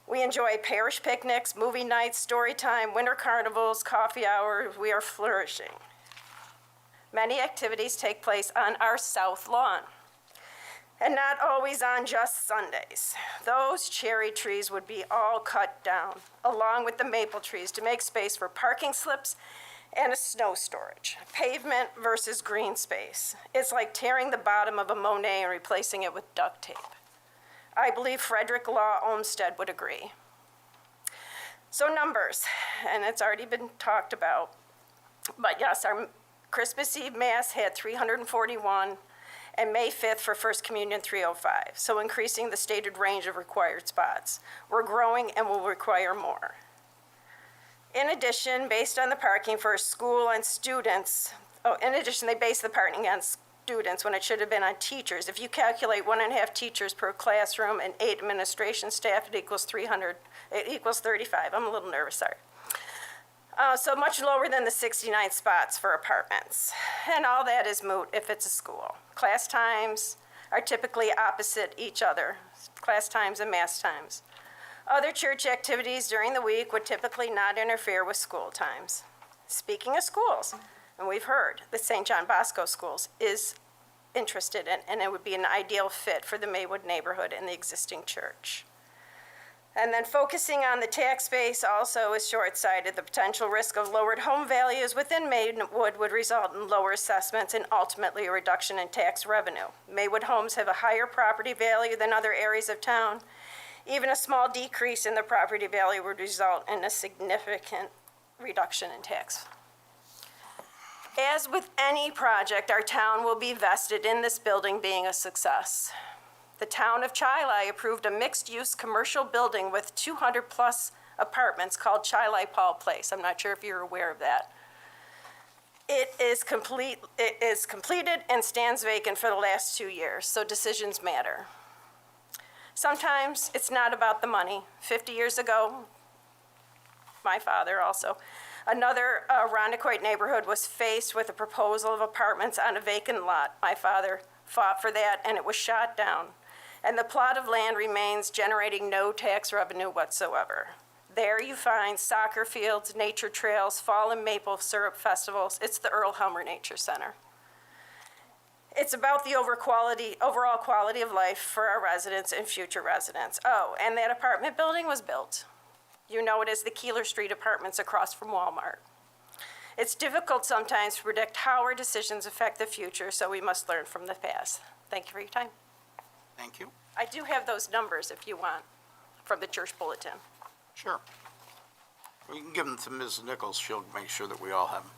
We enjoy parish picnics, movie nights, story time, winter carnivals, coffee hours. We are flourishing. Many activities take place on our south lawn, and not always on just Sundays. Those cherry trees would be all cut down, along with the maple trees, to make space for parking slips and a snow storage. Pavement versus green space. It's like tearing the bottom of a Monet and replacing it with duct tape. I believe Frederick Law Olmsted would agree. So numbers, and it's already been talked about, but yes, our Christmas Eve Mass had 341, and May 5th for First Communion 305, so increasing the stated range of required spots. We're growing and will require more. In addition, based on the parking for school and students, they base the parking on students when it should have been on teachers. If you calculate 1.5 teachers per classroom and 8 administration staff, it equals 300, it equals 35. I'm a little nervous, sorry. So much lower than the 69 spots for apartments. And all that is moot if it's a school. Class times are typically opposite each other, class times and mass times. Other church activities during the week would typically not interfere with school times. Speaking of schools, and we've heard that St. John Bosco Schools is interested in, and it would be an ideal fit for the Maywood neighborhood and the existing church. And then focusing on the tax base also is short-sighted. The potential risk of lowered home values within Maywood would result in lower assessments and ultimately a reduction in tax revenue. Maywood homes have a higher property value than other areas of town. Even a small decrease in the property value would result in a significant reduction in tax. As with any project, our town will be vested in this building being a success. The town of Chili approved a mixed-use commercial building with 200-plus apartments called Chili Paul Place. I'm not sure if you're aware of that. It is completed and stands vacant for the last 2 years, so decisions matter. Sometimes it's not about the money. 50 years ago, my father also, another Rondequoit neighborhood was faced with a proposal of apartments on a vacant lot. My father fought for that, and it was shot down. And the plot of land remains generating no tax revenue whatsoever. There you find soccer fields, nature trails, fall and maple syrup festivals. It's the Earl Helmer Nature Center. It's about the overall quality of life for our residents and future residents. Oh, and that apartment building was built. You know it as the Keeler Street Apartments across from Walmart. It's difficult sometimes to predict how our decisions affect the future, so we must learn from the past. Thank you for your time. Thank you. I do have those numbers if you want, from the church bulletin. Sure. We can give them to Ms. Nichols. She'll make sure that we all have them.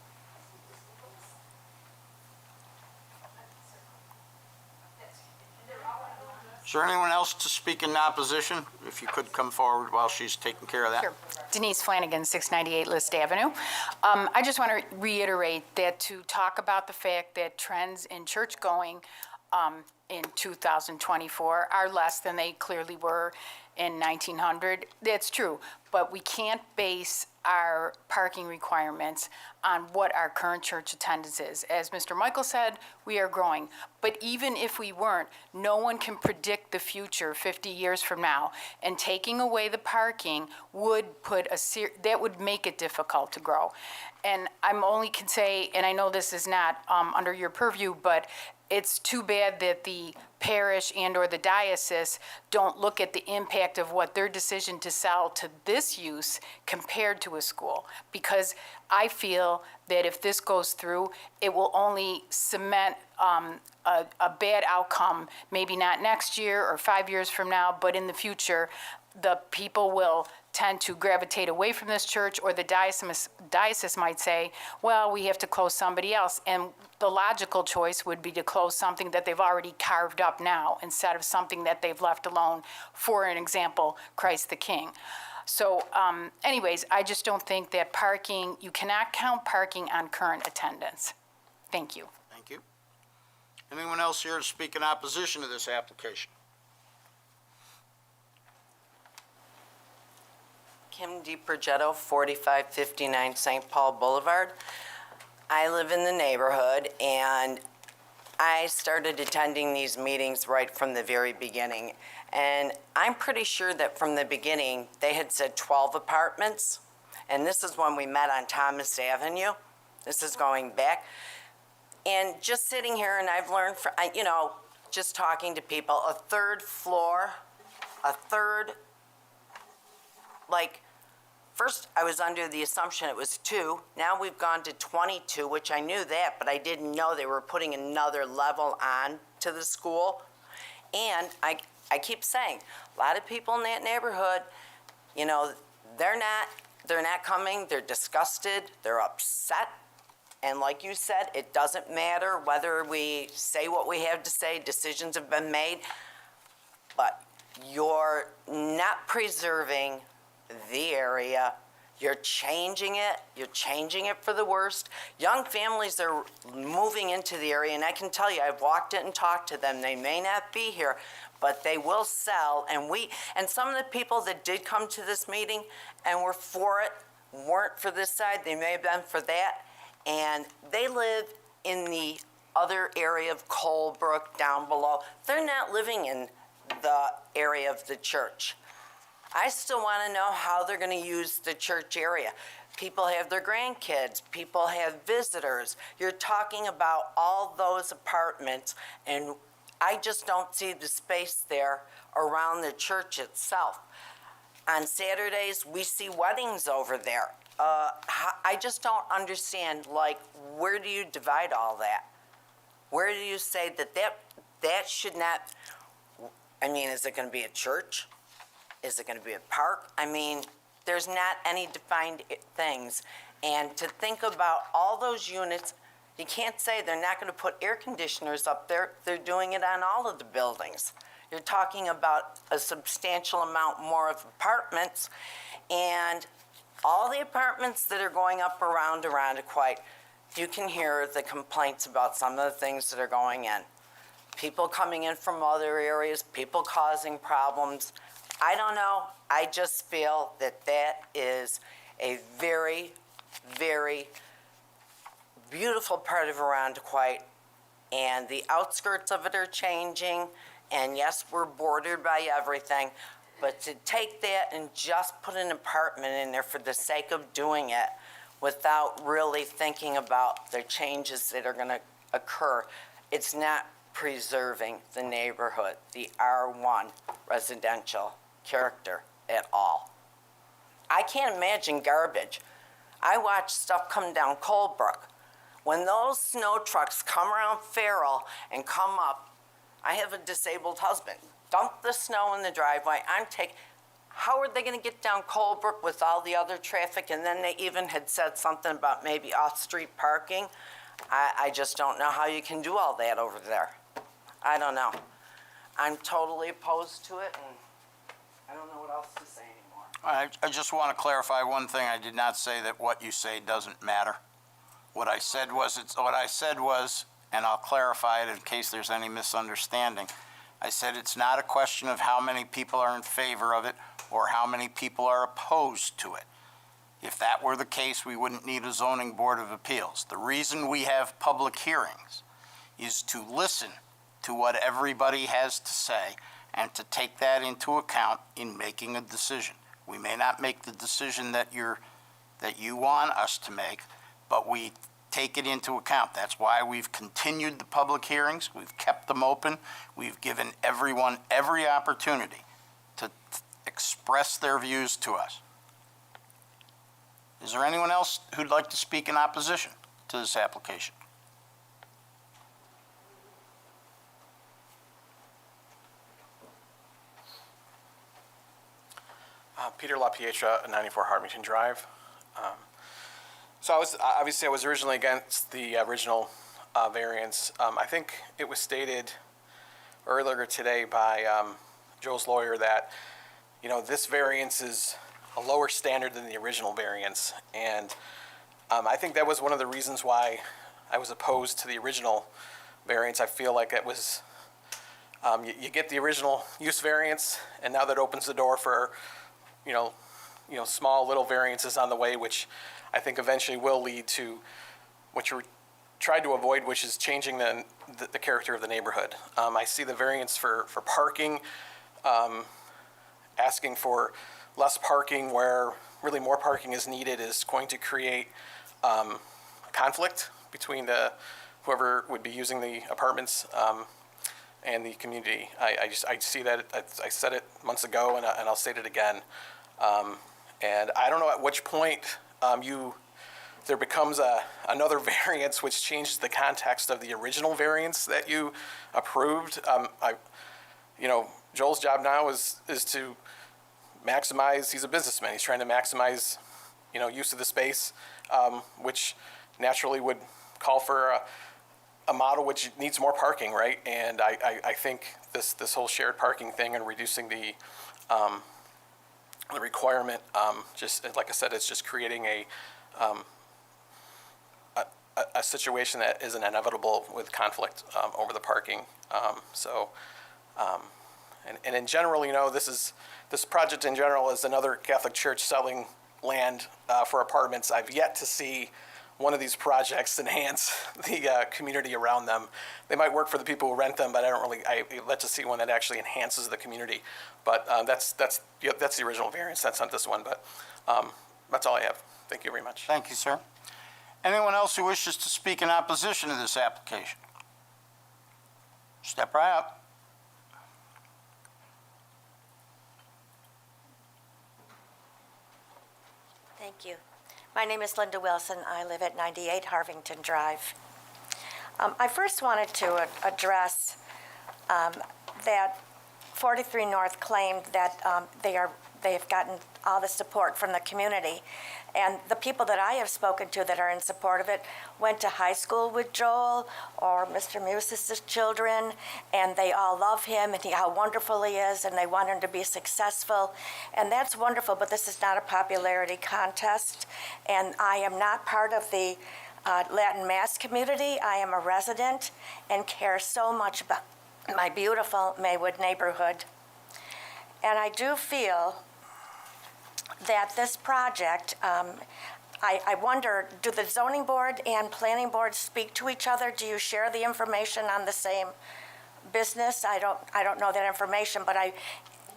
Is there anyone else to speak in opposition? If you could come forward while she's taking care of that. Sure. Denise Flanagan, 698 List Avenue. I just want to reiterate that to talk about the fact that trends in church going in 2024 are less than they clearly were in 1900. That's true, but we can't base our parking requirements on what our current church attendance is. As Mr. Michael said, we are growing, but even if we weren't, no one can predict the future 50 years from now, and taking away the parking would that would make it difficult to grow. And I'm only can say, and I know this is not under your purview, but it's too bad that the parish and or the diocese don't look at the impact of what their decision to sell to this use compared to a school. Because I feel that if this goes through, it will only cement a bad outcome, maybe not next year or 5 years from now, but in the future, the people will tend to gravitate away from this church, or the diocese might say, well, we have to close somebody else. And the logical choice would be to close something that they've already carved up now, instead of something that they've left alone, for an example, Christ the King. So anyways, I just don't think that parking, you cannot count parking on current attendance. Thank you. Thank you. Anyone else here to speak in opposition to this application? Kim DiProgetto, 4559 St. Paul Boulevard. I live in the neighborhood, and I started attending these meetings right from the very beginning. And I'm pretty sure that from the beginning, they had said 12 apartments. And this is when we met on Thomas Avenue. This is going back. And just sitting here, and I've learned, just talking to people, a third floor, first I was under the assumption it was 2. Now we've gone to 22, which I knew that, but I didn't know they were putting another level on to the school. And I keep saying, a lot of people in that neighborhood, they're not coming, they're disgusted, they're upset. And like you said, it doesn't matter whether we say what we have to say, decisions have been made, but you're not preserving the area. You're changing it for the worst. Young families are moving into the area, and I can tell you, I've walked it and talked to them. They may not be here, but they will sell. And some of the people that did come to this meeting and were for it weren't for this side. They may have been for that. And they live in the other area of Colebrook down below. They're not living in the area of the church. I still want to know how they're going to use the church area. People have their grandkids. People have visitors. You're talking about all those apartments, and I just don't see the space there around the church itself. On Saturdays, we see weddings over there. I just don't understand, where do you divide all that? Where do you say that should not, is it going to be a church? Is it going to be a park? There's not any defined things. And to think about all those units, you can't say they're not going to put air conditioners up there. They're doing it on all of the buildings. You're talking about a substantial amount more of apartments, and all the apartments that are going up around Irondequoit, you can hear the complaints about some of the things that are going in. People coming in from other areas, people causing problems. I don't know. I just feel that is a very, very beautiful part of Irondequoit, and the outskirts of it are changing. And yes, we're bordered by everything, but to take that and just put an apartment in there for the sake of doing it without really thinking about the changes that are going to occur, it's not preserving the neighborhood, the R1 residential character at all. I can't imagine garbage. I watch stuff come down Colebrook. When those snow trucks come around Farrell and come up, I have a disabled husband. Dump the snow in the driveway. How are they going to get down Colebrook with all the other traffic? And then they even had said something about maybe off-street parking. I just don't know how you can do all that over there. I don't know. I'm totally opposed to it, and I don't know what else to say anymore. I just want to clarify one thing. I did not say that what you say doesn't matter. What I said was, and I'll clarify it in case there's any misunderstanding, I said it's not a question of how many people are in favor of it or how many people are opposed to it. If that were the case, we wouldn't need a zoning board of appeals. The reason we have public hearings is to listen to what everybody has to say and to take that into account in making a decision. We may not make the decision that you want us to make, but we take it into account. That's why we've continued the public hearings. We've kept them open. We've given everyone every opportunity to express their views to us. Is there anyone else who'd like to speak in opposition to this application? Peter LaPietra, 94 Hartington Drive. So I was originally against the original variance. I think it was stated earlier today by Joe's lawyer that, this variance is a lower standard than the original variance. And I think that was one of the reasons why I was opposed to the original variance. I feel like it was, you get the original use variance, and now that opens the door for, small little variances on the way, which I think eventually will lead to what you tried to avoid, which is changing the character of the neighborhood. I see the variance for parking, asking for less parking where really more parking is needed is going to create conflict between whoever would be using the apartments and the community. I see that. I said it months ago, and I'll state it again. And I don't know at which point there becomes another variance which changes the context of the original variance that you approved. Joel's job now is to maximize. He's a businessman. He's trying to maximize, use of the space, which naturally would call for a model which needs more parking, right? And I think this whole shared parking thing and reducing the requirement, just like I said, it's just creating a situation that isn't inevitable with conflict over the parking. And in general, this project in general is another Catholic church selling land for apartments. I've yet to see one of these projects enhance the community around them. They might work for the people who rent them, but I let to see one that actually enhances the community. But that's the original variance. That's not this one, but that's all I have. Thank you very much. Thank you, sir. Anyone else who wishes to speak in opposition to this application? Step right up. Thank you. My name is Linda Wilson. I live at 98 Harvington Drive. I first wanted to address that 43 North claimed that they've gotten all the support from the community. And the people that I have spoken to that are in support of it went to high school with Joel or Mr. Musis' children, and they all love him and how wonderful he is, and they want him to be successful. And that's wonderful, but this is not a popularity contest. And I am not part of the Latin Mass community. I am a resident and care so much about my beautiful Maywood neighborhood. And I do feel that this project, I wonder, do the zoning board and planning board speak to each other? Do you share the information on the same business? I don't know that information, but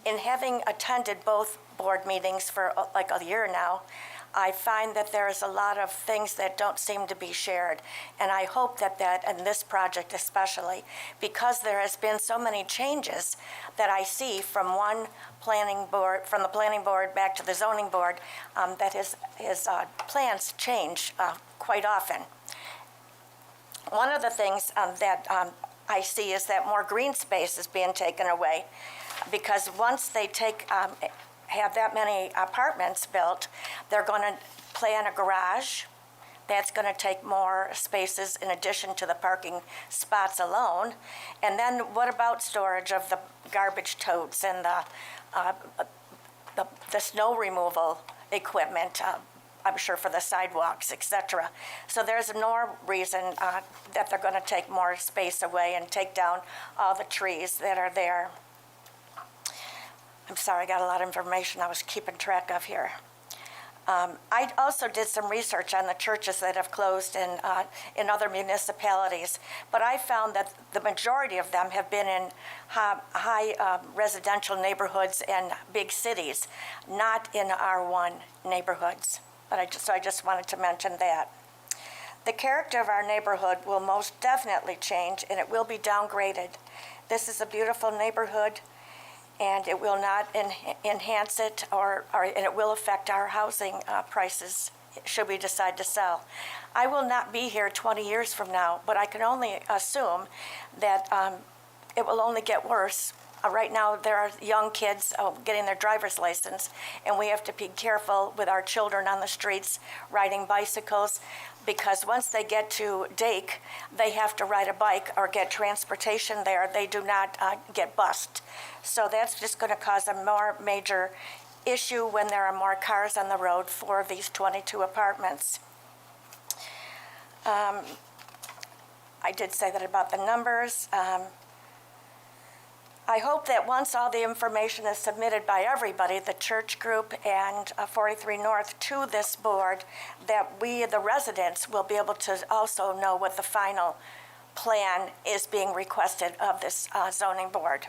in having attended both board meetings for like a year now, I find that there is a lot of things that don't seem to be shared. And I hope that in this project especially, because there has been so many changes that I see from the planning board back to the zoning board, that his plans change quite often. One of the things that I see is that more green space is being taken away, because once they have that many apartments built, they're going to plan a garage. That's going to take more spaces in addition to the parking spots alone. And then what about storage of the garbage totes and the snow removal equipment, I'm sure for the sidewalks, etc. So there's no reason that they're going to take more space away and take down all the trees that are there. I'm sorry, I got a lot of information I was keeping track of here. I also did some research on the churches that have closed in other municipalities, but I found that the majority of them have been in high residential neighborhoods and big cities, not in R1 neighborhoods. So I just wanted to mention that. The character of our neighborhood will most definitely change, and it will be downgraded. This is a beautiful neighborhood, and it will not enhance it, and it will affect our housing prices should we decide to sell. I will not be here 20 years from now, but I can only assume that it will only get worse Right now, there are young kids getting their driver's license, and we have to be careful with our children on the streets riding bicycles, because once they get to Dake, they have to ride a bike or get transportation there. They do not get bused. So that's just going to cause a more major issue when there are more cars on the road for these 22 apartments. I did say that about the numbers. I hope that once all the information is submitted by everybody, the church group and 43 North, to this board, that we, the residents, will be able to also know what the final plan is being requested of this zoning board.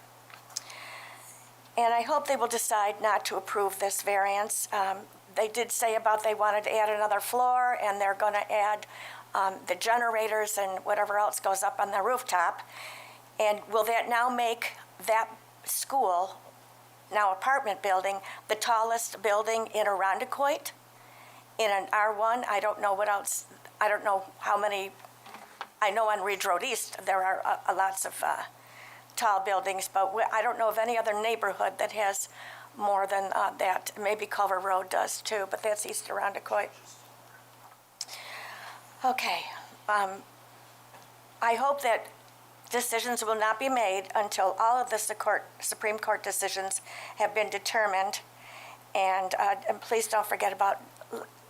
And I hope they will decide not to approve this variance. They did say about they wanted to add another floor, and they're going to add the generators and whatever else goes up on the rooftop. And will that now make that school, now apartment building, the tallest building in Arundecoit? In an R1, I don't know what else, I don't know how many, I know on Ridge Road East there are lots of tall buildings, but I don't know of any other neighborhood that has more than that. Maybe Culver Road does too, but that's East Arundecoit. Okay, I hope that decisions will not be made until all of the Supreme Court decisions have been determined. And please don't forget about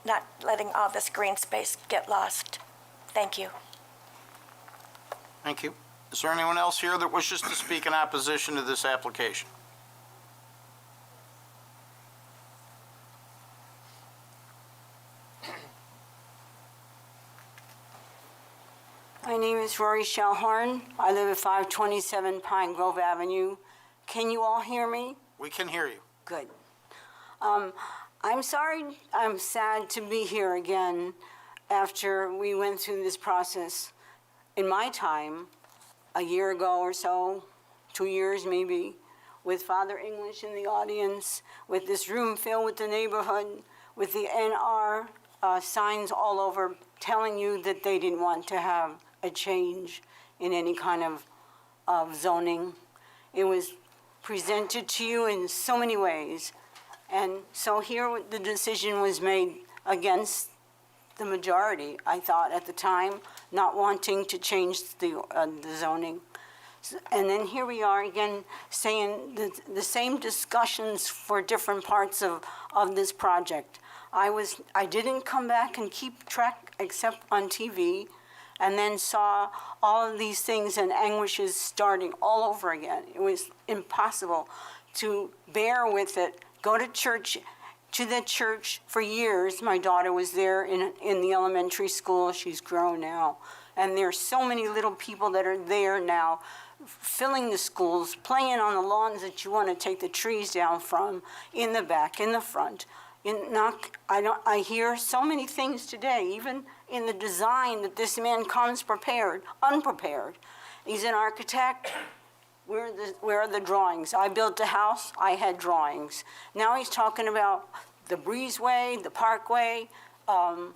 not letting all this green space get lost. Thank you. Thank you. Is there anyone else here that wishes to speak in opposition to this application? My name is Rory Shellhorn. I live at 527 Pine Grove Avenue. Can you all hear me? We can hear you. Good. I'm sorry, I'm sad to be here again after we went through this process. In my time, a year ago or so, 2 years maybe, with Father English in the audience, with this room filled with the neighborhood, with the NR signs all over telling you that they didn't want to have a change in any kind of zoning. It was presented to you in so many ways. And so here the decision was made against the majority, I thought at the time, not wanting to change the zoning. And then here we are again saying the same discussions for different parts of this project. I didn't come back and keep track except on TV, and then saw all of these things and anguishes starting all over again. It was impossible to bear with it, go to the church for years. My daughter was there in the elementary school. She's grown now. And there's so many little people that are there now, filling the schools, playing on the lawns that you want to take the trees down from, in the back, in the front. I hear so many things today, even in the design, that this man comes prepared, unprepared. He's an architect. Where are the drawings? I built a house, I had drawings. Now he's talking about the breezeway, the parkway, and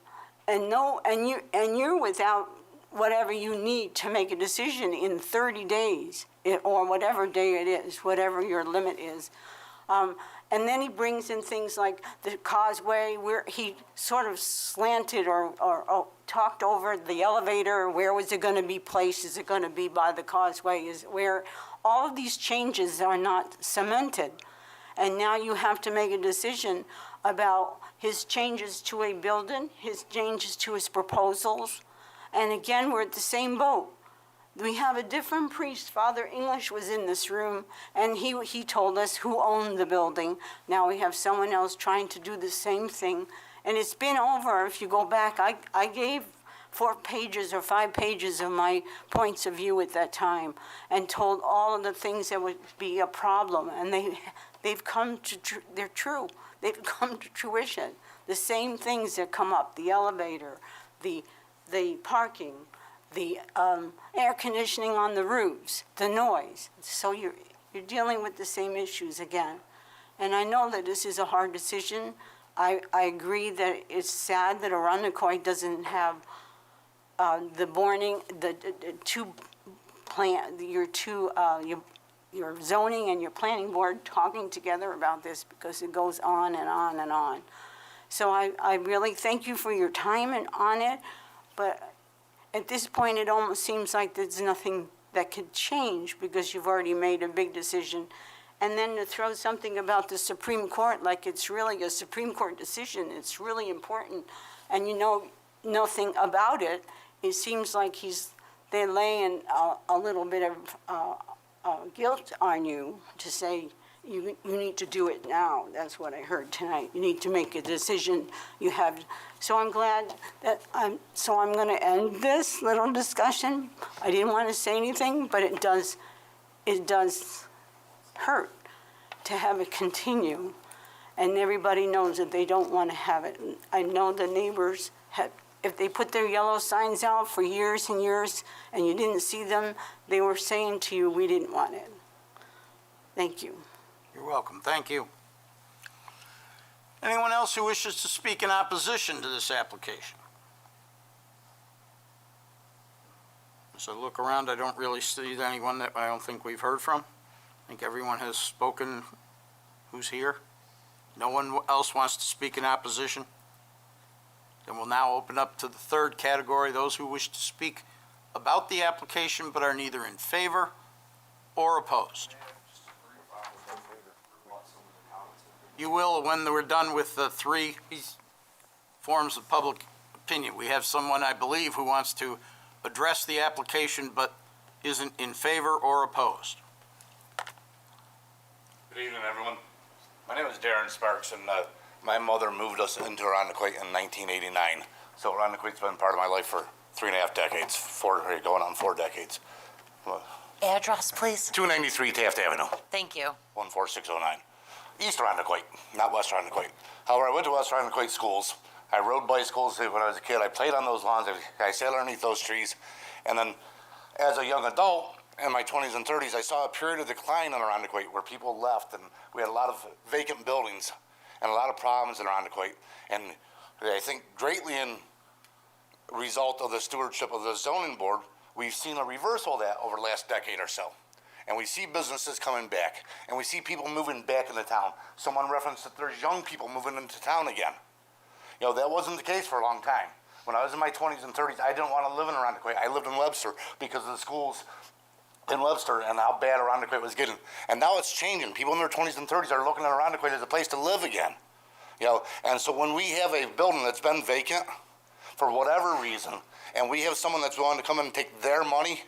you're without whatever you need to make a decision in 30 days, or whatever day it is, whatever your limit is. And then he brings in things like the causeway, where he sort of slanted or talked over the elevator. Where was it going to be placed? Is it going to be by the causeway? Is where all of these changes are not cemented. And now you have to make a decision about his changes to a building, his changes to his proposals. And again, we're at the same boat. We have a different priest. Father English was in this room, and he told us who owned the building. Now we have someone else trying to do the same thing. And it's been over. If you go back, I gave 4 pages or 5 pages of my points of view at that time and told all of the things that would be a problem. And they've come to, they're true. They've come to fruition. The same things that come up, the elevator, the parking, the air conditioning on the roofs, the noise. So you're dealing with the same issues again. And I know that this is a hard decision. I agree that it's sad that Arundecoit doesn't have your zoning and your planning board talking together about this, because it goes on and on and on. So I really thank you for your time and on it, but at this point, it almost seems like there's nothing that could change because you've already made a big decision. And then to throw something about the Supreme Court, like it's really a Supreme Court decision, it's really important, and you know nothing about it, it seems like they're laying a little bit of guilt on you to say, you need to do it now. That's what I heard tonight. You need to make a decision. So I'm glad that I'm going to end this little discussion. I didn't want to say anything, but it does hurt to have it continue. And everybody knows that they don't want to have it. I know the neighbors if they put their yellow signs out for years and years and you didn't see them, they were saying to you, we didn't want it. Thank you. You're welcome. Thank you. Anyone else who wishes to speak in opposition to this application? As I look around, I don't really see anyone that I don't think we've heard from. I think everyone has spoken who's here. No one else wants to speak in opposition? Then we'll now open up to the third category, those who wish to speak about the application but are neither in favor or opposed. You will when we're done with the three forms of public opinion. We have someone, I believe, who wants to address the application but isn't in favor or opposed. Good evening, everyone. My name is Darren Sparks, and my mother moved us into Arundequoit in 1989. So Arundequoit's been part of my life for 3.5 decades, going on 4 decades. Address, please. 293 Taft Avenue, Thank you. 14609. East Arundequoit, not West Arundequoit. However, I went to West Arundequoit schools. I rode bicycles when I was a kid. I played on those lawns. I sat underneath those trees. And then as a young adult, in my 20s and 30s, I saw a period of decline in Arundequoit where people left, and we had a lot of vacant buildings and a lot of problems in Arundequoit. And I think greatly in result of the stewardship of the zoning board, we've seen a reversal of that over the last decade or so. And we see businesses coming back, and we see people moving back into town. Someone referenced that there's young people moving into town again. You know, that wasn't the case for a long time. When I was in my 20s and 30s, I didn't want to live in Arundequoit. I lived in Webster because of the schools in Webster and how bad Arundequoit was getting. And now it's changing. People in their 20s and 30s are looking at Arundequoit as a place to live again. You know, and so when we have a building that's been vacant for whatever reason, and we have someone that's willing to come in and take their money,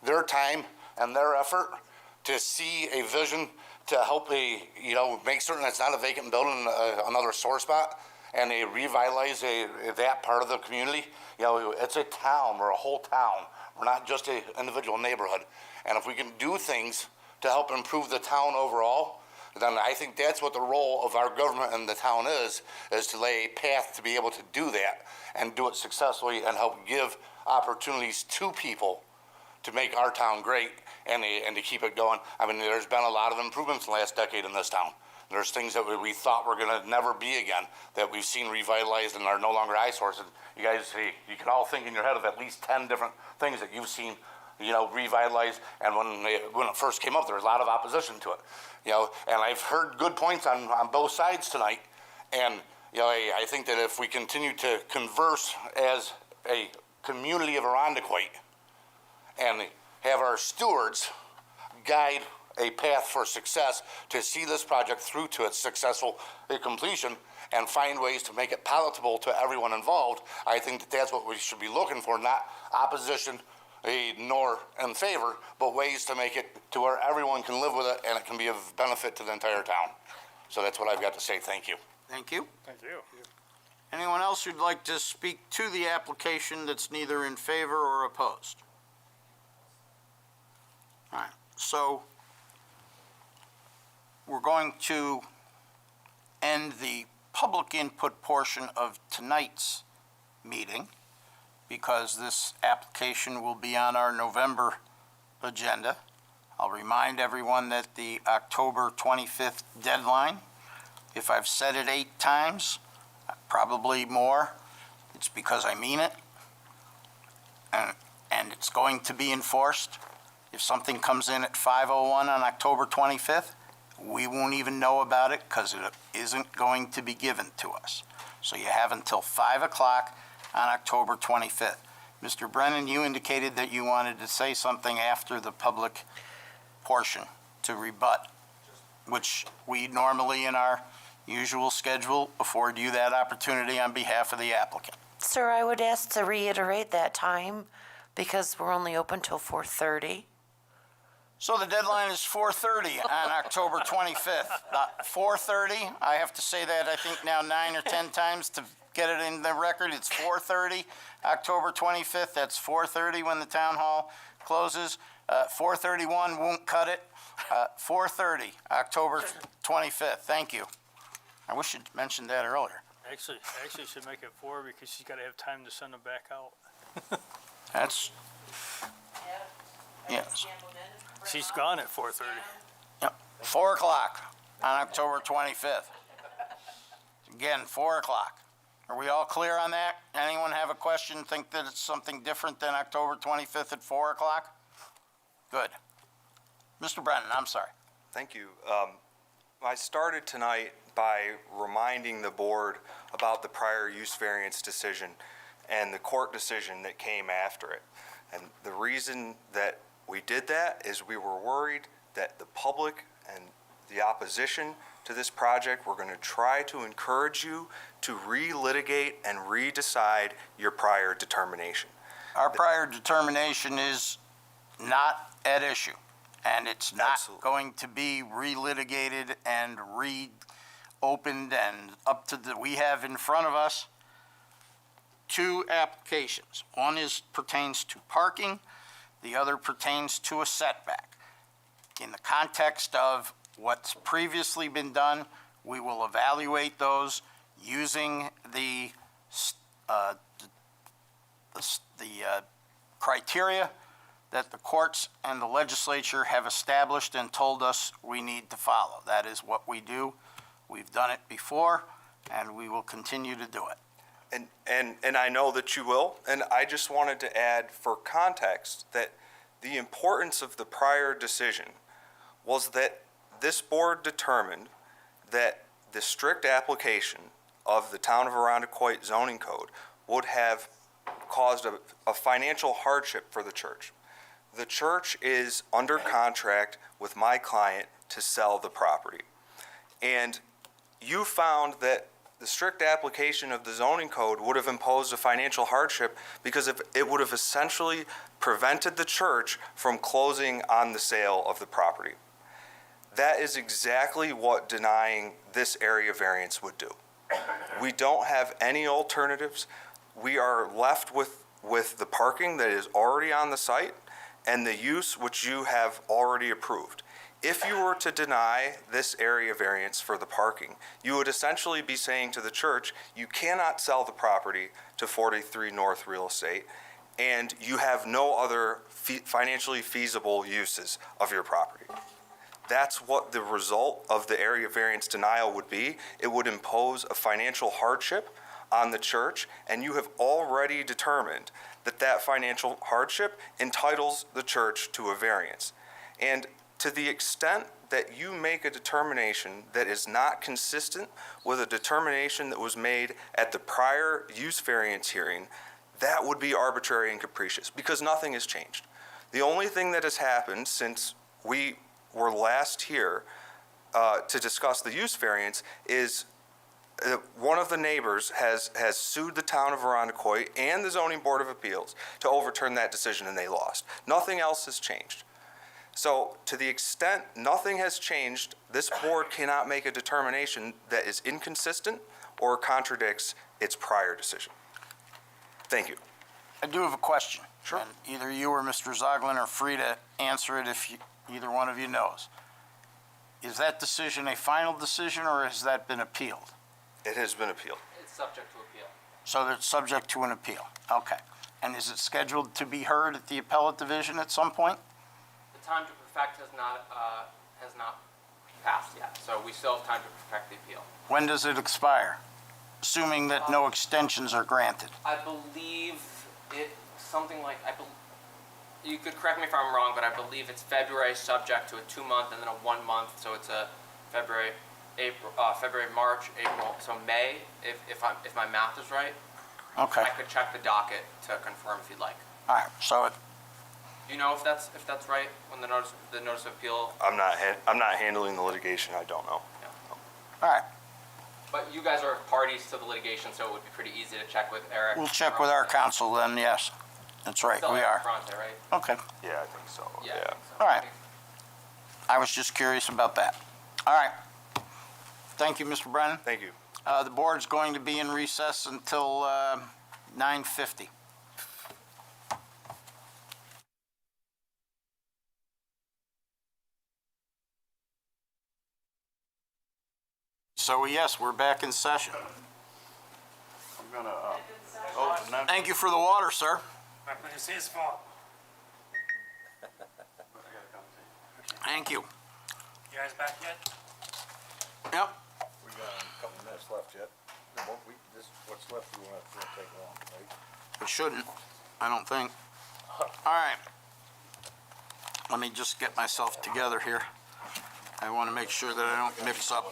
their time, and their effort to see a vision to help make certain it's not a vacant building, another sore spot, and they revitalize that part of the community. You know, it's a town. We're a whole town. We're not just an individual neighborhood. And if we can do things to help improve the town overall, then I think that's what the role of our government in the town is to lay a path to be able to do that and do it successfully and help give opportunities to people to make our town great and to keep it going. I mean, there's been a lot of improvements in the last decade in this town. There's things that we thought were going to never be again that we've seen revitalized and are no longer eyesores. And you guys, you can all think in your head of at least 10 different things that you've seen, revitalized. And when it first came up, there was a lot of opposition to it, And I've heard good points on both sides tonight. And I think that if we continue to converse as a community of Arundequoit and have our stewards guide a path for success to see this project through to its successful completion and find ways to make it palatable to everyone involved, I think that that's what we should be looking for, not opposition nor in favor, but ways to make it to where everyone can live with it and it can be of benefit to the entire town. So that's what I've got to say. Thank you. Thank you. Thank you. Anyone else who'd like to speak to the application that's neither in favor or opposed? All right. So we're going to end the public input portion of tonight's meeting because this application will be on our November agenda. I'll remind everyone that the October 25th deadline, if I've said it 8 times, probably more, it's because I mean it, and it's going to be enforced. If something comes in at 5:01 on October 25th, we won't even know about it because it isn't going to be given to us. So you have until 5 o'clock on October 25th. Mr. Brennan, you indicated that you wanted to say something after the public portion to rebut, which we normally in our usual schedule afford you that opportunity on behalf of the applicant. Sir, I would ask to reiterate that time because we're only open till 4:30. So the deadline is 4:30 on October 25th. 4:30, I have to say that I think now 9 or 10 times to get it in the record. It's 4:30, October 25th. That's 4:30 when the town hall closes. 4:31 won't cut it. 4:30, October 25th. Thank you. I wish you'd mentioned that earlier. Actually, should make it 4 because she's got to have time to send them back out. That's, yes. She's gone at 4:30. Yep, 4 o'clock on October 25th. Again, 4 o'clock. Are we all clear on that? Anyone have a question, think that it's something different than October 25th at 4 o'clock? Good. Mr. Brennan, I'm sorry. Thank you. I started tonight by reminding the board about the prior use variance decision and the court decision that came after it. And the reason that we did that is we were worried that the public and the opposition to this project were going to try to encourage you to relitigate and redecide your prior determination. Our prior determination is not at issue, and it's not going to be relitigated and reopened and up to the, we have in front of us 2 applications. One pertains to parking, the other pertains to a setback. In the context of what's previously been done, we will evaluate those using the criteria that the courts and the legislature have established and told us we need to follow. That is what we do. We've done it before, and we will continue to do it. And I know that you will, and I just wanted to add for context that the importance of the prior decision was that this board determined that the strict application of the Town of Arundecoit zoning code would have caused a financial hardship for the church. The church is under contract with my client to sell the property. And you found that the strict application of the zoning code would have imposed a financial hardship because it would have essentially prevented the church from closing on the sale of the property. That is exactly what denying this area variance would do. We don't have any alternatives. We are left with the parking that is already on the site and the use which you have already approved. If you were to deny this area variance for the parking, you would essentially be saying to the church, you cannot sell the property to 43 North Real Estate, and you have no other financially feasible uses of your property. That's what the result of the area variance denial would be. It would impose a financial hardship on the church, and you have already determined that that financial hardship entitles the church to a variance. And to the extent that you make a determination that is not consistent with a determination that was made at the prior use variance hearing, that would be arbitrary and capricious because nothing has changed. The only thing that has happened since we were last here to discuss the use variance is one of the neighbors has sued the Town of Arundecoit and the Zoning Board of Appeals to overturn that decision, and they lost. Nothing else has changed. So to the extent nothing has changed, this board cannot make a determination that is inconsistent or contradicts its prior decision. Thank you. I do have a question. Sure. And either you or Mr. Zoglin are free to answer it if either one of you knows. Is that decision a final decision, or has that been appealed? It has been appealed. It's subject to appeal. So it's subject to an appeal. Okay. And is it scheduled to be heard at the appellate division at some point? The time to perfect has not passed yet, so we still have time to perfect the appeal. When does it expire? Assuming that no extensions are granted. I believe it something like you could correct me if I'm wrong, but I believe it's February subject to a 2-month and then a 1 month, so it's a February, March, April, so May, if my math is right. Okay. I could check the docket to confirm if you'd like. All right, so Do you know if that's right when the notice of appeal? I'm not handling the litigation. I don't know. all right, But you guys are parties to the litigation, so it would be pretty easy to check with Eric. we'll check with our counsel then, yes. That's right, Still we Eric are. Ferrante, right? Okay, Yeah, I think so. Yeah. I think so. all right. I was just curious about that. All right. Thank you, Mr. Brennan. Thank you. The board's going to be in recess until 9:50. So yes, we're back in session. I'm gonna open that. Thank you for the water, sir. It's his fault. Thank you. You guys back yet? Yep. We got a couple minutes left yet. What's left, we won't take long, right? It shouldn't, I don't think. All right. Let me just get myself together here. I want to make sure that I don't mix up.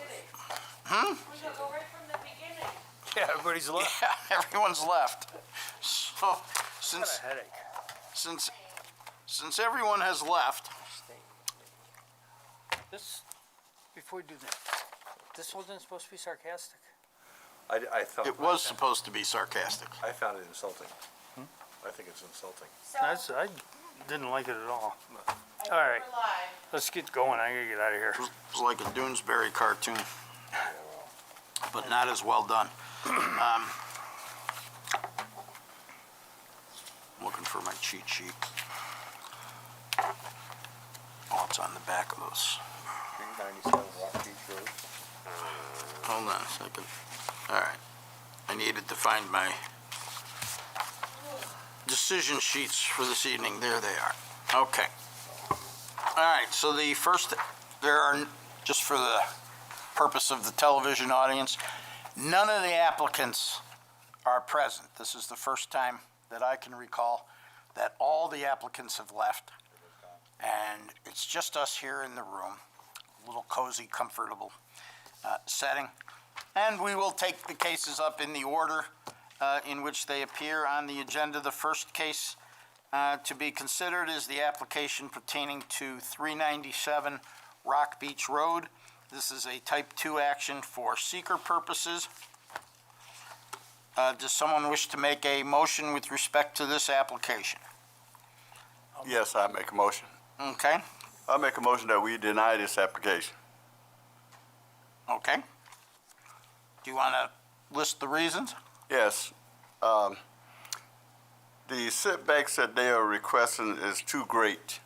We're gonna go right from the beginning. Yeah, everybody's left. Yeah, everyone's left. So, Got a headache. since everyone has left, This, before we do that, this wasn't supposed to be sarcastic. I thought. it was supposed to be sarcastic. I found it insulting. I think it's insulting. I didn't like it at all. But, all right, let's get going. I gotta get out of here. It's like a Doonesbury cartoon, but not as well done. Looking for my cheat sheet. Oh, it's on the back of those. 397 Rock Beach Road. Hold on a second. All right. I needed to find my decision sheets for this evening. There they are. Okay. All right, so the first, there are, just for the purpose of the television audience, none of the applicants are present. This is the first time that I can recall that all the applicants have left, and it's just us here in the room, a little cozy, comfortable setting. And we will take the cases up in the order in which they appear on the agenda. The first case to be considered is the application pertaining to 397 Rock Beach Road. This is a type 2 action for seeker purposes. Does someone wish to make a motion with respect to this application? Yes, I make a motion. Okay, I make a motion that we deny this application. okay. Do you want to list the reasons? Yes. The setbacks that they are requesting is too great.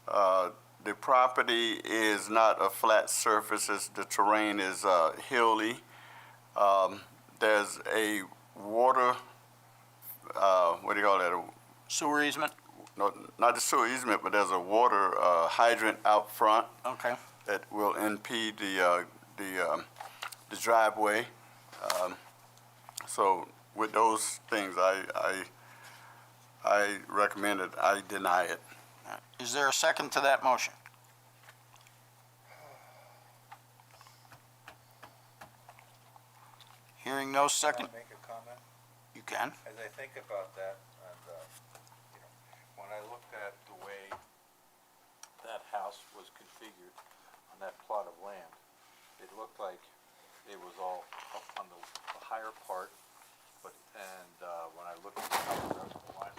The property is not a flat surface, the terrain is hilly. There's a water, what do you call that? Sewer easement? No, not the sewer easement, but there's a water hydrant out front. Okay. That will impede the driveway. So with those things, I recommend that I deny it. Is there a second to that motion? Hearing no second, Can I make a comment? you can. As I think about that, and, when I looked at the way that house was configured on that plot of land, it looked like it was all up on the higher part, and when I looked at the topographical lines,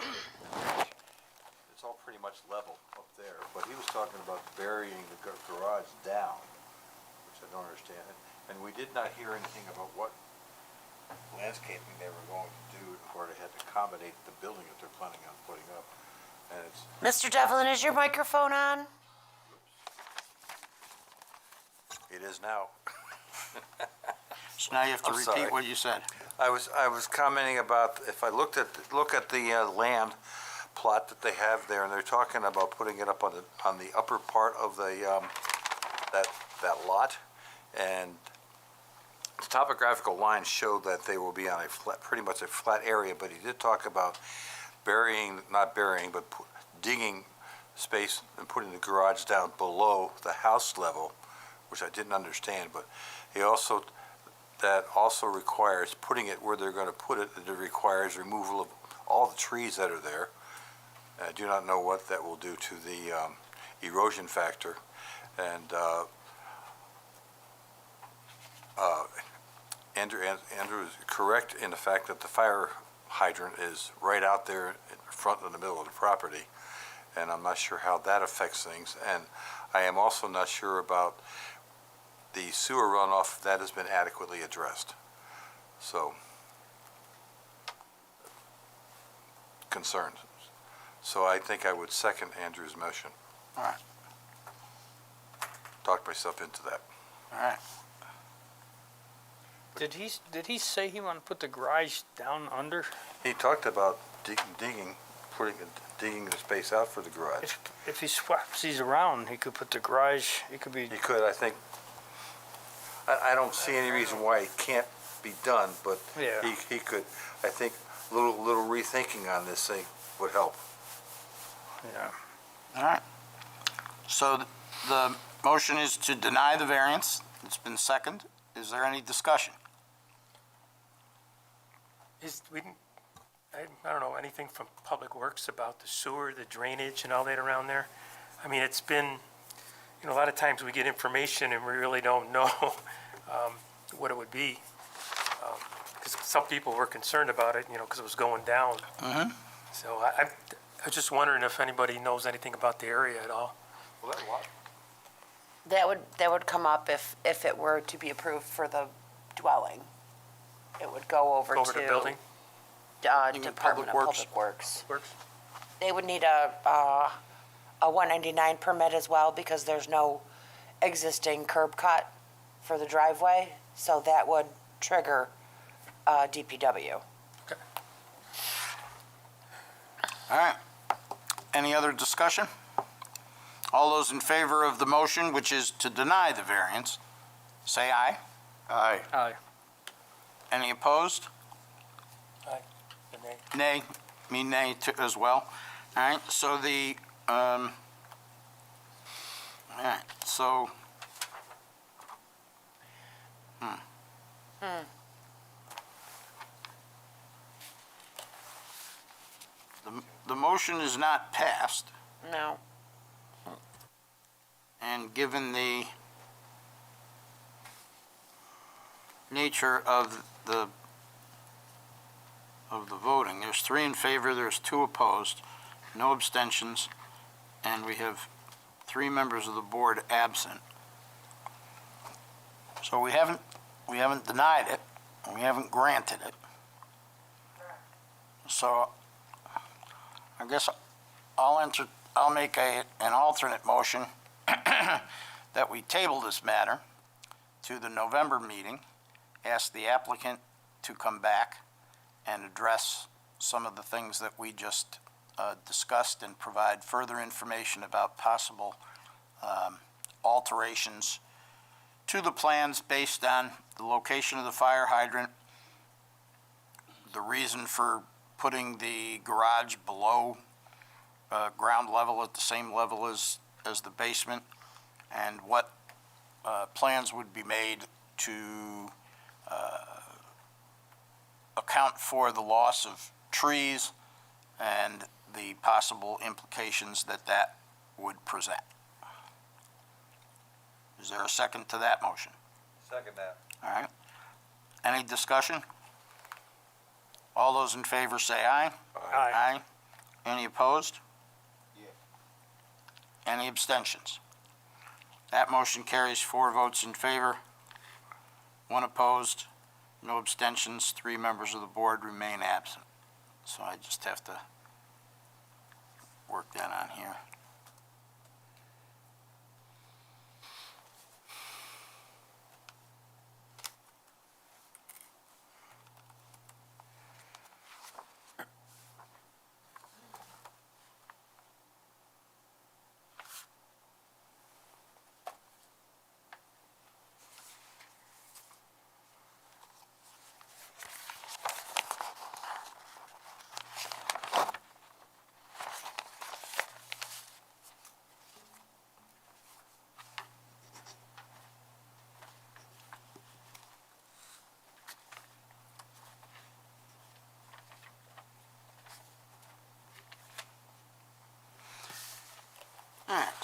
it's all pretty much level up there, but he was talking about burying the garage down, which I don't understand, and we did not hear anything about what landscaping they were going to do in order to accommodate the building that they're planning on putting up. And it's, Mr. Devlin, is your microphone on? it is now. So now you have to I'm repeat sorry. what you said. I was commenting about, if I look at the land plot that they have there, and they're talking about putting it up on the upper part of the, that lot, and the topographical lines show that they will be on a flat, pretty much a flat area, but he did talk about not burying, but digging space and putting the garage down below the house level, which I didn't understand, but that also requires putting it where they're going to put it, it requires removal of all the trees that are there. I do not know what that will do to the erosion factor. And Andrew is correct in the fact that the fire hydrant is right out there in front in the middle of the property, and I'm not sure how that affects things. And I am also not sure about the sewer runoff, if that has been adequately addressed. So, concerned. So I think I would second Andrew's motion. All right. Talked myself into that. All right. Did he say he wanted to put the garage down under? He talked about digging the space out for the garage. If he swaps these around, he could put the garage, it could be. He could, I think. I don't see any reason why it can't be done, but Yeah. he could. I think a little rethinking on this thing would help. Yeah. All right. So the motion is to deny the variance. It's been seconded. Is there any discussion? I don't know anything from Public Works about the sewer, the drainage and all that around there. I mean, it's been, a lot of times we get information and we really don't know what it would be. Because some people were concerned about it, because it was going down. Mm-hmm. So I was just wondering if anybody knows anything about the area at all. Well, that what? That would come up if it were to be approved for the dwelling. It would go over to. Over the building? Department of Works? Public Works. Works? They would need a 199 permit as well because there's no existing curb cut for the driveway. So that would trigger DPW. All right. Any other discussion? All those in favor of the motion, which is to deny the variance, say aye. Aye. Aye. Any opposed? Aye. And they- Nay. Me nay as well. All right, so all right, so. The motion is not passed, No. and given the nature of the voting, there's 3 in favor, there's 2 opposed, no abstentions, and we have 3 members of the board absent. So we haven't denied it, and we haven't granted it. So I guess I'll make an alternate motion that we table this matter to the November meeting, ask the applicant to come back and address some of the things that we just discussed and provide further information about possible alterations to the plans based on the location of the fire hydrant, the reason for putting the garage below ground level at the same level as the basement, and what plans would be made to account for the loss of trees and the possible implications that would present. Is there a second to that motion? Second that. All right. Any discussion? All those in favor say aye. Aye. Aye. Any opposed? Any abstentions? That motion carries 4 votes in favor, 1 opposed, no abstentions, 3 members of the board remain absent. So I just have to work that on here.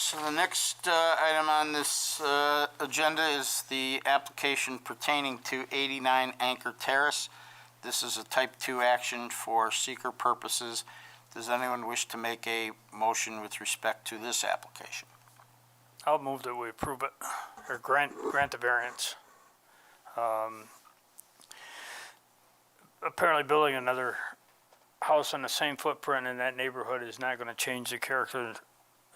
So the next item on this agenda is the application pertaining to 89 Anchor Terrace. This is a type 2 action for seeker purposes. Does anyone wish to make a motion with respect to this application? I'll move that we approve it, or grant the variance. Apparently building another house on the same footprint in that neighborhood is not going to change the character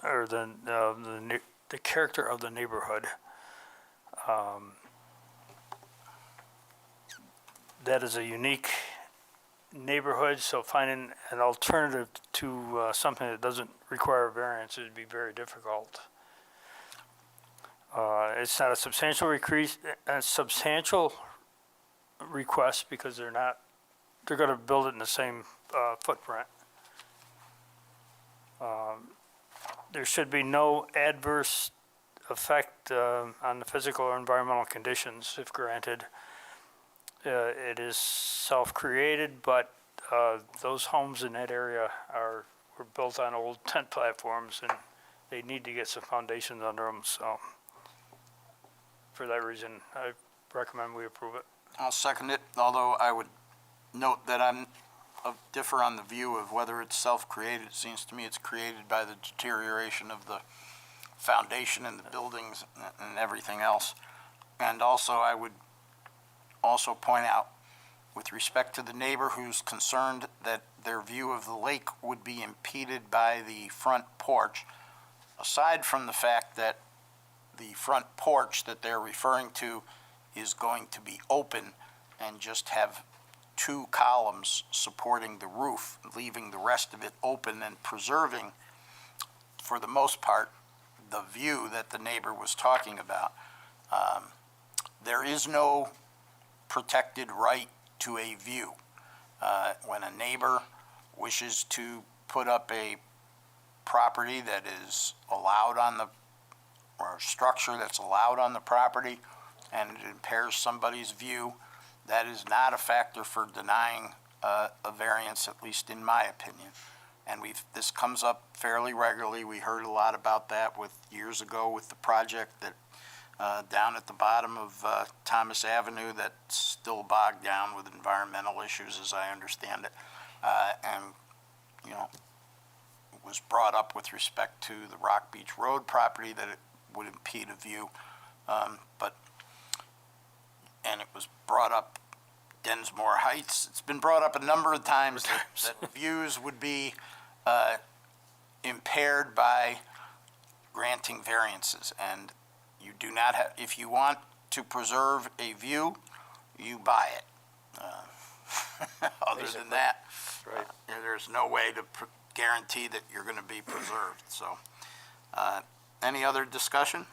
or the character of the neighborhood. That is a unique neighborhood, so finding an alternative to something that doesn't require a variance would be very difficult. It's not a substantial request because they're going to build it in the same footprint. There should be no adverse effect on the physical or environmental conditions if granted. It is self-created, but those homes in that area were built on old tent platforms and they need to get some foundations under them, so for that reason, I recommend we approve it. I'll second it, although I would note that I differ on the view of whether it's self-created. It seems to me it's created by the deterioration of the foundation and the buildings and everything else. And also, I would also point out, with respect to the neighbor who's concerned that their view of the lake would be impeded by the front porch, aside from the fact that the front porch that they're referring to is going to be open and just have 2 columns supporting the roof, leaving the rest of it open and preserving, for the most part, the view that the neighbor was talking about. There is no protected right to a view. When a neighbor wishes to put up a property that is allowed on the, or a structure that's allowed on the property, and it impairs somebody's view, that is not a factor for denying a variance, at least in my opinion. And this comes up fairly regularly. We heard a lot about that years ago with the project that down at the bottom of Thomas Avenue that's still bogged down with environmental issues, as I understand it. And, you know, it was brought up with respect to the Rock Beach Road property that it would impede a view. And it was brought up Densmore Heights. It's been brought up a number of times that views would be impaired by granting variances. And you do not have, if you want to preserve a view, you buy it. Other than that, there's no way to guarantee that you're going to be preserved. So, any other discussion?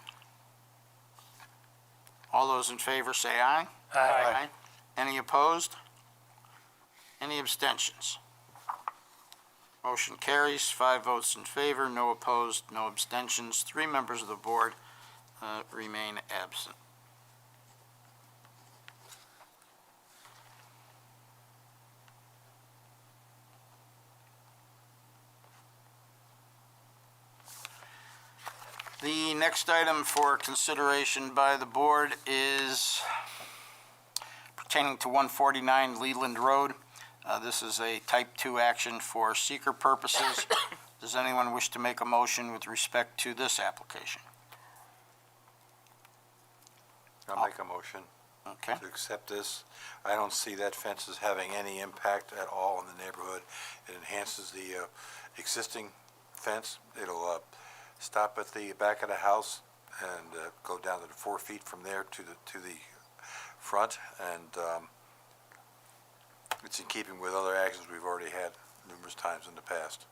All those in favor say aye. Aye. Any opposed? Any abstentions? Motion carries, 5 votes in favor, no opposed, no abstentions. 3 members of the board remain absent. The next item for consideration by the board is pertaining to 149 Leland Road. This is a type 2 action for seeker purposes. Does anyone wish to make a motion with respect to this application? I'll make a motion Okay. to accept this. I don't see that fence as having any impact at all in the neighborhood. It enhances the existing fence. It'll stop at the back of the house and go down to the 4 feet from there to the front, and it's in keeping with other actions we've already had numerous times in the past.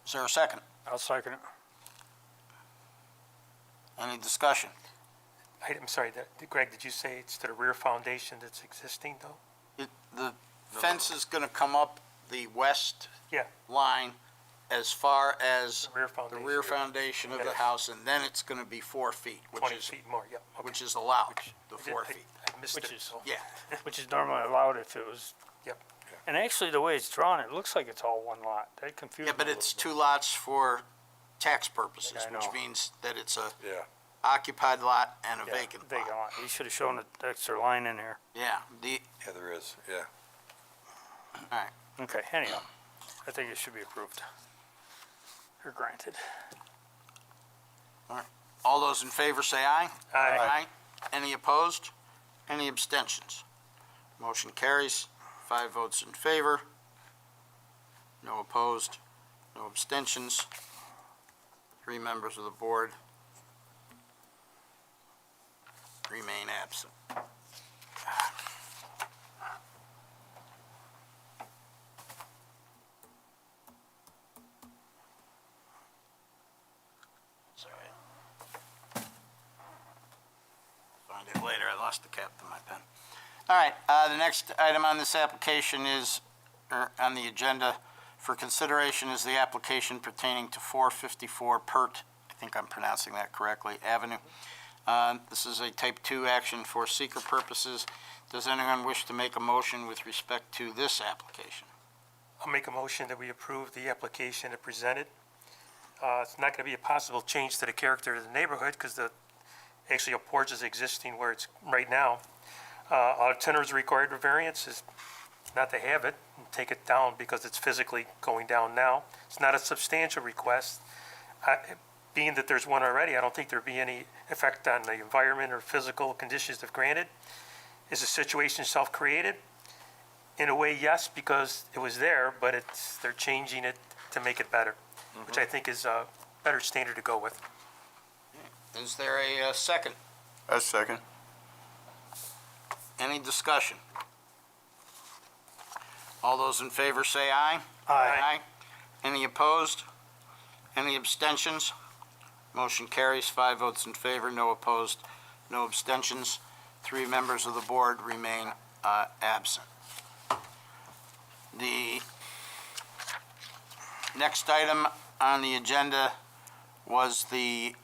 Is there a second? I'll second it. Any discussion? I'm sorry, Greg, did you say it's to the rear foundation that's existing, though? The fence is going to come up the west Yeah. line as far as The rear the foundation. rear foundation of the Yes. house, and then it's going to be 4 feet, 20 feet more, yeah. Okay. which is allowed, the I 4 did- feet. I missed Which it, is- so. Yeah. Which is normally allowed if it was, Yep. and actually the way it's drawn, it looks like it's all one lot. That confuses Yeah, me but a it's little 2 lots for tax purposes, I which know. means that it's a Yeah. occupied lot and a Yeah, vacant Vacant lot. lot. We should have shown the extra line in here. Yeah, Yeah, there is, yeah. all right. Okay, anyhow, I think it should be approved. Or granted. All right. All those in favor say aye. Aye. Any opposed? Any abstentions? Motion carries. 5 votes in favor. No opposed. No abstentions. 3 members of the board remain absent. Sorry. Find it later. I lost the cap to my pen. All right, the next item on this application is, or on the agenda for consideration, is the application pertaining to 454 Pert, I think I'm pronouncing that correctly, Avenue. This is a type 2 action for seeker purposes. Does anyone wish to make a motion with respect to this application? I'll make a motion that we approve the application that presented. It's not going to be a possible change to the character of the neighborhood because actually a porch is existing where it's right now. Our tenors required a variance is not to have it and take it down because it's physically going down now. It's not a substantial request. Being that there's one already, I don't think there'd be any effect on the environment or physical conditions if granted. Is the situation self-created? In a way, yes, because it was there, but they're changing it to make it better, which I think is a better standard to go with. Is there a second? A second. Any discussion? All those in favor say aye. Aye. Any opposed? Any abstentions? Motion carries. 5 votes in favor, no opposed, no abstentions. 3 members of the board remain absent. The next item on the agenda was the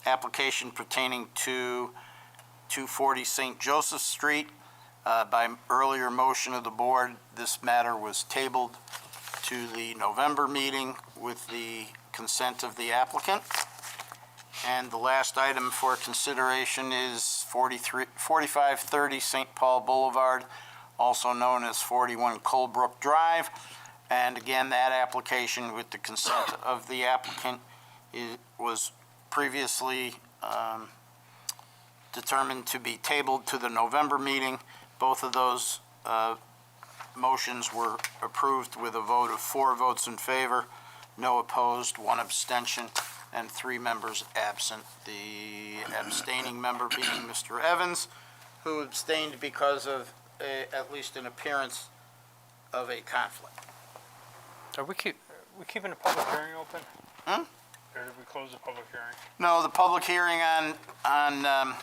application pertaining to 240 St. Joseph Street. By earlier motion of the board, this matter was tabled to the November meeting with the consent of the applicant. And the last item for consideration is 4530 St. Paul Boulevard, also known as 41 Colebrook Drive. And again, that application with the consent of the applicant was previously determined to be tabled to the November meeting. Both of those motions were approved with a vote of 4 votes in favor, no opposed, 1 abstention, and 3 members absent. The abstaining member being Mr. Evans, who abstained because of at least an appearance of a conflict. Are we keeping the public hearing open? Hmm? Or did we close the public hearing? No, the public hearing on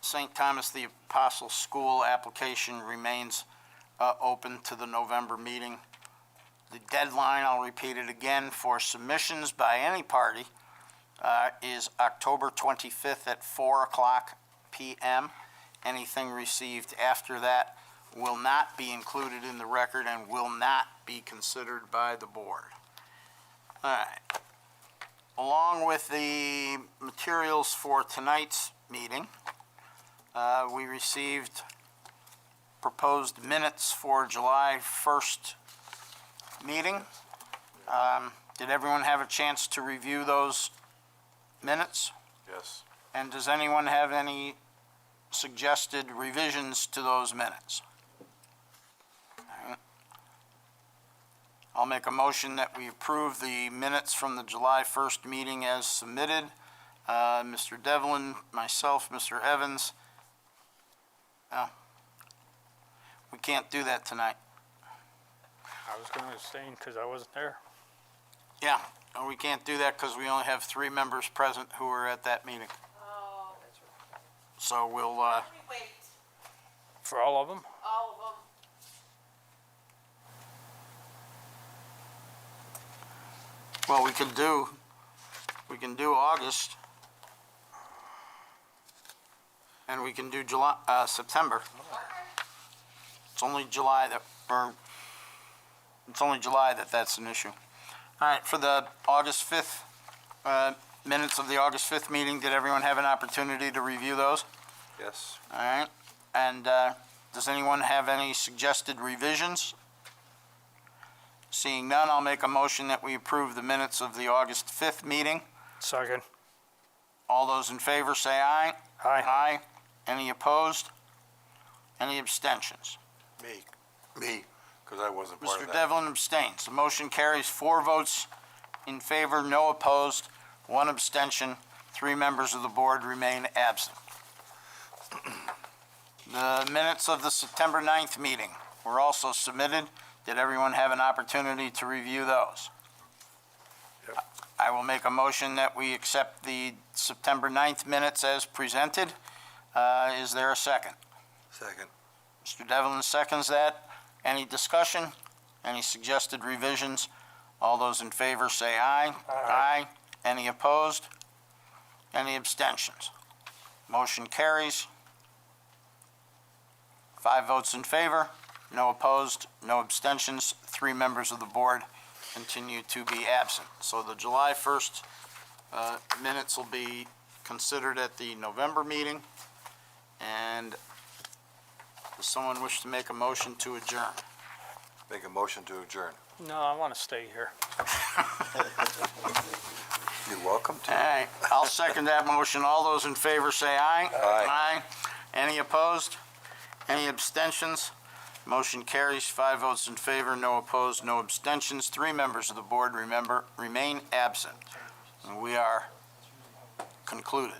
St. Thomas the Apostle School application remains open to the November meeting. The deadline, I'll repeat it again, for submissions by any party is October 25th at 4:00 p.m. Anything received after that will not be included in the record and will not be considered by the board. All right. Along with the materials for tonight's meeting, we received proposed minutes for July 1st meeting. Did everyone have a chance to review those minutes? Yes. And does anyone have any suggested revisions to those minutes? All right. I'll make a motion that we approve the minutes from the July 1st meeting as submitted. Mr. Devlin, myself, Mr. Evans. We can't do that tonight. I was going to abstain because I wasn't there. Yeah, and we can't do that because we only have 3 members present who were at that meeting. Oh, that's right. So we'll, Wait, For all of them? all of them. well, we can do August. And we can do September. It's only July that's an issue. All right, for the August 5th, minutes of the August 5th meeting, did everyone have an opportunity to review those? Yes. All right, and does anyone have any suggested revisions? Seeing none, I'll make a motion that we approve the minutes of the August 5th meeting. Second. All those in favor say aye. Aye. Aye. Any opposed? Any abstentions? Me, because I wasn't part of Mr. that. Devlin abstains. The motion carries 4 votes in favor, no opposed, 1 abstention. 3 members of the board remain absent. The minutes of the September 9th meeting were also submitted. Did everyone have an opportunity to review those? Yep. I will make a motion that we accept the September 9th minutes as presented. Is there a second? Second. Mr. Devlin seconds that. Any discussion? Any suggested revisions? All those in favor say aye. Aye. Any opposed? Any abstentions? Motion carries. 5 votes in favor, no opposed, no abstentions. 3 members of the board continue to be absent. So the July 1st minutes will be considered at the November meeting. And does someone wish to make a motion to adjourn? Make a motion to adjourn. No, I want to stay here. You're welcome to. All right, I'll second that motion. All those in favor say aye. Aye. Any opposed? Any abstentions? Motion carries 5 votes in favor, no opposed, no abstentions. 3 members of the board remain absent. And we are concluded.